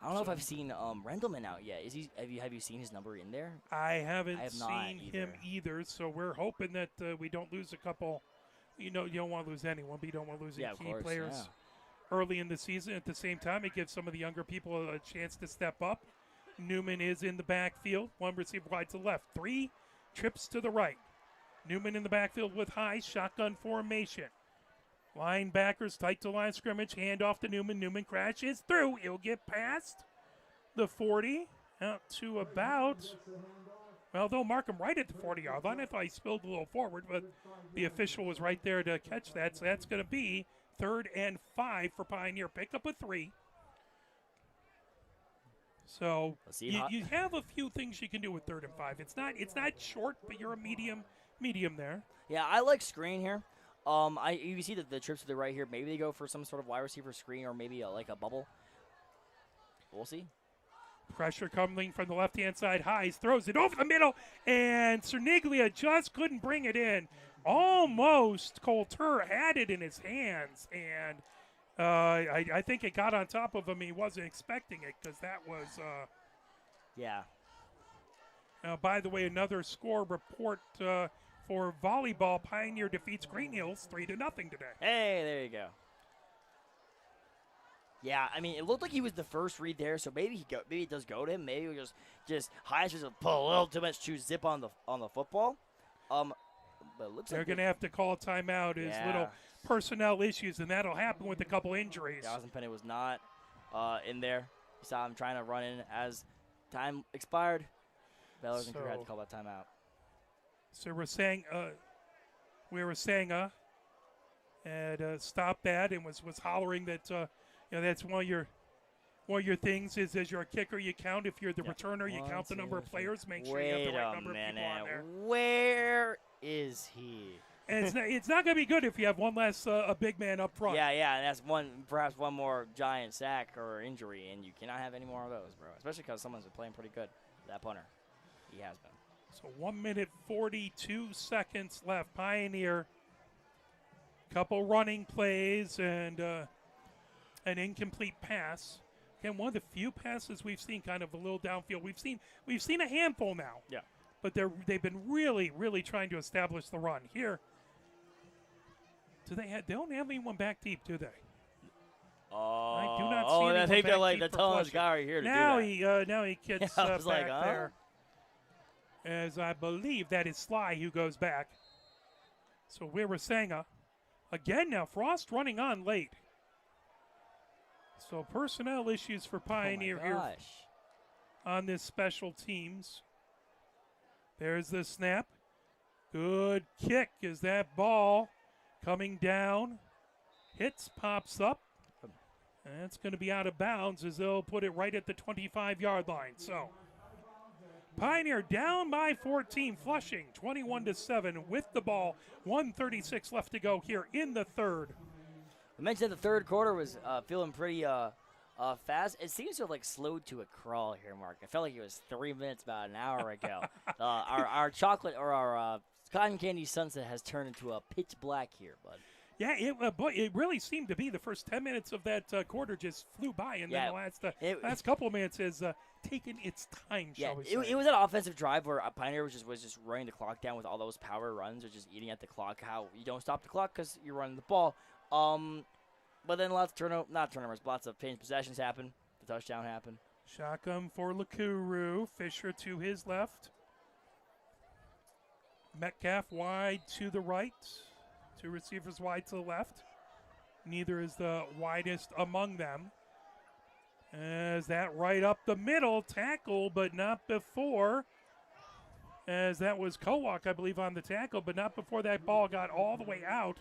I don't know if I've seen Rendelman out yet. Is he? Have you seen his number in there? I haven't have seen him either, so we're hoping that we don't lose a couple. You don't want to lose anyone, but you don't want to lose any key players early in the season. At the same time, it gives some of the younger people a chance to step up. Newman is in the backfield. One receiver wide to the left. 3 trips to the right. Newman in the backfield with High. Shotgun formation. Linebackers tight to line of scrimmage. Hand off to Newman. Newman crashes through. He'll get past the 40. Out to about, well, they'll mark him right at the 40-yard line. I thought he spilled a little forward, but the official was right there to catch that. So that's going to be 3rd and 5 for Pioneer. Pick up a 3. So you have a few things you can do with 3rd and 5. It's not short, but you're a medium there. Yeah, I like screen here. You see the trips to the right here. Maybe they go for some sort of wide receiver screen or maybe like a bubble. We'll see. Pressure coming from the left-hand side. Hayes throws it over the middle, and Cerniglia just couldn't bring it in. Almost Coulter had it in his hands, and I think it got on top of him. He wasn't expecting it because that was yeah. Now, by the way, another score report for volleyball. Pioneer defeats Green Hills 3-0 today. Hey, there you go. Yeah, I mean, it looked like he was the first read there, so maybe it does go to him. Maybe we just Hayes just put a little too much zip on the football. But it looks they're going to have to call a timeout. Is little personnel issues, and that'll happen with a couple injuries. Dawson Penny was not in there. You saw him trying to run in as time expired. Bellers and Crew had to call that timeout. So we were saying and stopped that and was hollering that that's one of your things is as you're a kicker you count. If you're the returner, you count the number of players. Make sure you have the right number of people on there. Where is he? And it's not going to be good if you have one less a big man up front. Yeah, and that's perhaps one more giant sack or injury, and you cannot have any more of those, bro. Especially because someone's been playing pretty good. That punter, he has been. So 1 minute 42 seconds left. Pioneer, couple running plays and an incomplete pass. Again, one of the few passes we've seen kind of a little downfield. We've seen a handful now. Yeah. But they've been really, really trying to establish the run. Here, they don't have anyone back deep, do they? I do not see anyone I think back they're like deep the for tallest Fletcher. guy right here to now do that. Now he gets I was back like, there. As I believe that is Sly who goes back. So Wirasenga. Again now, Frost running on late. So personnel issues for Pioneer here on this special teams. There's the snap. Good kick as that ball coming down. Hits, pops up. And it's going to be out of bounds as they'll put it right at the 25-yard line. So Pioneer down by 14, Flushing 21-7 with the ball. 1:36 left to go here in the third. I mentioned the third quarter was feeling pretty fast. It seems to have slowed to a crawl here, Mark. I felt like it was 3 minutes about an hour ago. Our chocolate or our cotton candy sunset has turned into a pitch black here, bud. Yeah, it really seemed to be the first 10 minutes of that quarter just flew by, and then the last couple of minutes has taken its time, shall we say. It was an offensive drive where Pioneer was just running the clock down with all those power runs or just eating at the clock. How you don't stop the clock because you're running the ball. But then lots of change possessions happen. The touchdown happened. Shotgun for Lakuru. Fisher to his left. Metcalf wide to the right. 2 receivers wide to the left. Neither is the widest among them. As that right up the middle, tackle, but not before. As that was Kowak, I believe, on the tackle, but not before that ball got all the way out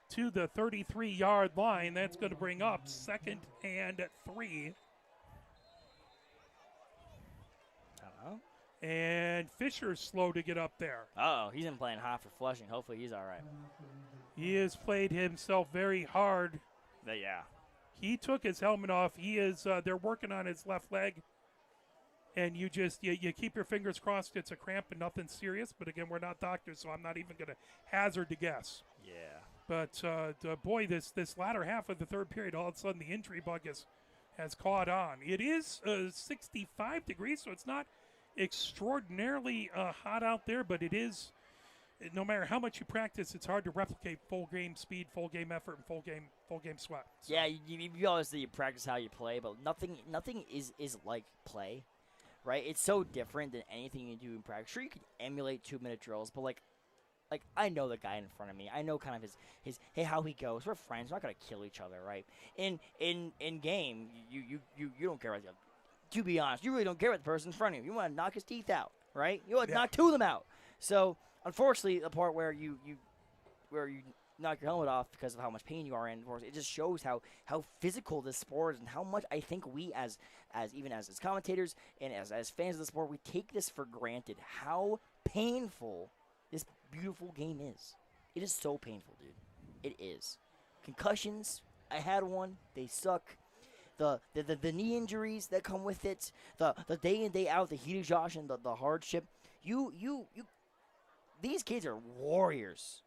to the 33-yard line. That's going to bring up 2nd and 3. And Fisher's slow to get up there. He's been playing hot for Flushing. Hopefully he's all right. He has played himself very hard. Yeah. He took his helmet off. They're working on his left leg. and you just you keep your fingers crossed it's a cramp and nothing serious. But again, we're not doctors, so I'm not even going to hazard to guess. Yeah. But boy, this latter half of the third period, all of a sudden the injury bug has caught on. It is 65 degrees, so it's not extraordinarily hot out there, but it is. No matter how much you practice, it's hard to replicate full game speed, full game effort, and full game sweat. So. Yeah, you obviously you practice how you play, but nothing is like play, right? It's so different than anything you do in practice. Sure, you can emulate 2-minute drills, but like I know the guy in front of me. I know kind of his hey how he goes. We're friends. We're not gonna kill each other, right? In game, you don't care about the. To be honest, you really don't care about the person in front of you. You want to knock his teeth out, right? You want to knock 2 of them out. So unfortunately, the part where you knock your helmet off because of how much pain you are in, of course, it just shows how physical this sport is and how much I think we as commentators and as fans of the sport, we take this for granted. How painful this beautiful game is. It is so painful, dude. It is. Concussions, I had one. They suck. The knee injuries that come with it, the day in, day out, the heat exhaustion, the hardship. These kids are warriors.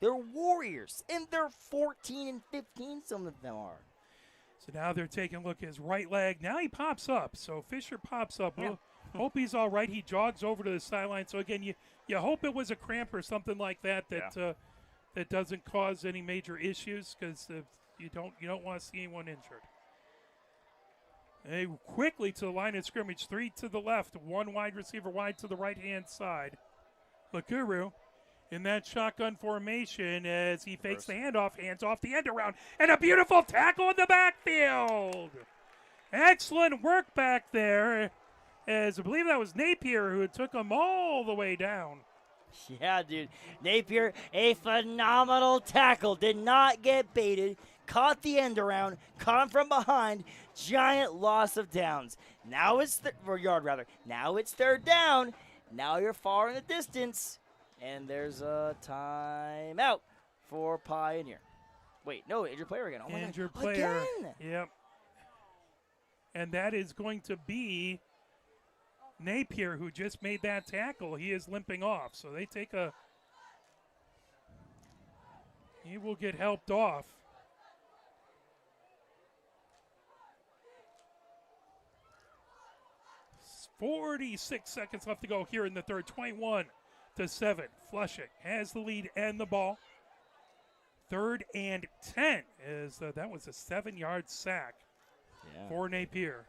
They're warriors. And they're 14 and 15, some of them are. So now they're taking a look at his right leg. Now he pops up. So Fisher pops up. Yeah. We'll hope he's all right. He jogs over to the sideline. So, again, you hope it was a cramp or something like that that doesn't cause any major issues because you don't want to see anyone injured. They quickly to the line of scrimmage. 3 to the left. 1 wide receiver wide to the right-hand side. Lakuru in that shotgun formation as he fakes the handoff, hands off the end around, and a beautiful tackle in the backfield. Excellent work back there, as I believe that was Napier who took him all the way down. Yeah, dude. Napier, a phenomenal tackle. Did not get baited. Caught the end around. Caught him from behind. Giant loss of downs. Now it's Now it's third down. Now you're far in the distance. And there's a timeout for Pioneer. Wait, no, injured player again. Oh, my Injured God. player. Again? Yep. And that is going to be Napier, who just made that tackle. He is limping off. So they take he will get helped off. It's 46 seconds left to go here in the third. 21-7. Flushing has the lead and the ball. 3rd and 10 is that was a 7-yard sack for Napier.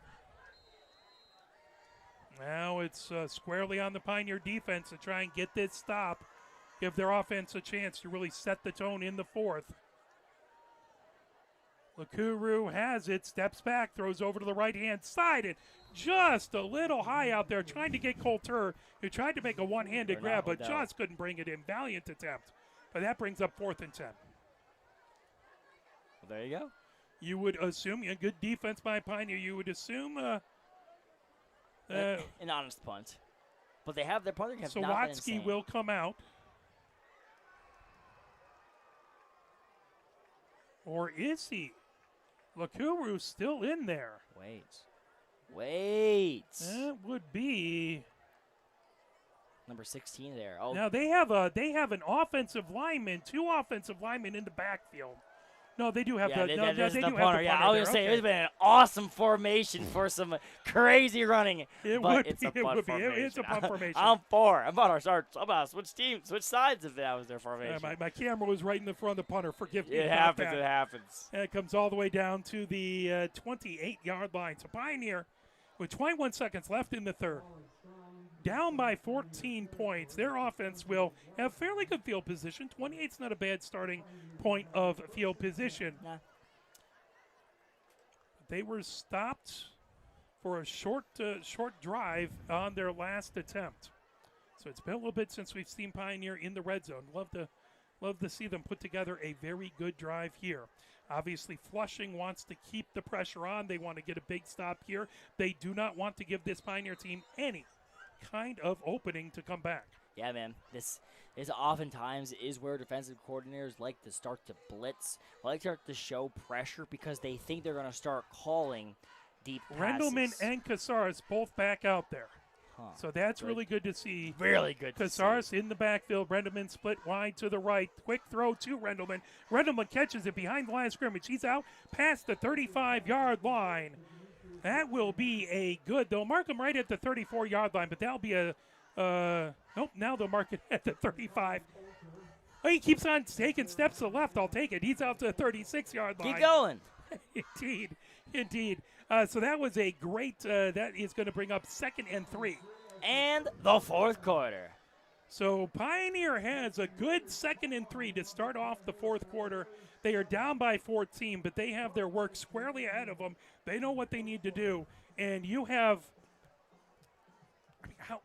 Now it's squarely on the Pioneer defense to try and get this stop, give their offense a chance to really set the tone in the 4th. Lakuru has it, steps back, throws over to the right-hand side, and just a little high out there, trying to get Coulter, who tried to make a one-handed grab, but just couldn't bring it in. Valiant attempt. But that brings up 4th and 10. Well, there you go. You would assume, a good defense by Pioneer, you would assume an honest punt. But they have their punter have so not been Watsky insane. will come out. Or is he? Lakuru's still in there. Wait. That would be Number 16 there. Oh, now they have an offensive lineman, 2 offensive linemen in the backfield. No, they do have yeah, they the do have the punter. punter. Yeah, I was there. gonna say Okay. it's been an awesome formation for some crazy running. It but would it's be. a It punt would be. formation. It's a punt formation. I'm for. I'm about to switch teams, switch sides if that was their formation. My camera was right in the front of the punter. Forgive me. It about happens. that. It happens. And it comes all the way down to the 28-yard line. So Pioneer, with 21 seconds left in the third, down by 14 points. Their offense will have fairly good field position. 28's not a bad starting point of field position. Nah. They were stopped for a short drive on their last attempt. So it's been a little bit since we've seen Pioneer in the red zone. Love to see them put together a very good drive here. Obviously, Flushing wants to keep the pressure on. They want to get a big stop here. They do not want to give this Pioneer team any kind of opening to come back. Yeah, man. This oftentimes is where defensive coordinators like to start to blitz, like to start to show pressure because they think they're going to start calling deep passes. Rendleman and Casares both back out there. So that's Good. really good to see. Really good to see. Casares in the backfield. Rendleman split wide to the right. Quick throw to Rendleman. Rendleman catches it behind the line of scrimmage. He's out past the 35-yard line. That will be a good. They'll mark him right at the 34-yard line, but that'll be a nope, now they'll mark it at the 35. Oh, he keeps on taking steps to the left. I'll take it. He's out to the 36-yard line. Keep going. Indeed. So that was a great, that is going to bring up 2nd and 3. And the fourth quarter. So Pioneer has a good 2nd and 3 to start off the fourth quarter. They are down by 14, but they have their work squarely ahead of them. They know what they need to do. And you have, how,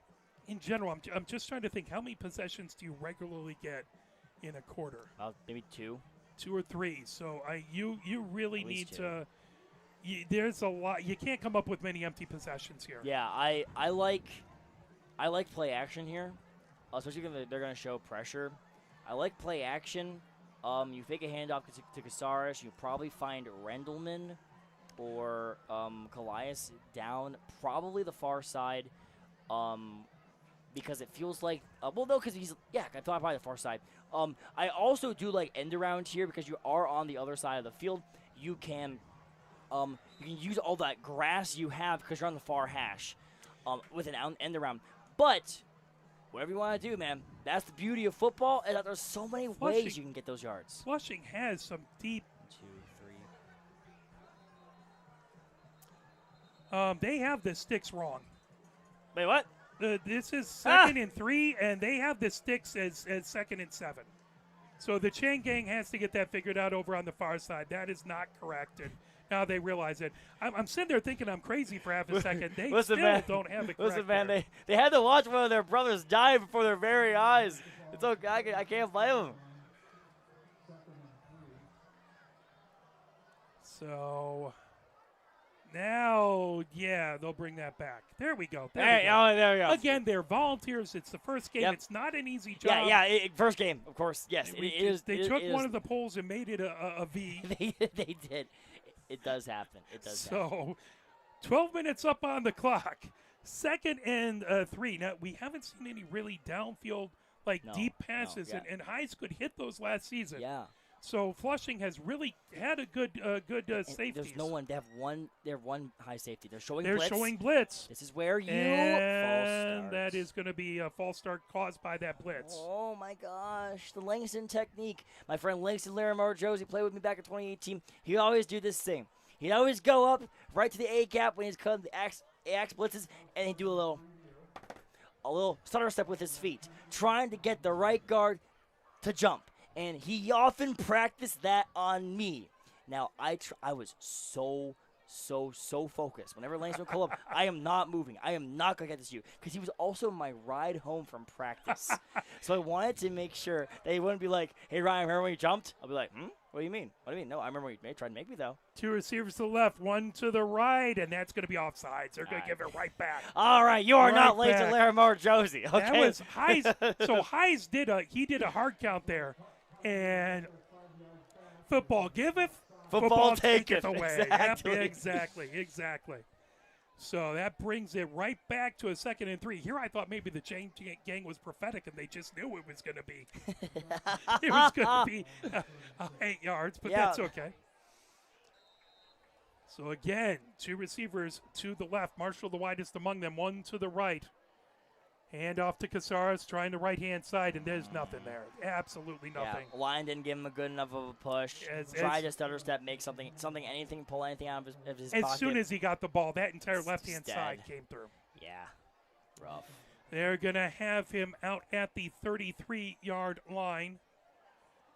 in general, I'm just trying to think, how many possessions do you regularly get in a quarter? Maybe 2. 2 or 3. So you really At need least 2. to. There's a lot. You can't come up with many empty possessions here. Yeah, I like play action here, especially when they're going to show pressure. I like play action. You fake a handoff to Casares. You probably find Rendleman or Calais down, probably the far side, because it feels like because he's I thought probably the far side. I also do like end around here because you are on the other side of the field. You can use all that grass you have because you're on the far hash with an end around. But whatever you want to do, man, that's the beauty of football, is that there's so many ways you can get those yards. Flushing has some deep. 1, 2, 3. They have the sticks wrong. Wait, what? This is 2nd and 3, and they have the sticks as 2nd and 7. So the chain gang has to get that figured out over on the far side. That is not correct, and now they realize it. I'm sitting there thinking I'm crazy for half a second. They Listen, still man. don't have it correct. Listen, man, there. they had to watch one of their brothers die before their very eyes. It's okay. I can't blame them. So now, they'll bring that back. There we go. There we go. Again, they're volunteers. It's the first game. Yep. It's not an easy job. First game, of course. Yes, it is. They took one of the poles and made it a V. They did. It does happen. Happen. So 12 minutes up on the clock. 2nd and 3. Now, we haven't seen any really downfield, deep passes, and Heiss could hit those last season. Yeah. So Flushing has really had a good safety. There's no one. They have one high safety. They're showing blitz. This is where you and false that is going to be a false start caused by that blitz. Oh my gosh, the Langston technique. My friend Langston Larimar Josie played with me back in 2018. He'd always do this thing. He'd always go up right to the A gap when he's cutting the Axe blitzes, and he'd do a little stutter step with his feet, trying to get the right guard to jump. And he often practiced that on me. Now, I was so focused. Whenever Langston would call up, I am not moving. I am not going to get this to you. Because he was also my ride home from practice. So I wanted to make sure that he wouldn't be like, hey, Ryan, remember when you jumped? I'll be like, what do you mean? What do you mean? No, I remember when you tried to make me, though. 2 receivers to the left, 1 to the right, and that's going to be offsides. They're going to give it right back. All right, you are right not Langston Larimar Josie. Okay. That was Heiss. So Heiss did a hard count there. And football giveth, football taketh away. Exactly. Exactly. So that brings it right back to a 2nd and 3. Here I thought maybe the chain gang was prophetic and they just knew it was going to be. It was going to be 8 yards, but that's okay. So again, 2 receivers to the left. Marshall the widest among them, 1 to the right. Hand off to Casares, trying the right-hand side, and there's nothing there. Absolutely nothing. Yeah, line didn't give him a good enough of a push. Tried to stutter step, make something, anything, pull anything out of his pocket. As soon as he got the ball, that entire left-hand side came through. Yeah, rough. They're going to have him out at the 33-yard line.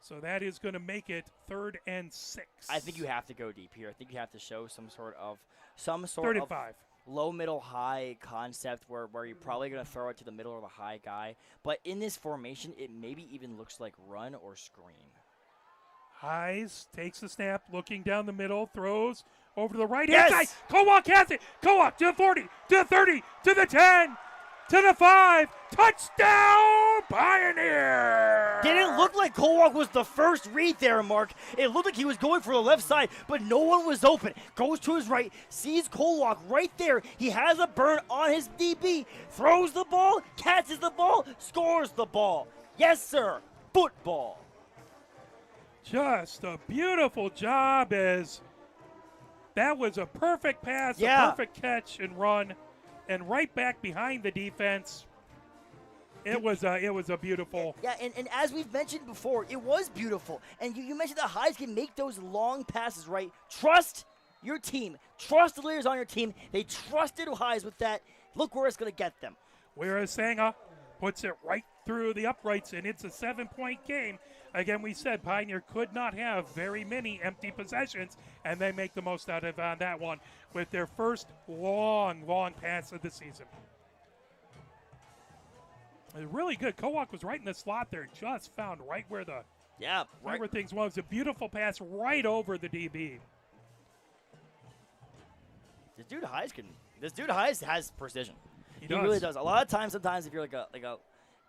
So that is going to make it 3rd and 6. I think you have to go deep here. I think you have to show some sort of 35. Low, middle, high concept where you're probably going to throw it to the middle or the high guy. But in this formation, it maybe even looks like run or screen. Heiss takes the snap, looking down the middle, throws over to the right-hand side. Kowak has it. Kowak to the 40, to the 30, to the 10, to the 5. Touchdown! Go Pioneer! Didn't look like Kolwak was the first read there, Mark. It looked like he was going for the left side, but no one was open. Goes to his right, sees Kolwak right there. He has a burn on his DB, throws the ball, catches the ball, scores the ball. Yes, sir. Football. Just a beautiful job as that was a perfect pass, Yeah. a perfect catch and run, and right back behind the defense. It was a beautiful. Yeah, and as we've mentioned before, it was beautiful. And you mentioned that Highs can make those long passes, right? Trust your team. Trust the leaders on your team. They trusted Highs with that. Look where it's going to get them. Whereas Sanga puts it right through the uprights, and it's a 7-point game. Again, we said Pioneer could not have very many empty possessions, and they make the most out of that one with their first long pass of the season. Really good. Kowak was right in the slot there, just found right where the right where things was. A beautiful pass right over the DB. This dude Highs has precision. He does. really does. A lot of times, sometimes if you're like a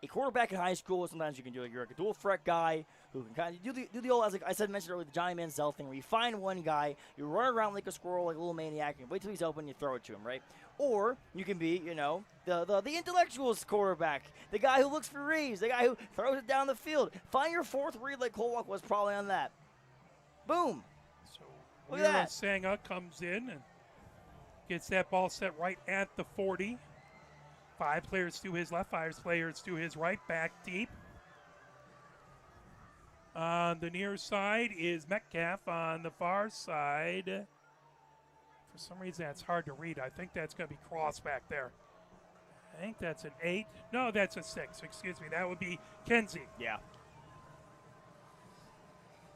quarterback in high school, sometimes you can do you're like a dual threat guy who can kind of do the old, as I mentioned earlier, the Johnny Manziel thing, where you find one guy, you run around like a squirrel, like a little maniac, and wait till he's open, and you throw it to him, right? Or you can be, the intellectuals quarterback, the guy who looks for reads, the guy who throws it down the field. Find your fourth read like Kolwak was probably on that. Boom. So Look at that. Sanga comes in and gets that ball set right at the 40. 5 players to his left, 5 players to his right, back deep. On the near side is Metcalf. On the far side, for some reason that's hard to read. I think that's going to be Cross back there. I think that's an 8. No, that's a 6. Excuse me. That would be Kenzie. Yeah.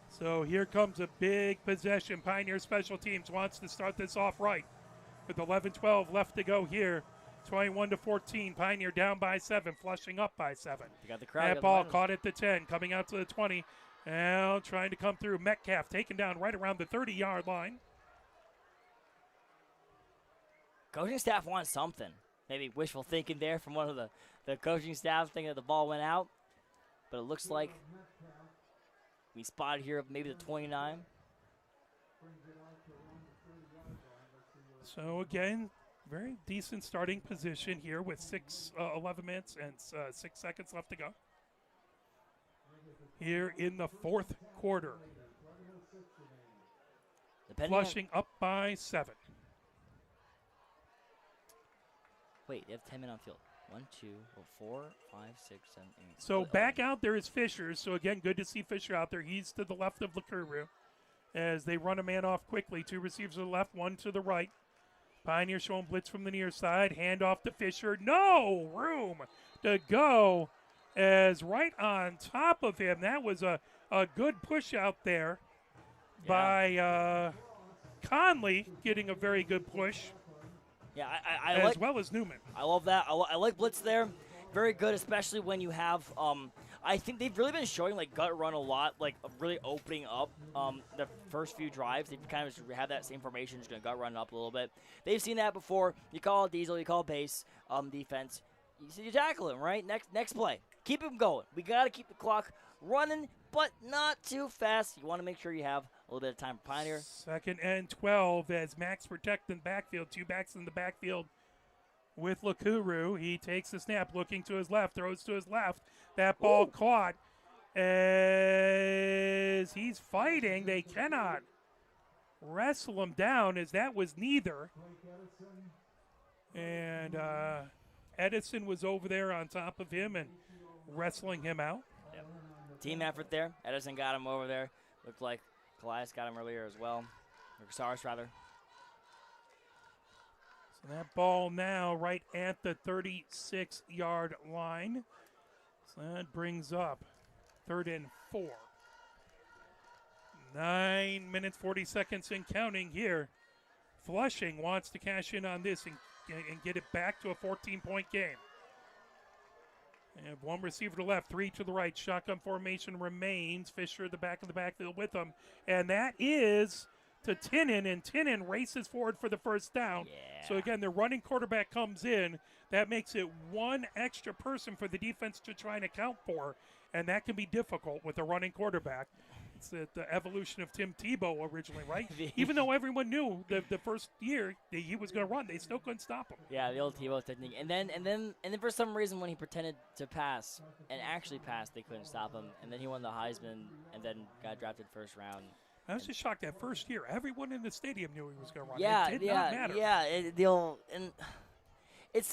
So here comes a big possession. Pioneer Special Teams wants to start this off right with 11-12 left to go here. 21-14. Pioneer down by 7, flushing up by 7. You got the crowd. That ball caught at the 10, coming out to the 20. Now trying to come through. Metcalf taken down right around the 30-yard line. Coaching staff wants something. Maybe wishful thinking there from one of the coaching staff thinking that the ball went out. But it looks like we spotted here maybe the 29. So again, very decent starting position here with 11 minutes and 6 seconds left to go. Here in the fourth quarter. Flushing up by 7. Wait, they have 10 men on field. 1, 2, 4, 5, 6, 7, 8. So back out there is Fisher. So again, good to see Fisher out there. He's to the left of Lakuru as they run a man off quickly. 2 receivers to the left, 1 to the right. Pioneer showing blitz from the near side. Hand off to Fisher. No room to go as right on top of him. That was a good push out there by Conley, getting a very good push. Yeah, as well as Newman. I love that. I like blitz there. Very good, especially when you have I think they've really been showing like gut run a lot, like really opening up the first few drives. They've kind of just had that same formation, just going to gut run up a little bit. They've seen that before. You call it diesel, you call it base defense. You tackle him, right? Next play. Keep him going. We got to keep the clock running, but not too fast. You want to make sure you have a little bit of time for Pioneer. 2nd and 12 as Max protecting the backfield. 2 backs in the backfield with Lakuru. He takes the snap, looking to his left, throws to his left. That ball caught as he's fighting. They cannot wrestle him down as that was neither. And Edison was over there on top of him and wrestling him out. Yep. Team effort there. Edison got him over there. Looked like Calais got him earlier as well. Or Casares, rather. So that ball now right at the 36-yard line. So that brings up 3rd and 4. 9 minutes, 40 seconds and counting here. Flushing wants to cash in on this and get it back to a 14-point game. And 1 receiver to the left, 3 to the right. Shotgun formation remains. Fisher at the back of the backfield with them. And that is to Tinnin, and Tinnin races forward for the first down. Yeah. So, again, the running quarterback comes in. That makes it one extra person for the defense to try and account for, and that can be difficult with a running quarterback. It's the evolution of Tim Tebow originally, right? Even though everyone knew the first year that he was going to run, they still couldn't stop him. Yeah, the old Tebow technique. And then for some reason when he pretended to pass and actually passed, they couldn't stop him. And then he won the Heisman and then got drafted first round. I was just shocked that first year. Everyone in the stadium knew he was going to run. Yeah, It did not matter.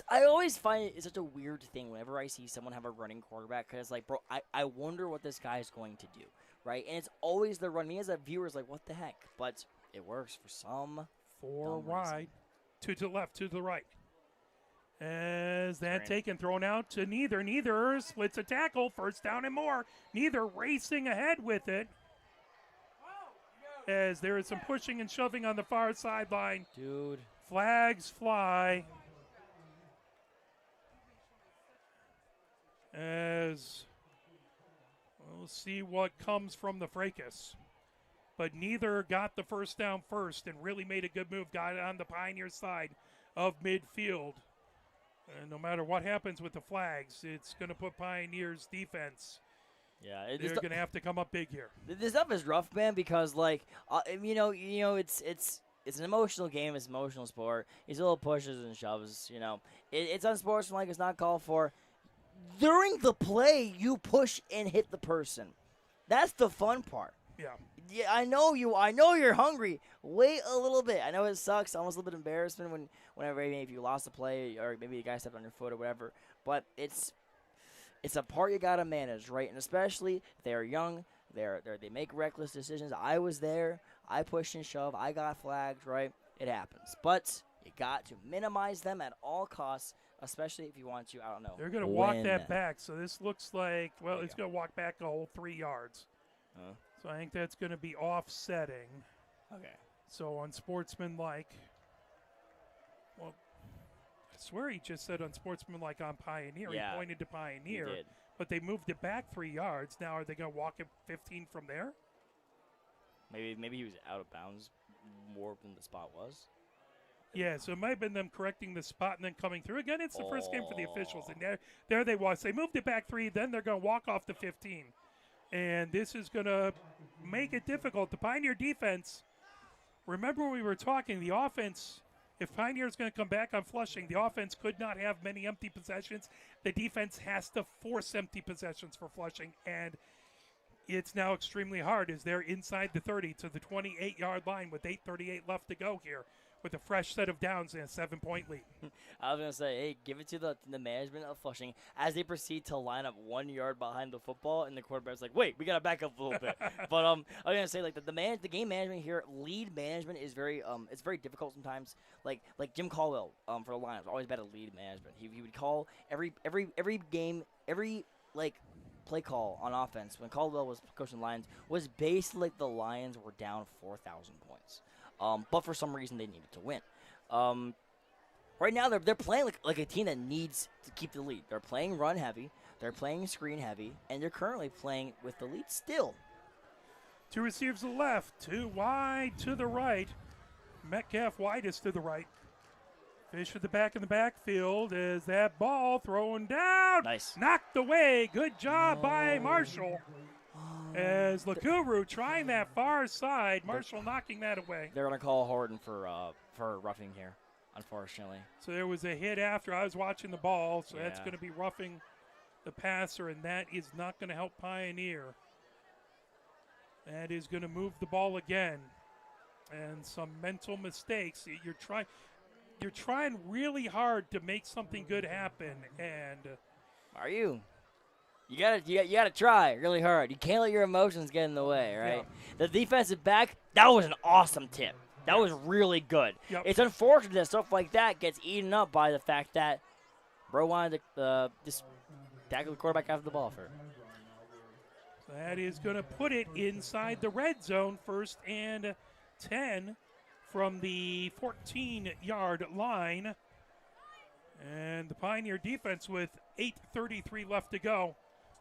I always find it's such a weird thing whenever I see someone have a running quarterback because, like, bro, I wonder what this guy is going to do, right? And it's always the run. Me as a viewer is like, what the heck? But it works for some. Four dumb wide, reason. two to the left, two to the right. As that Green. taken, thrown out to Neither. Neither splits a tackle, first down and more. Neither racing ahead with it. As there is some pushing and shoving on the far sideline. Dude. Flags fly. As we'll see what comes from the fracas. But Neither got the first down first and really made a good move. Got it on the Pioneer side of midfield. And no matter what happens with the flags, it's going to put Pioneers defense. Yeah, They're going to have to come up big here. This stuff is rough, man, because like it's an emotional game, it's an emotional sport. These little pushes and shoves, it's unsportsmanlike. It's not called for. During the play, you push and hit the person. That's the fun part. Yeah. Yeah, I know you're hungry. Wait a little bit. I know it sucks. Almost a little bit of embarrassment whenever maybe if you lost a play or maybe a guy stepped on your foot or whatever. But it's a part you gotta manage, right? And especially they're young. They make reckless decisions. I was there. I pushed and shoved. I got flagged, right? It happens. But you got to minimize them at all costs, especially if you want to, I don't know. They're going to walk win. that back. So this looks like, There you it's go. going to walk back a whole 3 yards. Huh? So I think that's going to be offsetting. Okay. So unsportsmanlike. Well, I swear he just said unsportsmanlike on Pioneer. Yeah, He pointed to Pioneer. He did. But they moved it back 3 yards. Now are they going to walk it 15 from there? Maybe he was out of bounds more than the spot was. Yeah, so it might have been them correcting the spot and then coming through. Again, it's the first game for the officials. And there they was. They moved it back 3, then they're going to walk off the 15. And this is going to make it difficult. The Pioneer defense, remember when we were talking, the offense, if Pioneer is going to come back on Flushing, the offense could not have many empty possessions. The defense has to force empty possessions for Flushing. And it's now extremely hard as they're inside the 30 to the 28-yard line with 8:38 left to go here, with a fresh set of downs and a 7-point lead. I was going to say, hey, give it to the management of Flushing as they proceed to line up 1 yard behind the football, and the quarterback's like, wait, we got to back up a little bit. But I was going to say, like, the game management here, lead management is very it's very difficult sometimes. Like Jim Caldwell for the Lions, always bad at lead management. He would call every game, play call on offense when Caldwell was coaching the Lions was basically like the Lions were down 4,000 points. But for some reason they needed to win. Right now they're playing like a team that needs to keep the lead. They're playing run heavy, they're playing screen heavy, and they're currently playing with the lead still. 2 receivers to the left, 2 wide to the right. Metcalf widest to the right. Fish at the back in the backfield as that ball thrown down. Nice. Knocked away. Good job by Marshall. As Lakuru trying that far side, Marshall knocking that away. They're going to call Horton for roughing here, unfortunately. So there was a hit after I was watching the ball, so that's Yeah. going to be roughing the passer, and that is not going to help Pioneer. That is going to move the ball again. And some mental mistakes. You're trying really hard to make something good happen, and Are you? You gotta try really hard. You can't let your emotions get in the way, right? Yeah. The defensive back, that was an awesome tip. That was really good. Yep. It's unfortunate that stuff like that gets eaten up by the fact that bro wanted to just tackle the quarterback after the ball for. that is going to put it inside the red zone, 1st and 10 from the 14-yard line. And the Pioneer defense with 8:33 left to go.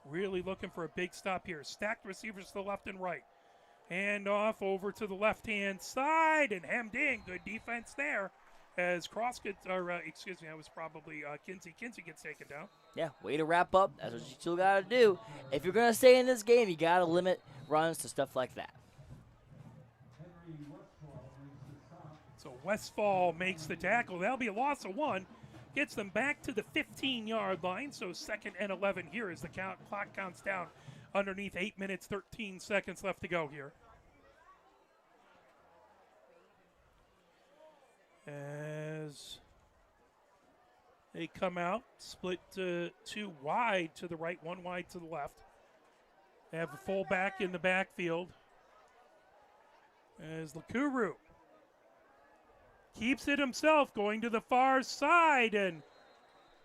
Really looking for a big stop here. Stacked receivers to the left and right. Hand off over to the left-hand side and hemmed in. Good defense there as Cross gets, that was probably Kinsey. Kinsey gets taken down. Yeah, way to wrap up. That's what you still got to do. If you're going to stay in this game, you got to limit runs to stuff like that. So Westfall makes the tackle. That'll be a loss of 1. Gets them back to the 15-yard line. So 2nd and 11 here as the clock counts down underneath 8 minutes, 13 seconds left to go here. As they come out, split to 2 wide to the right, 1 wide to the left. They have a fullback in the backfield. As Lakuru keeps it himself, going to the far side, and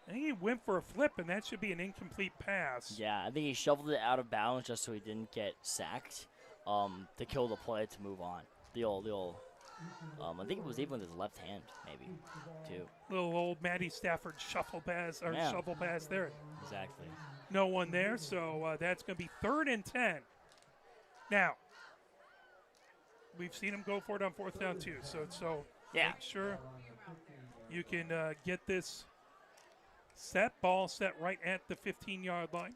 I think he went for a flip, and that should be an incomplete pass. Yeah, I think he shoveled it out of bounds just so he didn't get sacked to kill the play to move on. The old I think it was even with his left hand, maybe, too. Little old Matty Stafford shovel pass there. Exactly. No one there, so that's going to be 3rd and 10. Now, we've seen him go for it on 4th down, too, so yeah. Make sure you can get this ball set right at the 15-yard line.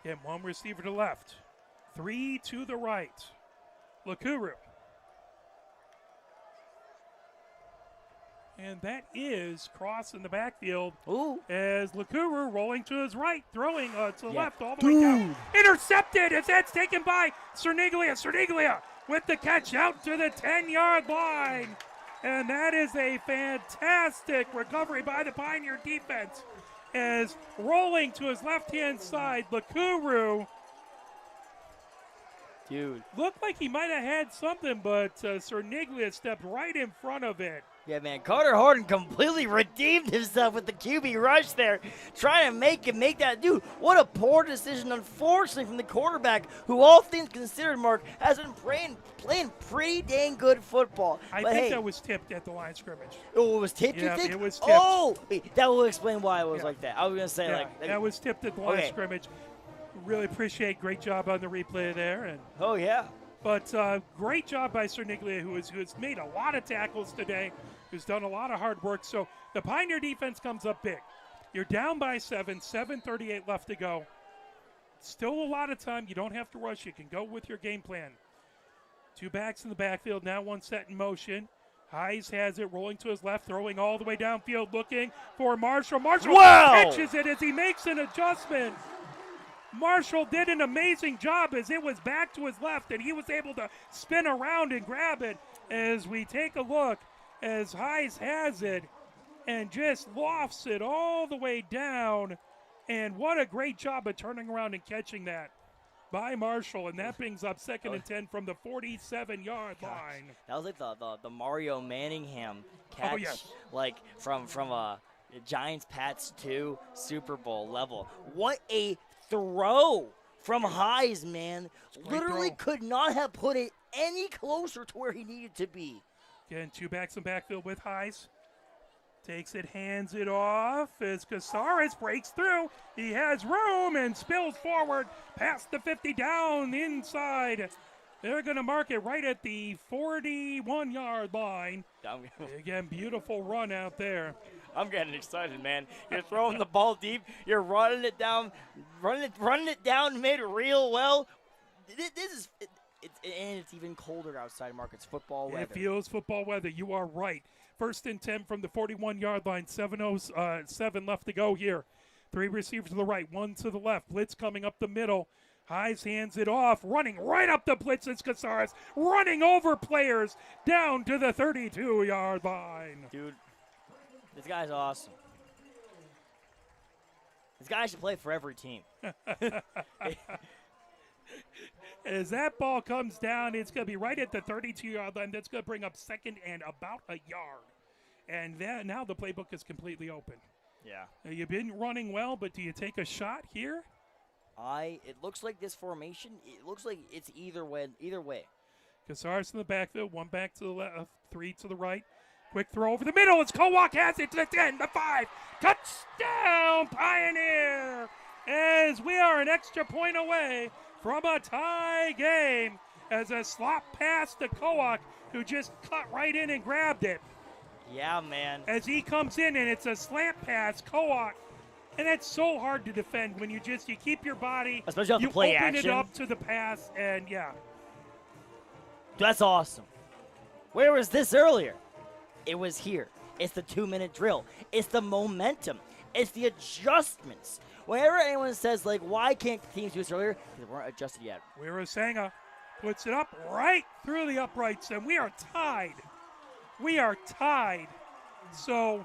Again, 1 receiver to the left, 3 to the right. Lakuru. And that is Cross in the backfield. Ooh. As Lakuru rolling to his right, throwing to the left all the way down. Intercepted as that's taken by Cerniglia. Cerniglia with the catch out to the 10-yard line. And that is a fantastic recovery by the Pioneer defense. As rolling to his left-hand side, Lakuru. Dude. Looked like he might have had something, but Cerniglia stepped right in front of it. Yeah, man, Carter Horton completely redeemed himself with the QB rush there, trying to make that. Dude, what a poor decision, unfortunately, from the quarterback, who, all things considered, Mark, has been playing pretty dang good football. I think that was tipped at the line of scrimmage. Oh, it was tipped, yeah, you think? It was tipped. Oh, that will explain why it was like that. I was going to say, like that was tipped at the line of scrimmage. Really appreciate, great job on the replay there. And oh, yeah. But great job by Cerniglia, who has made a lot of tackles today, who's done a lot of hard work. So the Pioneer defense comes up big. You're down by 7, 7:38 left to go. Still a lot of time. You don't have to rush. You can go with your game plan. 2 backs in the backfield. Now 1 set in motion. Hayes has it rolling to his left, throwing all the way downfield, looking for Marshall. Marshall catches it as he makes an adjustment. Marshall did an amazing job as it was back to his left, and he was able to spin around and grab it. As we take a look, as Hayes has it and just lofts it all the way down. And what a great job of turning around and catching that by Marshall. And that brings up 2nd and 10 from the 47-yard line. That was like the Mario Manningham catch, oh, yes. like from a Giants Pats 2 Super Bowl level. What a throw from Hayes, man. Literally could not have put it any closer to where he needed to be. Again, 2 backs in backfield with Hayes. Takes it, hands it off as Casares breaks through. He has room and spills forward past the 50 down inside. They're going to mark it right at the 41-yard line. Again, beautiful run out there. I'm getting excited, man. You're throwing the ball deep. You're running it down, running it down mid real well. It's even colder outside, Mark. It's football weather. It feels football weather. You are right. 1st and 10 from the 41-yard line. 7:07 left to go here. 3 receivers to the right, 1 to the left. Blitz coming up the middle. Hayes hands it off, running right up the blitz is Casares, running over players down to the 32-yard line. Dude, this guy's awesome. This guy should play for every team. As that ball comes down, it's going to be right at the 32-yard line. That's going to bring up 2nd and about a yard. And now the playbook is completely open. Yeah. You've been running well, but do you take a shot here? It looks like this formation, it looks like it's either way. Casares in the backfield, 1 back to the left, 3 to the right. Quick throw over the middle. It's Kowak has it to the 10, the 5. Touchdown, Pioneer! as we are an extra point away from a tie game as a slop pass to Kowak, who just cut right in and grabbed it. Yeah, man. As he comes in and it's a slant pass, Kowak. And that's so hard to defend when you keep your body, especially off you the play open action. it up to the pass, and yeah. That's awesome. Where was this earlier? It was here. It's the 2-minute drill. It's the momentum. It's the adjustments. Whenever anyone says, like, why can't teams do this earlier? They weren't adjusted yet. Wirasanga puts it up right through the uprights, and we are tied. We are tied. So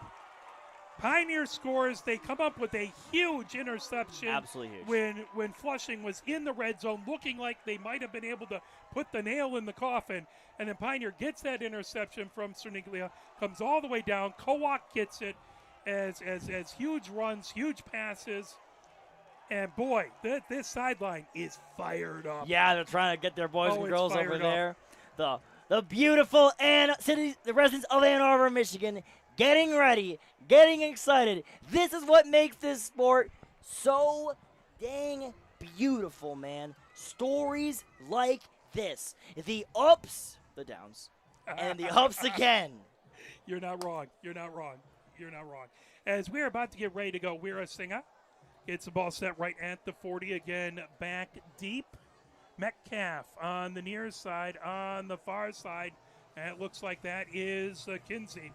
Pioneer scores. They come up with a huge interception. Absolutely huge. When Flushing was in the red zone, looking like they might have been able to put the nail in the coffin. And then Pioneer gets that interception from Cerniglia, comes all the way down. Kowak gets it as huge runs, huge passes. And boy, this sideline is fired up. Yeah, they're trying to get their boys and girls over up there. The beautiful the residents of Ann Arbor, Michigan, getting ready, getting excited. This is what makes this sport so dang beautiful, man. Stories like this. The ups, the downs, and the ups again. You're not wrong. You're not wrong. You're not wrong. As we're about to get ready to go, Wirasanga gets the ball set right at the 40 again, back deep. Metcalf on the near side, on the far side. And it looks like that is Kinsey.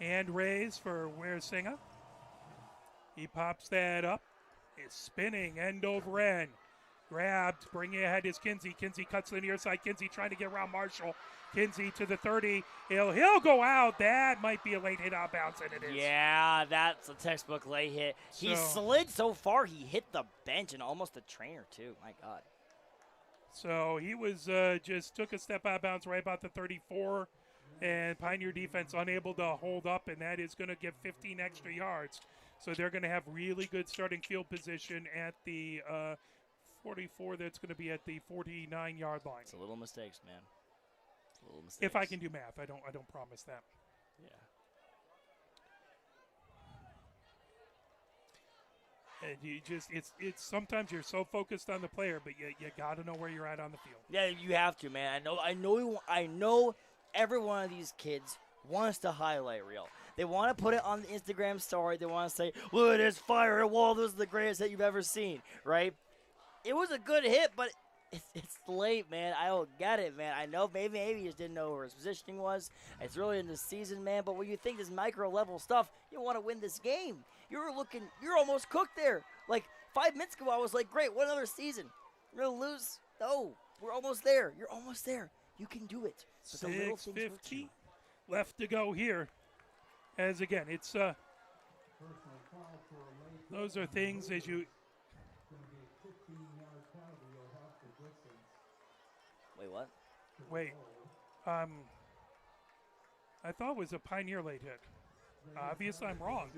Hand raise for Wirasanga. He pops that up. Is spinning end over end. Grabbed, bringing ahead is Kinsey. Kinsey cuts to the near side. Kinsey trying to get around Marshall. Kinsey to the 30. He'll go out. That might be a late hit out bounce, and it is. Yeah, that's a textbook late hit. He slid so far, he hit the bench and almost the trainer, too. My God. So he was just took a step out of bounds right about the 34, and Pioneer defense unable to hold up, and that is going to give 15 extra yards. So they're going to have really good starting field position at the 44. That's going to be at the 49-yard line. It's a little mistakes, man. It's a little mistakes. If I can do math, I don't promise that. Yeah. And you just it's sometimes you're so focused on the player, but you got to know where you're at on the field. Yeah, you have to, man. I know every one of these kids wants to highlight reel. They want to put it on the Instagram story. They want to say, look at this fire at a wall. This is the greatest hit you've ever seen, right? It was a good hit, but it's late, man. I don't get it, man. I know maybe he just didn't know where his positioning was. It's really in the season, man. But when you think this micro-level stuff, you want to win this game. You're almost cooked there. Like 5 minutes ago, I was like, great, one other season. We're going to lose. No, we're almost there. You're almost there. You can do it. But the little things hurt you. 6:50 left to go here. As again, it's those are things as you. Wait, what? Wait, I thought it was a Pioneer late hit. Obviously, I'm wrong.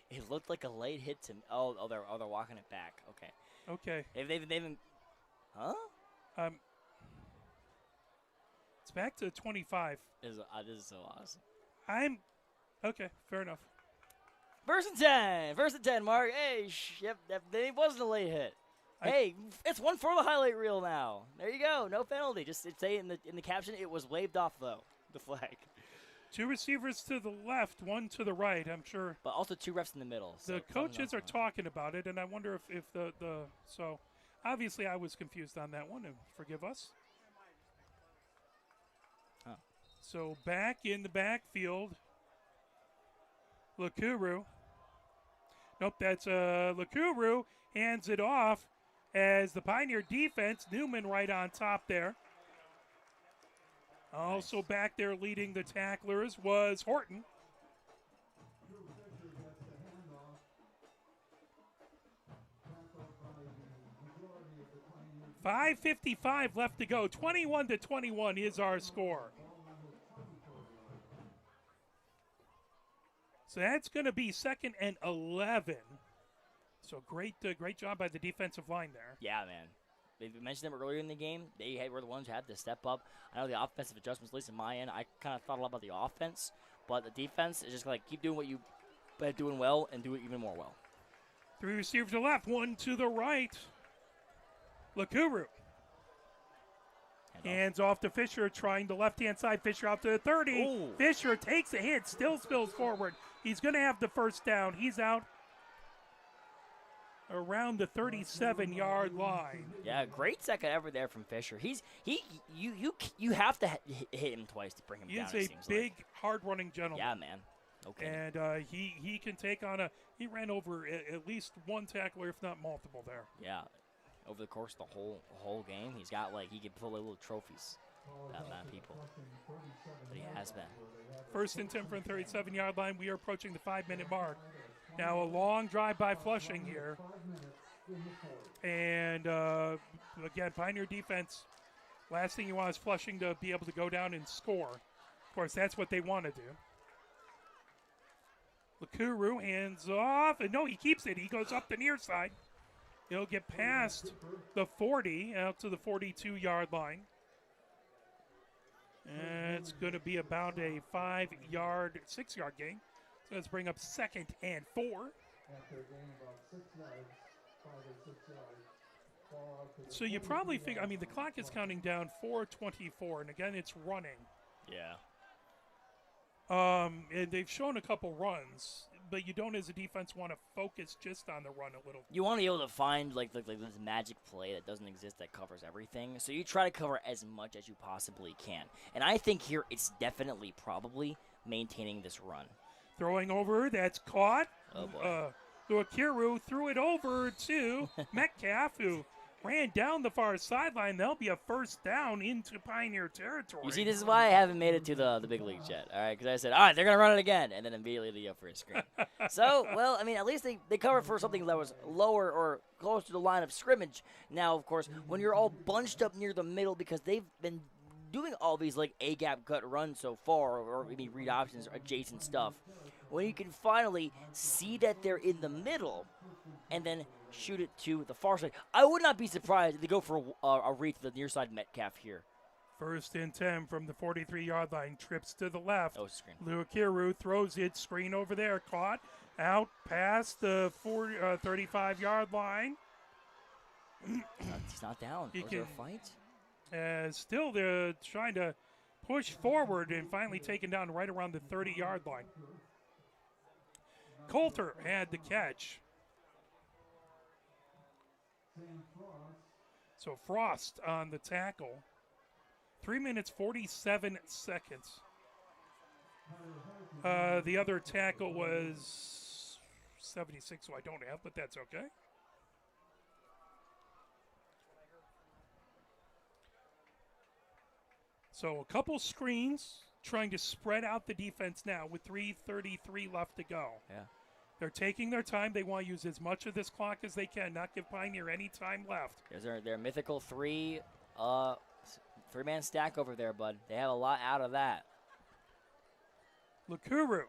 It looked like a late hit to me. Oh, they're walking it back. Okay. Okay. They've been. Huh? It's back to 25. This is so awesome. Okay, fair enough. First and 10, Mark. Hey, yep, it wasn't a late hit. Hey, it's one for the highlight reel now. There you go, no penalty. Just say in the caption, it was waved off though, the flag. 2 receivers to the left, 1 to the right. I'm sure. But also 2 refs in the middle. So the coaches are talking about it, and I wonder if so. Obviously, I was confused on that one, and forgive us. Oh. So back in the backfield, Lakuru. Nope, that's Lakuru hands it off as the Pioneer defense, Newman right on top there. Also back there leading the tacklers was Horton. 5:55 left to go. 21-21 is our score. So that's going to be 2nd and 11. So great job by the defensive line there. Yeah, man. they mentioned them earlier in the game. They were the ones who had to step up. I know the offensive adjustments, at least in my end, I kind of thought a lot about the offense, but the defense is just going to keep doing what you've been doing well and do it even more well. 3 receivers to the left, 1 to the right. Lakuru. Hands off to Fisher, trying the left-hand side. Fisher out to the 30. Ooh. Fisher takes a hit, still spills forward. He's going to have the first down. He's out around the 37-yard line. Yeah, great second ever there from Fisher. You have to hit him twice to bring him down. He is a big, hard-running gentleman. Yeah, man. Okay. And he can take on he ran over at least one tackler, if not multiple there. Yeah. Over the course of the whole game, he's got he can pull little trophies. That amount of people. But he has been. 1st and 10 from the 37-yard line. We are approaching the 5-minute mark. Now a long drive by Flushing here. And again, Pioneer defense, last thing you want is Flushing to be able to go down and score. Of course, that's what they want to do. Lakuru hands off, and no, he keeps it. He goes up the near side. He'll get past the 40, out to the 42-yard line. And it's going to be about a 6-yard gain. So let's bring up 2nd and 4. So you probably think, the clock is counting down 4:24, and again, it's running. Yeah. And they've shown a couple runs, but you don't, as a defense, want to focus just on the run a little. You want to be able to find this magic play that doesn't exist that covers everything. So you try to cover as much as you possibly can. And I think here it's definitely probably maintaining this run. Throwing over, that's caught. Oh boy. Luakiru threw it over to Metcalf, who ran down the far sideline. There'll be a first down into Pioneer territory. You see, this is why I haven't made it to the big leagues yet. All right, because I said, all right, they're going to run it again, and then immediately they go for a screen. So, well, at least they covered for something that was lower or close to the line of scrimmage. Now, of course, when you're all bunched up near the middle, because they've been doing all these A-gap gut runs so far, or maybe read options, adjacent stuff, when you can finally see that they're in the middle and then shoot it to the far side. I would not be surprised if they go for a read to the near side Metcalf here. 1st and 10 from the 43-yard line. Trips to the left. Oh, screen. Luakiru throws it. Screen over there. Caught. Out past the 35-yard line. He's not down. Was there a fight? Still, they're trying to push forward and finally taken down right around the 30-yard line. Coulter had the catch. So Frost on the tackle. 3 minutes, 47 seconds. The other tackle was 76, so I don't have, but that's okay. So a couple screens trying to spread out the defense now with 3:33 left to go. Yeah. They're taking their time. They want to use as much of this clock as they can, not give Pioneer any time left. There's their mythical three-man stack over there, bud. They have a lot out of that. Lakuru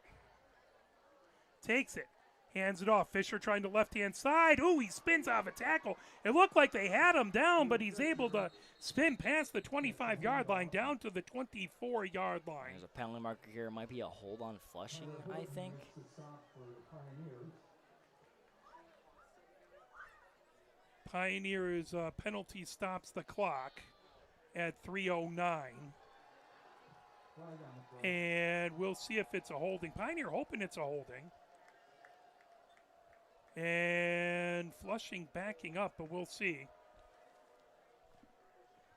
takes it, hands it off. Fisher trying to left-hand side. Ooh, he spins off a tackle. It looked like they had him down, but he's able to spin past the 25-yard line down to the 24-yard line. There's a penalty marker here. It might be a hold on Flushing, I think. Pioneer's penalty stops the clock at 3:09. And we'll see if it's a holding. Pioneer hoping it's a holding. And Flushing backing up, but we'll see.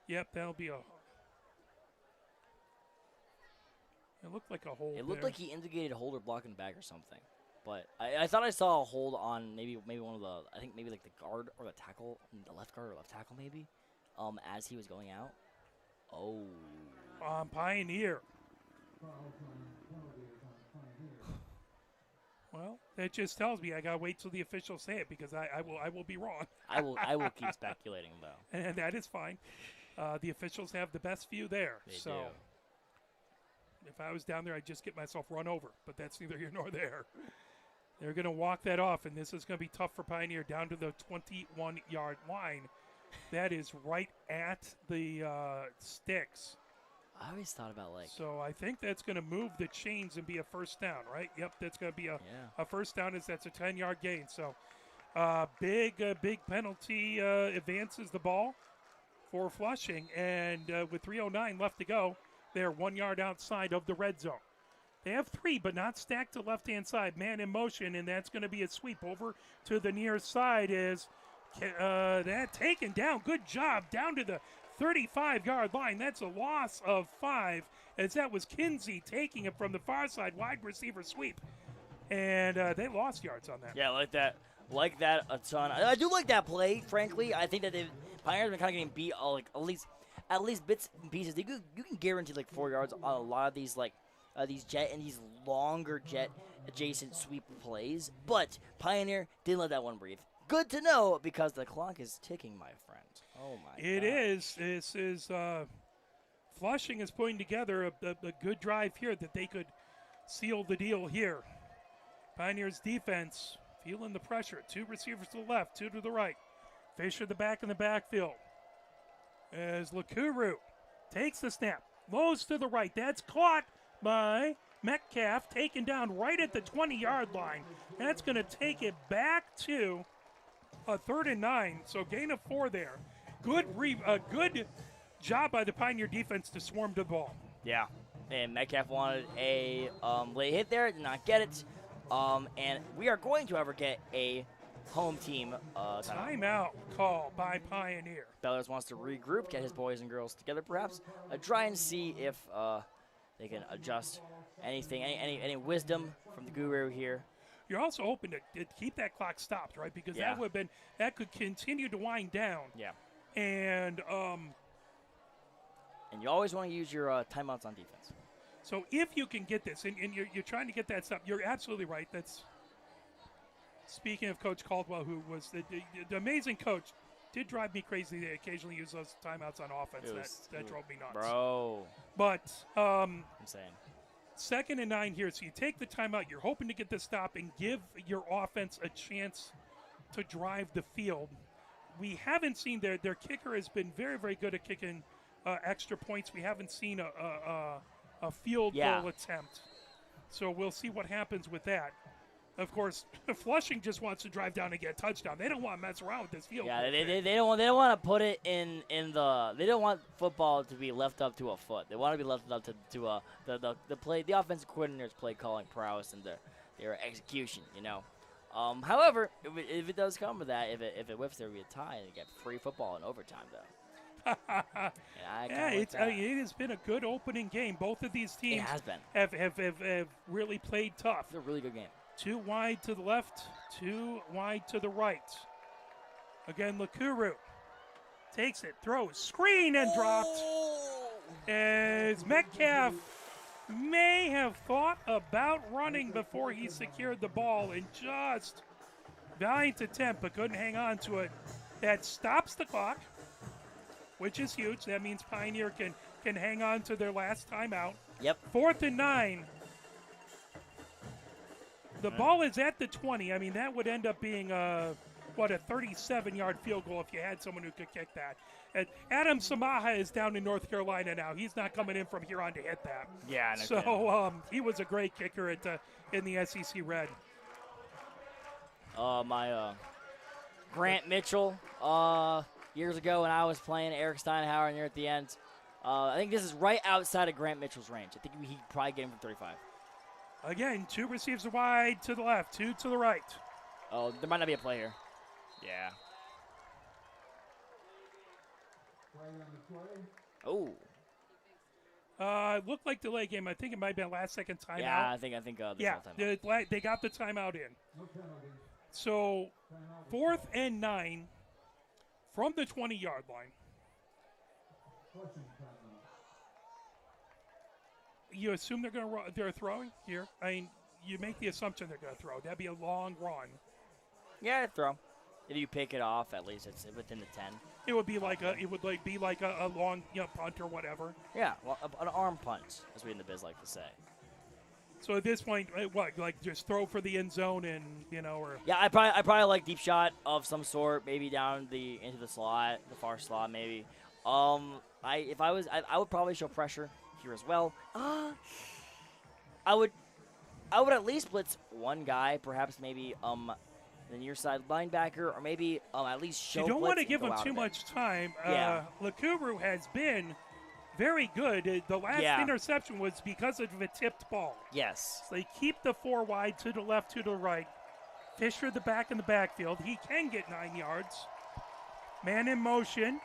Yep, that'll be a... It looked like a hold. It looked there. like he indicated hold or blocking back or something. But I thought I saw a hold on maybe one of the, I think maybe like the guard or the tackle, the left guard or left tackle maybe, as he was going out. Oh. Pioneer. Well, that just tells me I gotta wait till the officials say it because I will be wrong. I will keep speculating though. And that is fine. The officials have the best view there. They so do. if I was down there, I'd just get myself run over. But that's neither here nor there. They're going to walk that off, and this is going to be tough for Pioneer down to the 21-yard line. That is right at the sticks. I always thought about like. So I think that's going to move the chains and be a first down, right? Yep, that's going to be a first down. That's a 10-yard gain. So big penalty advances the ball for Flushing. And with 3:09 left to go, they're 1 yard outside of the red zone. They have 3, but not stacked to left-hand side. Man in motion, and that's going to be a sweep over to the near side. Is that taken down? Good job. Down to the 35-yard line. That's a loss of 5, as that was Kinsey taking it from the far side, wide receiver sweep. And they lost yards on that. Yeah, like that a ton. I do like that play, frankly. I think that Pioneers have been kind of getting beat at least bits and pieces. You can guarantee like 4 yards on a lot of these these longer jet adjacent sweep plays. But Pioneer didn't let that one breathe. Good to know, because the clock is ticking, my friend. Oh, my God. It is. This is Flushing is putting together a good drive here that they could seal the deal here. Pioneers defense feeling the pressure. 2 receivers to the left, 2 to the right. Fisher the back in the backfield. As Lakuru takes the snap. Lows to the right. That's caught by Metcalf. Taken down right at the 20-yard line. That's going to take it back to a 3rd and 9. So gain of 4 there. Good job by the Pioneer defense to swarm to the ball. Yeah, and Metcalf wanted a late hit there, did not get it. And we are going to ever get a home team timeout call by Pioneer. Bellers wants to regroup, get his boys and girls together perhaps, try and see if they can adjust anything, any wisdom from the guru here. You're also hoping to keep that clock stopped, right? Because that could continue to wind down. Yeah. And you always want to use your timeouts on defense. So if you can get this, and you're trying to get that stuff, you're absolutely right. That's speaking of Coach Caldwell, who was the amazing coach, did drive me crazy. They occasionally use those timeouts on offense. That drove me nuts. Bro. But insane. 2nd and 9 here. So you take the timeout. You're hoping to get the stop and give your offense a chance to drive the field. We haven't seen their kicker has been very, very good at kicking extra points. We haven't seen a field goal attempt. So we'll see what happens with that. Of course, Flushing just wants to drive down and get a touchdown. They don't want to mess around with this field. Yeah, they don't want to put it in the. They don't want football to be left up to a foot. They want to be left up to the offensive coordinator's play calling prowess and their execution. However, if it does come to that, if it whiffs, there will be a tie and you get free football in overtime though. It has been a good opening game. Both of these teams have really played tough. It's a really good game. 2 wide to the left, 2 wide to the right. Again, Lakuru takes it, throws, screen, and dropped. As Metcalf may have thought about running before he secured the ball, and just valiant attempt, but couldn't hang on to it. That stops the clock, which is huge. That means Pioneer can hang on to their last timeout. Yep. 4th and 9. The ball is at the 20. I mean, that would end up being a 37-yard field goal if you had someone who could kick that. And Adam Samaha is down in North Carolina now. He's not coming in from here on to hit that. Yeah. No so he was a great kicker in the SEC Red. My Grant Mitchell years ago when I was playing Eric Steinhauer near at the end. I think this is right outside of Grant Mitchell's range. I think he'd probably get him from 35. Again, 2 receivers wide to the left, 2 to the right. Oh, there might not be a play here. Yeah. Oh. It looked like delay game. I think it might have been a last-second timeout. Yeah, I think they got the timeout in. So 4th and 9 from the 20-yard line. You assume they're throwing here? I mean, you make the assumption they're going to throw. That'd be a long run. Yeah, throw. If you pick it off, at least it's within the 10. It would be like a long punt or whatever. Yeah, well, an arm punt, as we in the biz like to say. So at this point, what, like just throw for the end zone and, or Yeah, I probably like deep shot of some sort, maybe down into the slot, the far slot, maybe. I would probably show pressure here as well. I would at least blitz one guy, perhaps maybe the near side linebacker, or maybe at least show. you don't want to give him too much time. Yeah. Lakuru has been very good. The last interception was because of a tipped ball. Yes. So they keep the 4 wide to the left, to the right. Fisher the back in the backfield. He can get 9 yards. Man in motion.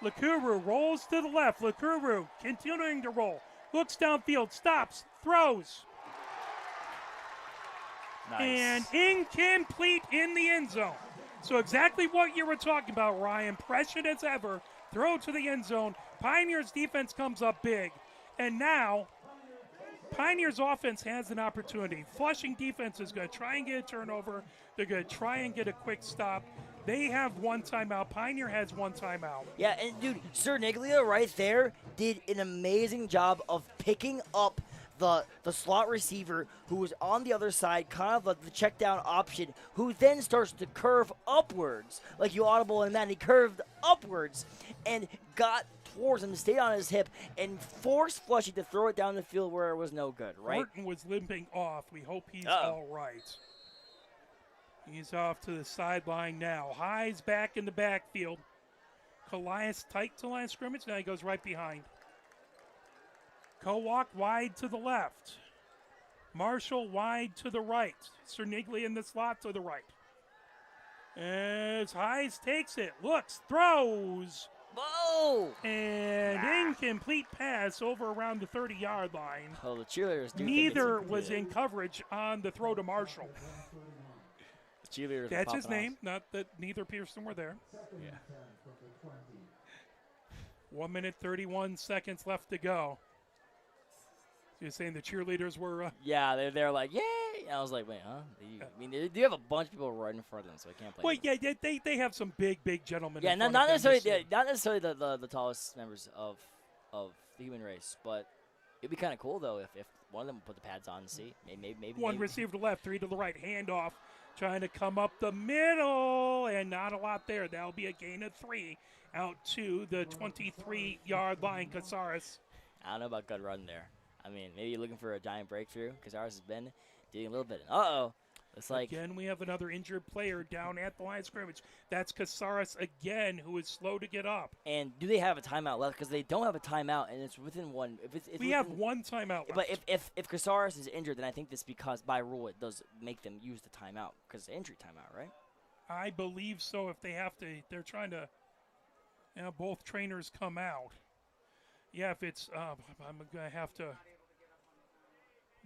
Lakuru rolls to the left. Lakuru continuing to roll. Looks downfield, stops, throws. Nice. And incomplete in the end zone. So exactly what you were talking about, Ryan. Pressured as ever. Throw to the end zone. Pioneers defense comes up big. And now, Pioneers offense has an opportunity. Flushing defense is going to try and get a turnover. They're going to try and get a quick stop. They have 1 timeout. Pioneer has 1 timeout. Yeah, and dude, Sir Niglia right there did an amazing job of picking up the slot receiver who was on the other side, kind of the check down option, who then starts to curve upwards. Like you audible in that, and he curved upwards and got towards him, stayed on his hip, and forced Flushing to throw it down the field where it was no good, right? Horton was limping off. We hope he's all right. He's off to the sideline now. High's back in the backfield. Colias tight to line of scrimmage. Now he goes right behind. Kowak wide to the left. Marshall wide to the right. Cerniglia in the slot to the right. As Highs takes it, looks, throws. Whoa! And incomplete pass over around the 30-yard line. Oh, the cheerleaders do Neither was in coverage on the throw to Marshall. The cheerleaders That's his off. name, not that neither Pearson were there. Yeah. 1 minute, 31 seconds left to go. So you're saying the cheerleaders were... Yeah, they're like, yay! And I was like, wait, huh? I mean, they do have a bunch of people right in front of them, so I can't play. Well, yeah, they have some big gentlemen. Yeah, in not front of them. necessarily, not necessarily the tallest members of the human race, but it'd be kind of cool though if one of them put the pads on and see. Maybe one receiver to the left, 3 to the right, handoff, trying to come up the middle, and not a lot there. That'll be a gain of 3 out to the 23-yard line. Casares. I don't know about good run there. I mean, maybe you're looking for a giant breakthrough. Casares has been doing a little bit. It's like again, we have another injured player down at the line of scrimmage. That's Casares again, who is slow to get up. And do they have a timeout left? Because they don't have a timeout, and it's within one. We have 1 timeout left. But if Casares is injured, then I think this because by rule it does make them use the timeout because it's an injury timeout, right? I believe so. If they have to, they're trying to. Both trainers come out. Yeah, if it's, I'm gonna have to.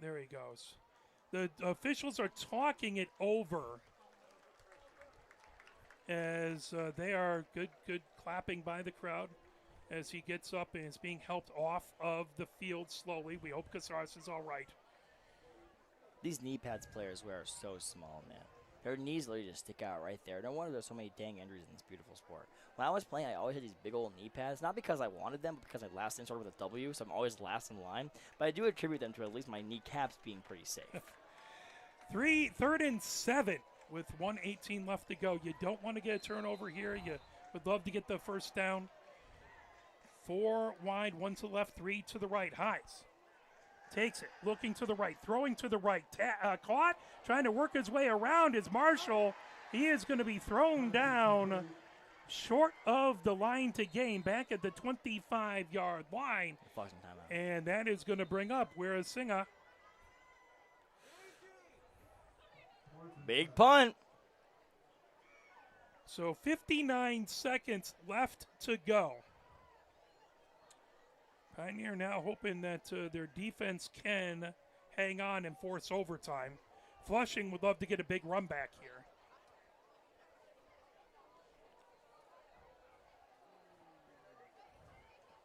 There he goes. The officials are talking it over as they are good clapping by the crowd as he gets up and is being helped off of the field slowly. We hope Casares is all right. These knee pads players wear are so small, man. Their knees literally just stick out right there. No wonder there's so many dang injuries in this beautiful sport. When I was playing, I always had these big old knee pads, not because I wanted them, but because I last in sort of with a W, so I'm always last in line. But I do attribute them to at least my kneecaps being pretty safe. 3rd and 7 with 1:18 left to go. You don't want to get a turnover here. You would love to get the first down. 4 wide, 1 to the left, 3 to the right. Highs takes it, looking to the right, throwing to the right. Caught, trying to work his way around is Marshall. He is going to be thrown down short of the line to gain, back at the 25-yard line. And that is going to bring up Wirasinga. Big punt. So 59 seconds left to go. Pioneer now hoping that their defense can hang on and force overtime. Flushing would love to get a big run back here.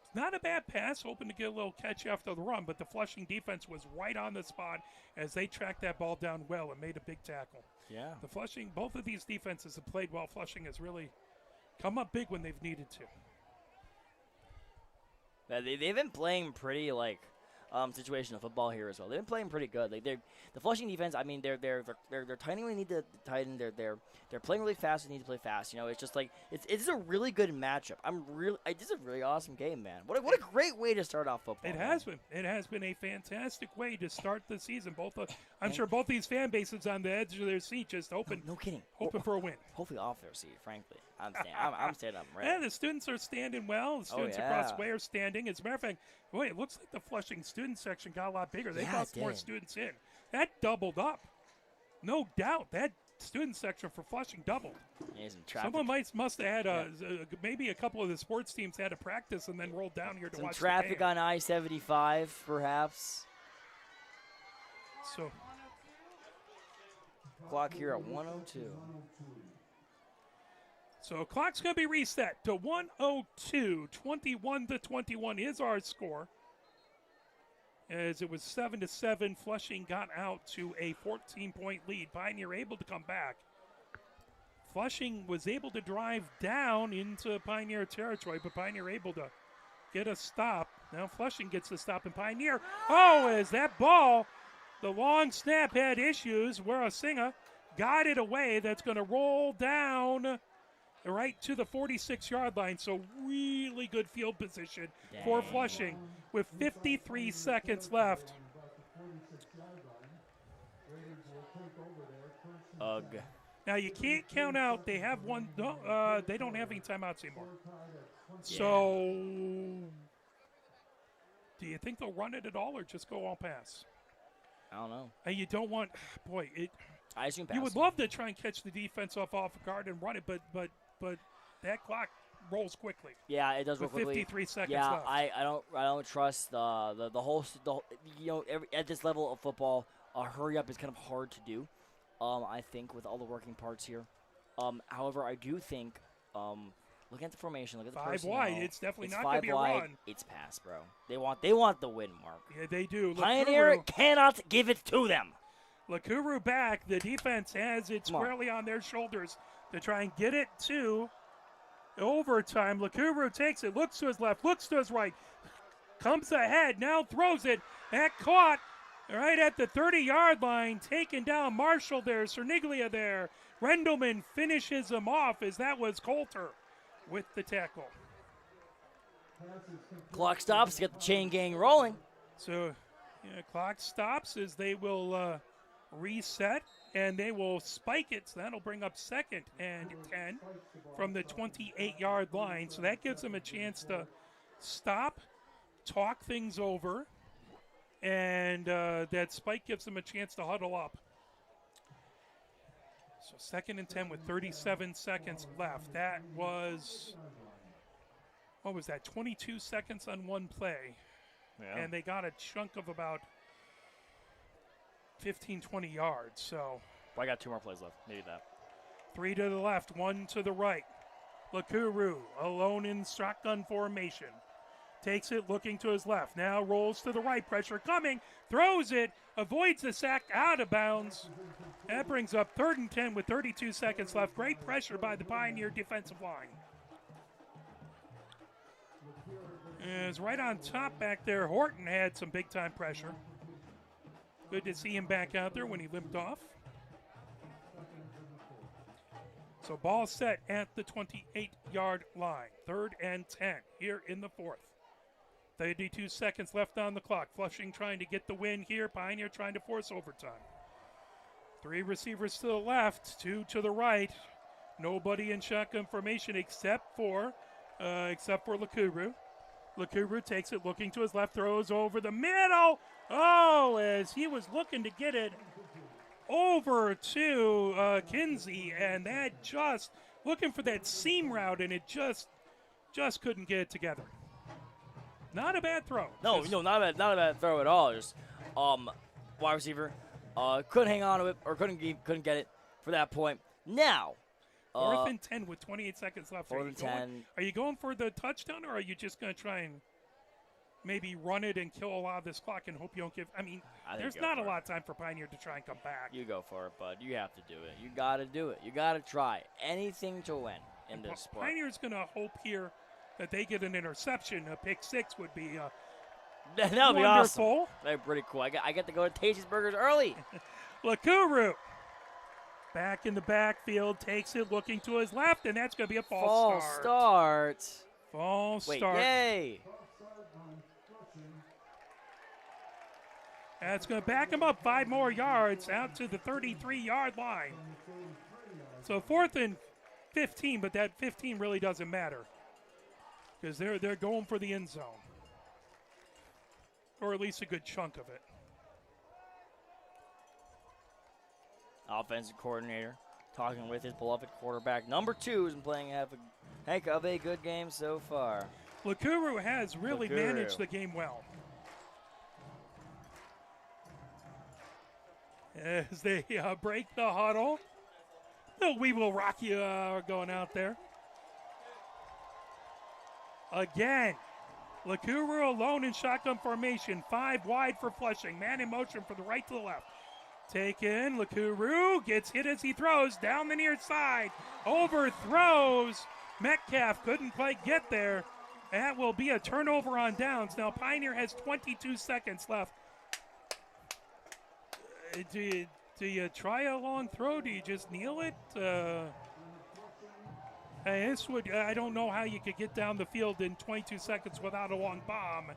It's not a bad pass, hoping to get a little catch after the run, but the Flushing defense was right on the spot as they tracked that ball down well and made a big tackle. Yeah. The Flushing, both of these defenses have played well. Flushing has really come up big when they've needed to. They've been playing pretty, situational football here as well. They've been playing pretty good. Like the Flushing defense. I mean, they're tightening when they need to tighten. They're playing really fast. They need to play fast. You know, it's just like it's a really good matchup. This is a really awesome game, man. What a great way to start off football. It has been. It has been a fantastic way to start the season. I'm sure both these fan bases on the edge of their seat just hoping. No kidding. Hoping for a win. Hopefully off their seat. Frankly, I'm standing up. Right. Yeah, the students are standing well. The students across the way are standing. As a matter of fact, boy, it looks like the Flushing student section got a lot bigger. They got more students in. That doubled up. No doubt. That student section for Flushing doubled. Someone must have had maybe a couple of the sports teams had a practice and then rolled down here to watch traffic on I-75, perhaps. So, clock here at 1:02. So clock's going to be reset to 1:02. 21-21 is our score. As it was 7-7, Flushing got out to a 14-point lead. Pioneer able to come back. Flushing was able to drive down into Pioneer territory, but Pioneer able to get a stop. Now Flushing gets the stop, and Pioneer, as that ball, the long snap had issues. Warasinga got it away. That's going to roll down right to the 46-yard line. So really good field position for Flushing with 53 seconds left. Ugh. Now you can't count out. They have one. They don't have any timeouts anymore. So do you think they'll run it at all or just go all pass? I don't know. And you don't want. Boy, I assume pass. You would love to try and catch the defense off guard and run it, but that clock rolls quickly. Yeah, it does roll with quickly. 53 seconds left. I don't trust the whole at this level of football. Hurry up is kind of hard to do. I think with all the working parts here. However, I do think looking at the formation, look at the personnel. 5 wide. It's definitely not going to be a run. It's pass, bro. They want the win, Mark. Yeah, they do. Pioneer cannot give it to them. Lakuru back. The defense has it squarely on their shoulders to try and get it to overtime. Lakuru takes it, looks to his left, looks to his right, comes ahead, now throws it. That caught right at the 30-yard line, taken down. Marshall there, Cerniglia there. Rendelman finishes him off as that was Coulter with the tackle. Clock stops to get the chain gang rolling. So, clock stops as they will reset, and they will spike it. So that'll bring up 2nd and 10 from the 28-yard line. So that gives them a chance to stop, talk things over, and that spike gives them a chance to huddle up. So 2nd and 10 with 37 seconds left. That was, 22 seconds on one play. Yeah. And they got a chunk of about 15, 20 yards. So I got 2 more plays left. Maybe that. 3 to the left, 1 to the right. Lakuru alone in shotgun formation. Takes it, looking to his left. Now rolls to the right. Pressure coming. Throws it. Avoids the sack, out of bounds. That brings up 3rd and 10 with 32 seconds left. Great pressure by the Pioneer defensive line. Is right on top back there. Horton had some big-time pressure. Good to see him back out there when he limped off. So ball set at the 28-yard line. 3rd and 10 here in the 4th. 32 seconds left on the clock. Flushing trying to get the win here. Pioneer trying to force overtime. 3 receivers to the left, 2 to the right. Nobody in shotgun formation except for Lakuru. Lakuru takes it, looking to his left, throws over the middle. As he was looking to get it over to Kinsey, and that just looking for that seam route, and it just couldn't get it together. Not a bad throw. No, not a bad throw at all. Just wide receiver couldn't hang on to it or couldn't get it for that point. Now 4th and 10 with 28 seconds left. 4th and 10. Are you going for the touchdown, or are you just going to try and maybe run it and kill a lot of this clock and hope you don't give? I mean, there's not a lot of time for Pioneer to try and come back. You go for it, bud. You have to do it. You got to do it. You got to try anything to win in this sport. Pioneer's going to hope here that they get an interception. A pick 6 would be That would be awesome. Wonderful. That'd be pretty cool. I get to go to Tasty's Burgers early. Lakuru back in the backfield, takes it, looking to his left, and that's going to be a false start. False start. Yay. That's going to back him up 5 more yards out to the 33-yard line. So 4th and 15, but that 15 really doesn't matter because they're going for the end zone, or at least a good chunk of it. Offensive coordinator talking with his beloved quarterback. Number 2 has been playing a heck of a good game so far. Lakuru has really managed the game well. As they break the huddle. No, we will rock you going out there. Again, Lakuru alone in shotgun formation. 5 wide for Flushing. Man in motion from the right to the left. Taken, Lakuru gets hit as he throws down the near side. Overthrows. Metcalf couldn't quite get there. That will be a turnover on downs. Now Pioneer has 22 seconds left. Do you try a long throw? Do you just kneel it? I don't know how you could get down the field in 22 seconds without a long bomb.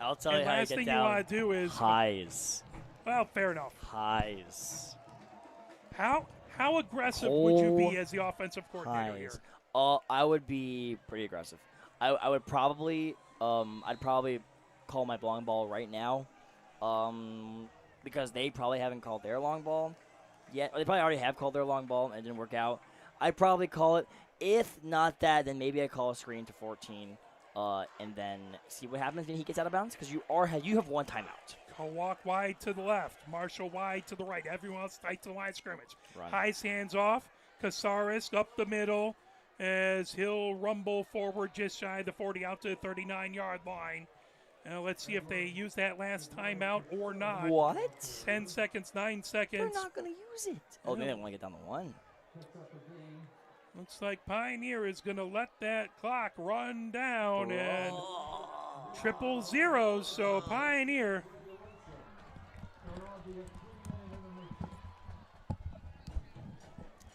I'll tell you how you get down. Last thing you want to do is highs. Well, fair enough. Highs. How aggressive would you be as the offensive coordinator here? I would be pretty aggressive. I would probably I'd probably call my long ball right now. Because they probably haven't called their long ball yet. Or they probably already have called their long ball and it didn't work out. I'd probably call it. If not that, then maybe I call a screen to 14 and then see what happens when he gets out of bounds because you have 1 timeout. Walk wide to the left. Marshall wide to the right. Everyone else tight to the line of scrimmage. Run. Highs hands off. Casares up the middle as he'll rumble forward just shy of the 40 out to the 39-yard line. Let's see if they use that last timeout or not. What? 10 seconds, 9 seconds. They're not going to use it. Oh, they didn't want to get down to 1. Looks like Pioneer is going to let that clock run down and 000. So Pioneer.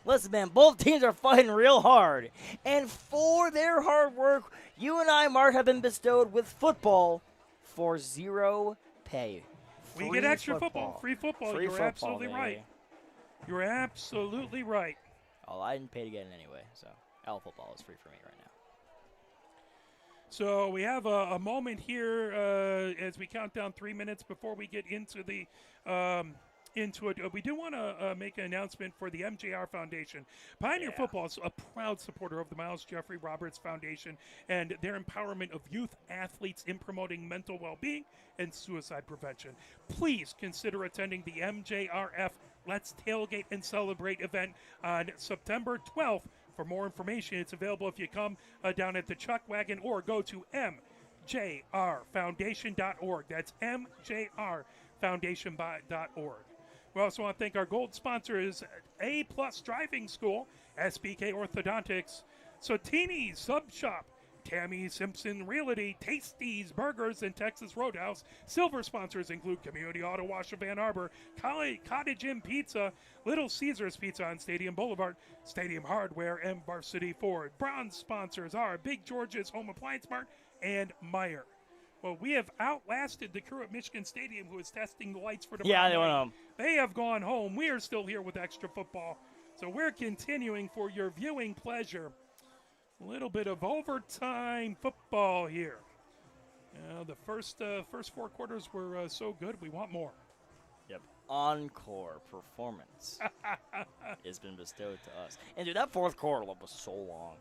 Listen, man, both teams are fighting real hard. And for their hard work, you and I, Mark, have been bestowed with football for 0 pay. We get extra football. Free football. Free You're football, absolutely baby. right. You're absolutely right. Oh, I didn't pay to get in anyway, so L football is free for me right now. So we have a moment here as we count down 3 minutes before we get into the into it. We do want to make an announcement for the MJR Foundation. Pioneer Football is a proud supporter of the Miles Jeffrey Roberts Foundation and their empowerment of youth athletes in promoting mental well-being and suicide prevention. Please consider attending the MJRF Let's Tailgate and Celebrate event on September 12th. For more information, it's available if you come down at the Chuck Wagon or go to mjrfoundation.org. That's mjrfoundation.org. We also want to thank our gold sponsors, A+ Driving School, SBK Orthodontics, Sotini's Sub Shop, Tammy Simpson Realty, Tasty's Burgers, and Texas Roadhouse. Silver sponsors include Community Auto Wash of Ann Arbor, Cottage Inn Pizza, Little Caesars Pizza on Stadium Boulevard, Stadium Hardware, and Varsity Ford. Bronze sponsors are Big George's Home Appliance Mart and Meijer. Well, we have outlasted the crew at Michigan Stadium who is testing the lights for tomorrow. Yeah, they went home. They have gone home. We are still here with extra football. So we're continuing for your viewing pleasure. A little bit of overtime football here. The first 4 quarters were so good, we want more. Yep. Encore performance has been bestowed to us. And, dude, that 4th quarter was so long.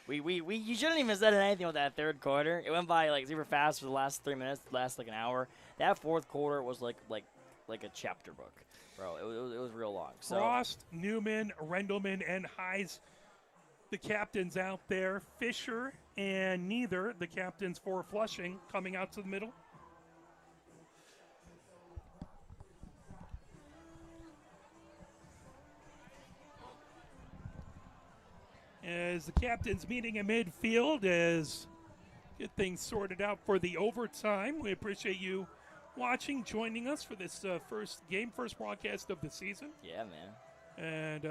You shouldn't even have said anything with that 3rd quarter. It went by like super fast for the last 3 minutes, the last like an hour. That 4th quarter was like a chapter book, bro. It was real long. So. Frost, Newman, Rendelman, and Heise, the captains out there. Fisher and Neither, the captains for Flushing, coming out to the middle. As the captains meeting in midfield as get things sorted out for the overtime. We appreciate you watching, joining us for this first broadcast of the season. Yeah, man. And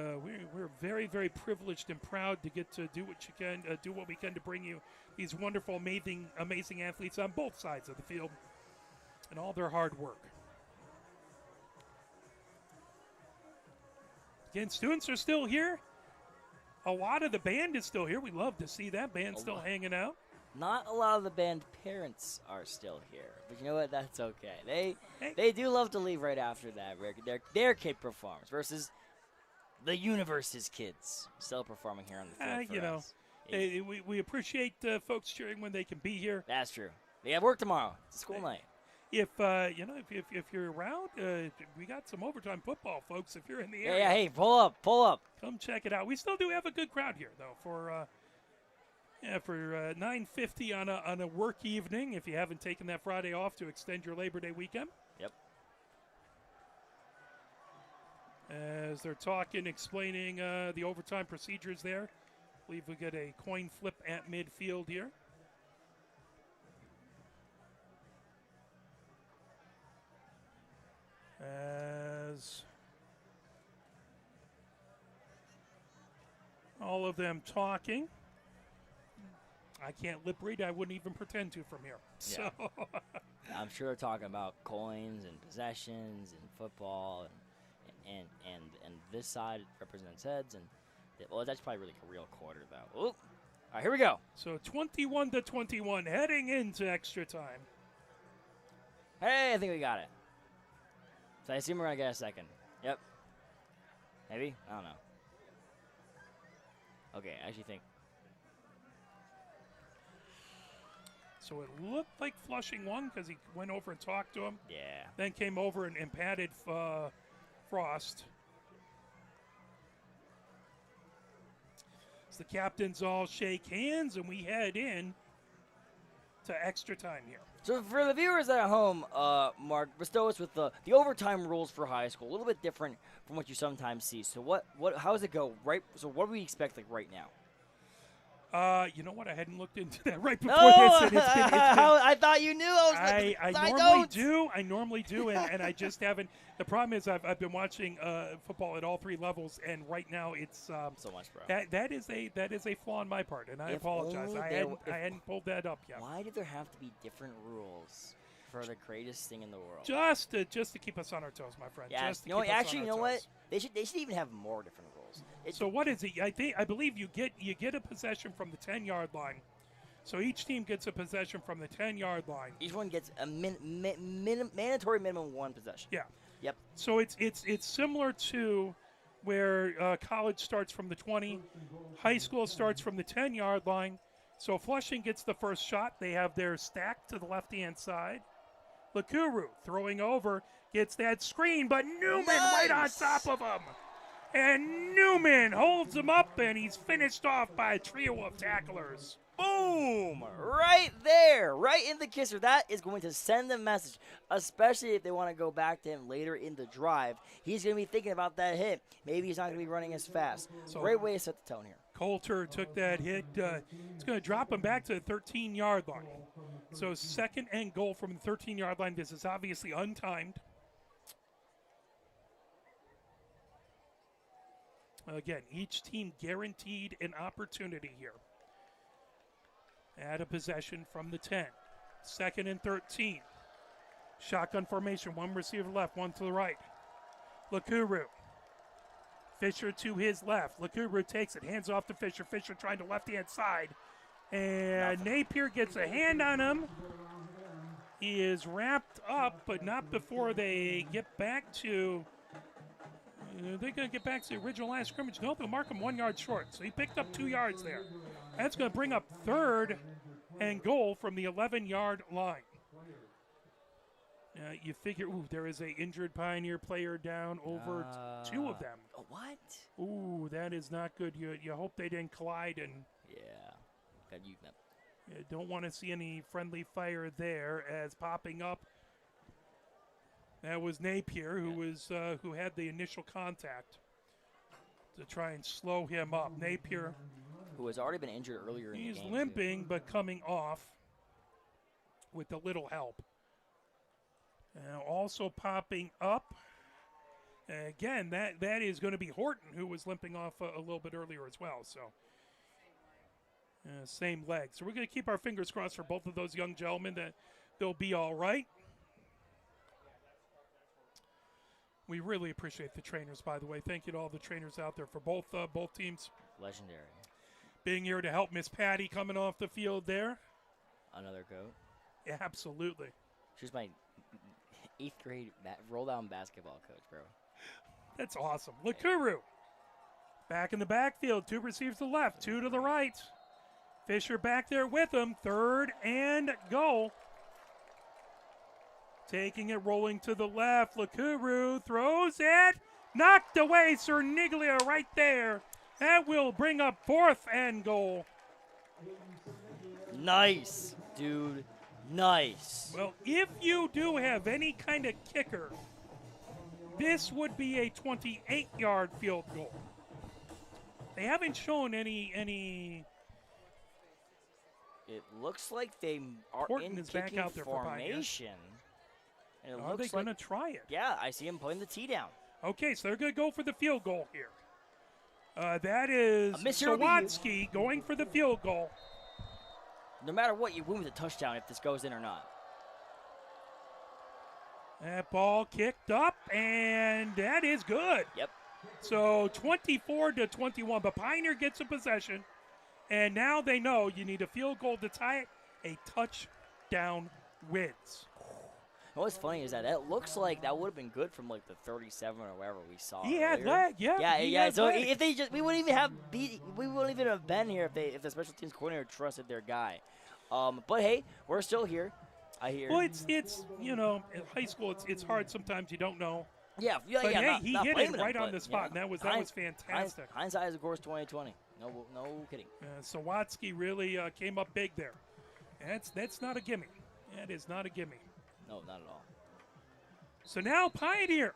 we're very, very privileged and proud to get to do what we can to bring you these wonderful, amazing athletes on both sides of the field and all their hard work. Again, students are still here. A lot of the band is still here. We love to see that band still hanging out. Not a lot of the band parents are still here, but you know what? That's okay. They do love to leave right after that. Their kid performs versus the universe's kids still performing here on the field for us. We appreciate folks cheering when they can be here. That's true. They have work tomorrow. It's a school night. If you're around, we got some overtime football, folks. If you're in the area, yeah. Hey, pull up. Come check it out. We still do have a good crowd here, though. For 9:50 on a work evening, if you haven't taken that Friday off to extend your Labor Day weekend. Yep. As they're explaining the overtime procedures there, I believe we get a coin flip at midfield here. As all of them talking. I can't lip read. I wouldn't even pretend to from here. Yeah. So I'm sure they're talking about coins and possessions and football and this side represents heads and that's probably really a real quarter though. Ooh. All right, here we go. So 21-21 heading into extra time. Hey, I think we got it. So I assume we're going to get a second. Yep. Maybe? I don't know. Okay, I actually think. So it looked like Flushing won because he went over and talked to him. Yeah. Then came over and patted Frost. So the captains all shake hands and we head in to extra time here. So for the viewers at home, Mark, bestow us with the overtime rules for high school. A little bit different from what you sometimes see. So how does it go? Right. So what do we expect right now? You know what? I hadn't looked into that right before no, this. And it's been I thought you knew. I normally do, and I just haven't. The problem is I've been watching football at all three levels, and right now it's so much, bro. That is a flaw on my part, and I apologize. I hadn't pulled that up yet. Why do there have to be different rules for the greatest thing in the world? Just to keep us on our toes, my friend. Yeah. Just to keep us on our toes. They should even have more different rules. So what is it? I believe you get a possession from the 10-yard line. So each team gets a possession from the 10-yard line. Each one gets a mandatory minimum one possession. Yeah. Yep. So it's similar to where college starts from the 20, high school starts from the 10-yard line. So Flushing gets the first shot. They have their stack to the left-hand side. Lakuru throwing over gets that screen, but Newman right on top of him. And Newman holds him up, and he's finished off by a trio of tacklers. Boom! Right there, right in the kisser. That is going to send the message, especially if they want to go back to him later in the drive. He's going to be thinking about that hit. Maybe he's not going to be running as fast. So great way to set the tone here. Coulter took that hit. It's going to drop him back to the 13-yard line. So second and goal from the 13-yard line. This is obviously untimed. Again, each team guaranteed an opportunity here. Add a possession from the 10. Second and 13. Shotgun formation. One receiver left, one to the right. Lakuru. Fisher to his left. Lakuru takes it. Hands off to Fisher. Fisher trying to left-hand side. And Napier gets a hand on him. He is wrapped up, but not before they get back to... They're going to get back to the original line of scrimmage. No, they'll mark him 1 yard short. So he picked up 2 yards there. That's going to bring up third and goal from the 11-yard line. You figure, there is an injured Pioneer player down over two of them. What? Ooh, that is not good. You hope they didn't collide. And you don't want to see any friendly fire there as popping up. That was Napier, who had the initial contact to try and slow him up. Napier, who has already been injured earlier in the game. He's limping, but coming off. with a little help. Also popping up. Again, that is going to be Horton, who was limping off a little bit earlier as well. So, same leg. So we're going to keep our fingers crossed for both of those young gentlemen that they'll be all right. We really appreciate the trainers, by the way. Thank you to all the trainers out there for both teams. Legendary. Being here to help Miss Patty coming off the field there. Another goat. Yeah, absolutely. She's my 8th grade roll-down basketball coach, bro. That's awesome. Lakuru back in the backfield. 2 receivers to the left, 2 to the right. Fisher back there with him. 3rd and goal. Taking it, rolling to the left. Lakuru throws it. Knocked away. Cerniglia right there. That will bring up 4th and goal. Nice, dude. Nice. Well, if you do have any kind of kicker, this would be a 28-yard field goal. They haven't shown any. It looks like they are Horton in is back kicking out there for Pioneer. formation. And it Are they looks going to like, try it? yeah, I see him putting the tee down. Okay, so they're going to go for the field goal here. That is Mr. Sawatsky going for the field goal. No matter what, you win with a touchdown if this goes in or not. That ball kicked up, and that is good. Yep. So 24-21, but Pioneer gets a possession, and now they know you need a field goal to tie it. A touchdown wins. What's funny is that it looks like that would have been good from like the 37 or wherever we saw. He had earlier. leg, yeah. Yeah, he yeah. had So leg. if they just, we wouldn't even have been here if the special teams coordinator trusted their guy. But hey, we're still here. I hear. Well, it's in high school. It's hard sometimes. You don't know. Yeah. But yeah. hey, he not hit blaming it him, right on but, the spot, and that was fantastic. Hindsight is of course 2020. No kidding. Sawatsky really came up big there. That's not a gimme. That is not a gimme. No, not at all. So now Pioneer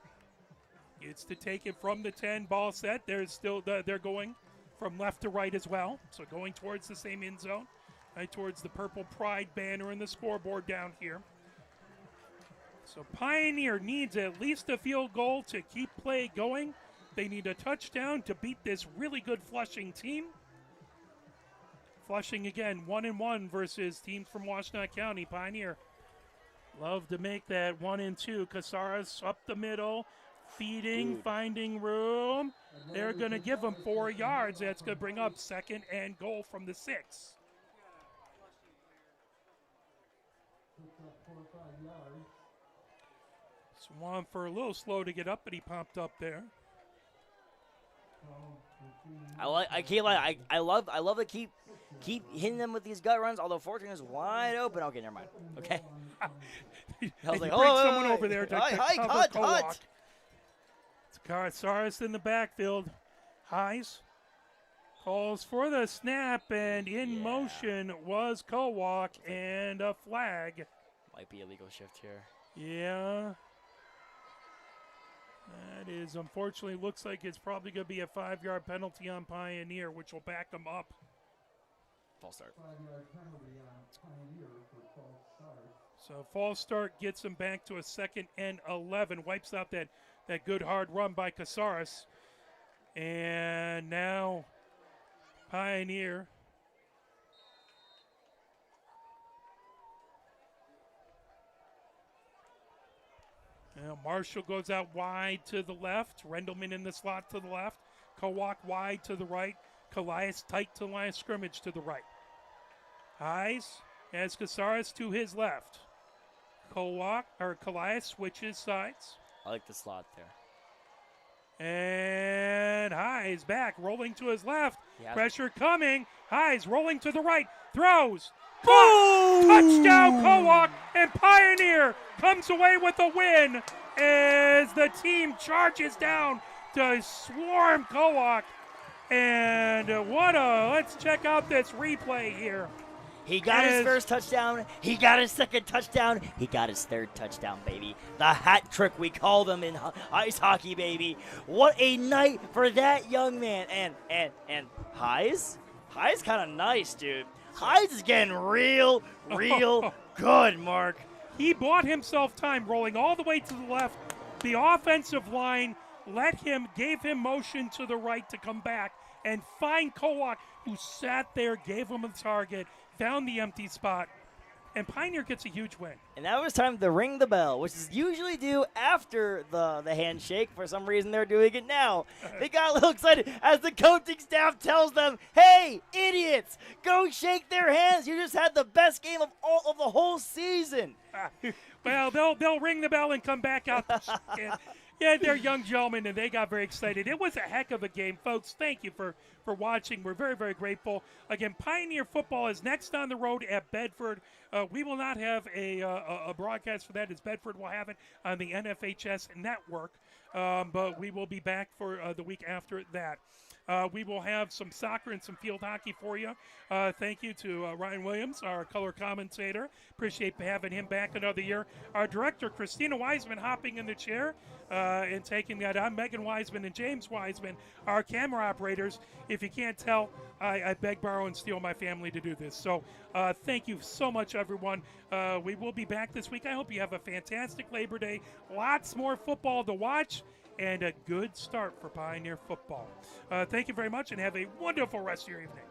gets to take it from the 10 ball set. There's still they're going from left to right as well. So going towards the same end zone, right towards the Purple Pride banner and the scoreboard down here. So Pioneer needs at least a field goal to keep play going. They need a touchdown to beat this really good Flushing team. Flushing again, 1-1 versus teams from Washtenaw County. Pioneer love to make that 1-2. Casares up the middle, feeding, finding room. They're going to give him 4 yards. That's going to bring up 2nd and goal from the 6. Swanford a little slow to get up, but he popped up there. I love to keep hitting them with these gut runs. Although 14 is wide open. Okay, never mind. Okay. I was like, someone over there to cover cut. Kowak. It's Casares in the backfield. Heis calls for the snap, and in motion was Kowak, and a flag. Might be a legal shift here. Yeah. That is, unfortunately, looks like it's probably going to be a 5-yard penalty on Pioneer, which will back them up. False start. 5-yard penalty on Pioneer for false start. So false start gets him back to a 2nd and 11. Wipes out that good hard run by Casares. And now Pioneer. Marshall goes out wide to the left. Rendelman in the slot to the left. Kowak wide to the right. Calais tight to the line of scrimmage to the right. Heis has Casares to his left. Calais switches sides. I like the slot there. And Heis back, rolling to his left. Yeah. Pressure coming. Heis rolling to the right. Throws. Boom! Touchdown, Kowak, and Pioneer comes away with a win as the team charges down to swarm Kowak. And let's check out this replay here. He got his first touchdown. He got his second touchdown. He got his third touchdown, baby. The hat trick, we call them in ice hockey, baby. What a night for that young man. And Heis kind of nice, dude. Heis is getting real good, Mark. He bought himself time rolling all the way to the left. The offensive line gave him motion to the right to come back and find Kowak, who sat there, gave him a target, found the empty spot, and Pioneer gets a huge win. And now it's time to ring the bell, which is usually due after the handshake. For some reason, they're doing it now. They got a little excited as the coaching staff tells them, "Hey, idiots, go shake their hands. You just had the best game of the whole season." Well, they'll ring the bell and come back out. Yeah, they're young gentlemen, and they got very excited. It was a heck of a game, folks. Thank you for watching. We're very, very grateful. Again, Pioneer football is next on the road at Bedford. We will not have a broadcast for that, as Bedford will have it on the NFHS network, but we will be back for the week after that. We will have some soccer and some field hockey for you. Thank you to Ryan Williams, our color commentator. Appreciate having him back another year. Our director, Christina Wiseman, hopping in the chair and taking that on. Megan Wiseman and James Wiseman, our camera operators. If you can't tell, I beg, borrow, and steal my family to do this. So thank you so much, everyone. We will be back this week. I hope you have a fantastic Labor Day. Lots more football to watch, and a good start for Pioneer football. Thank you very much, and have a wonderful rest of your evening.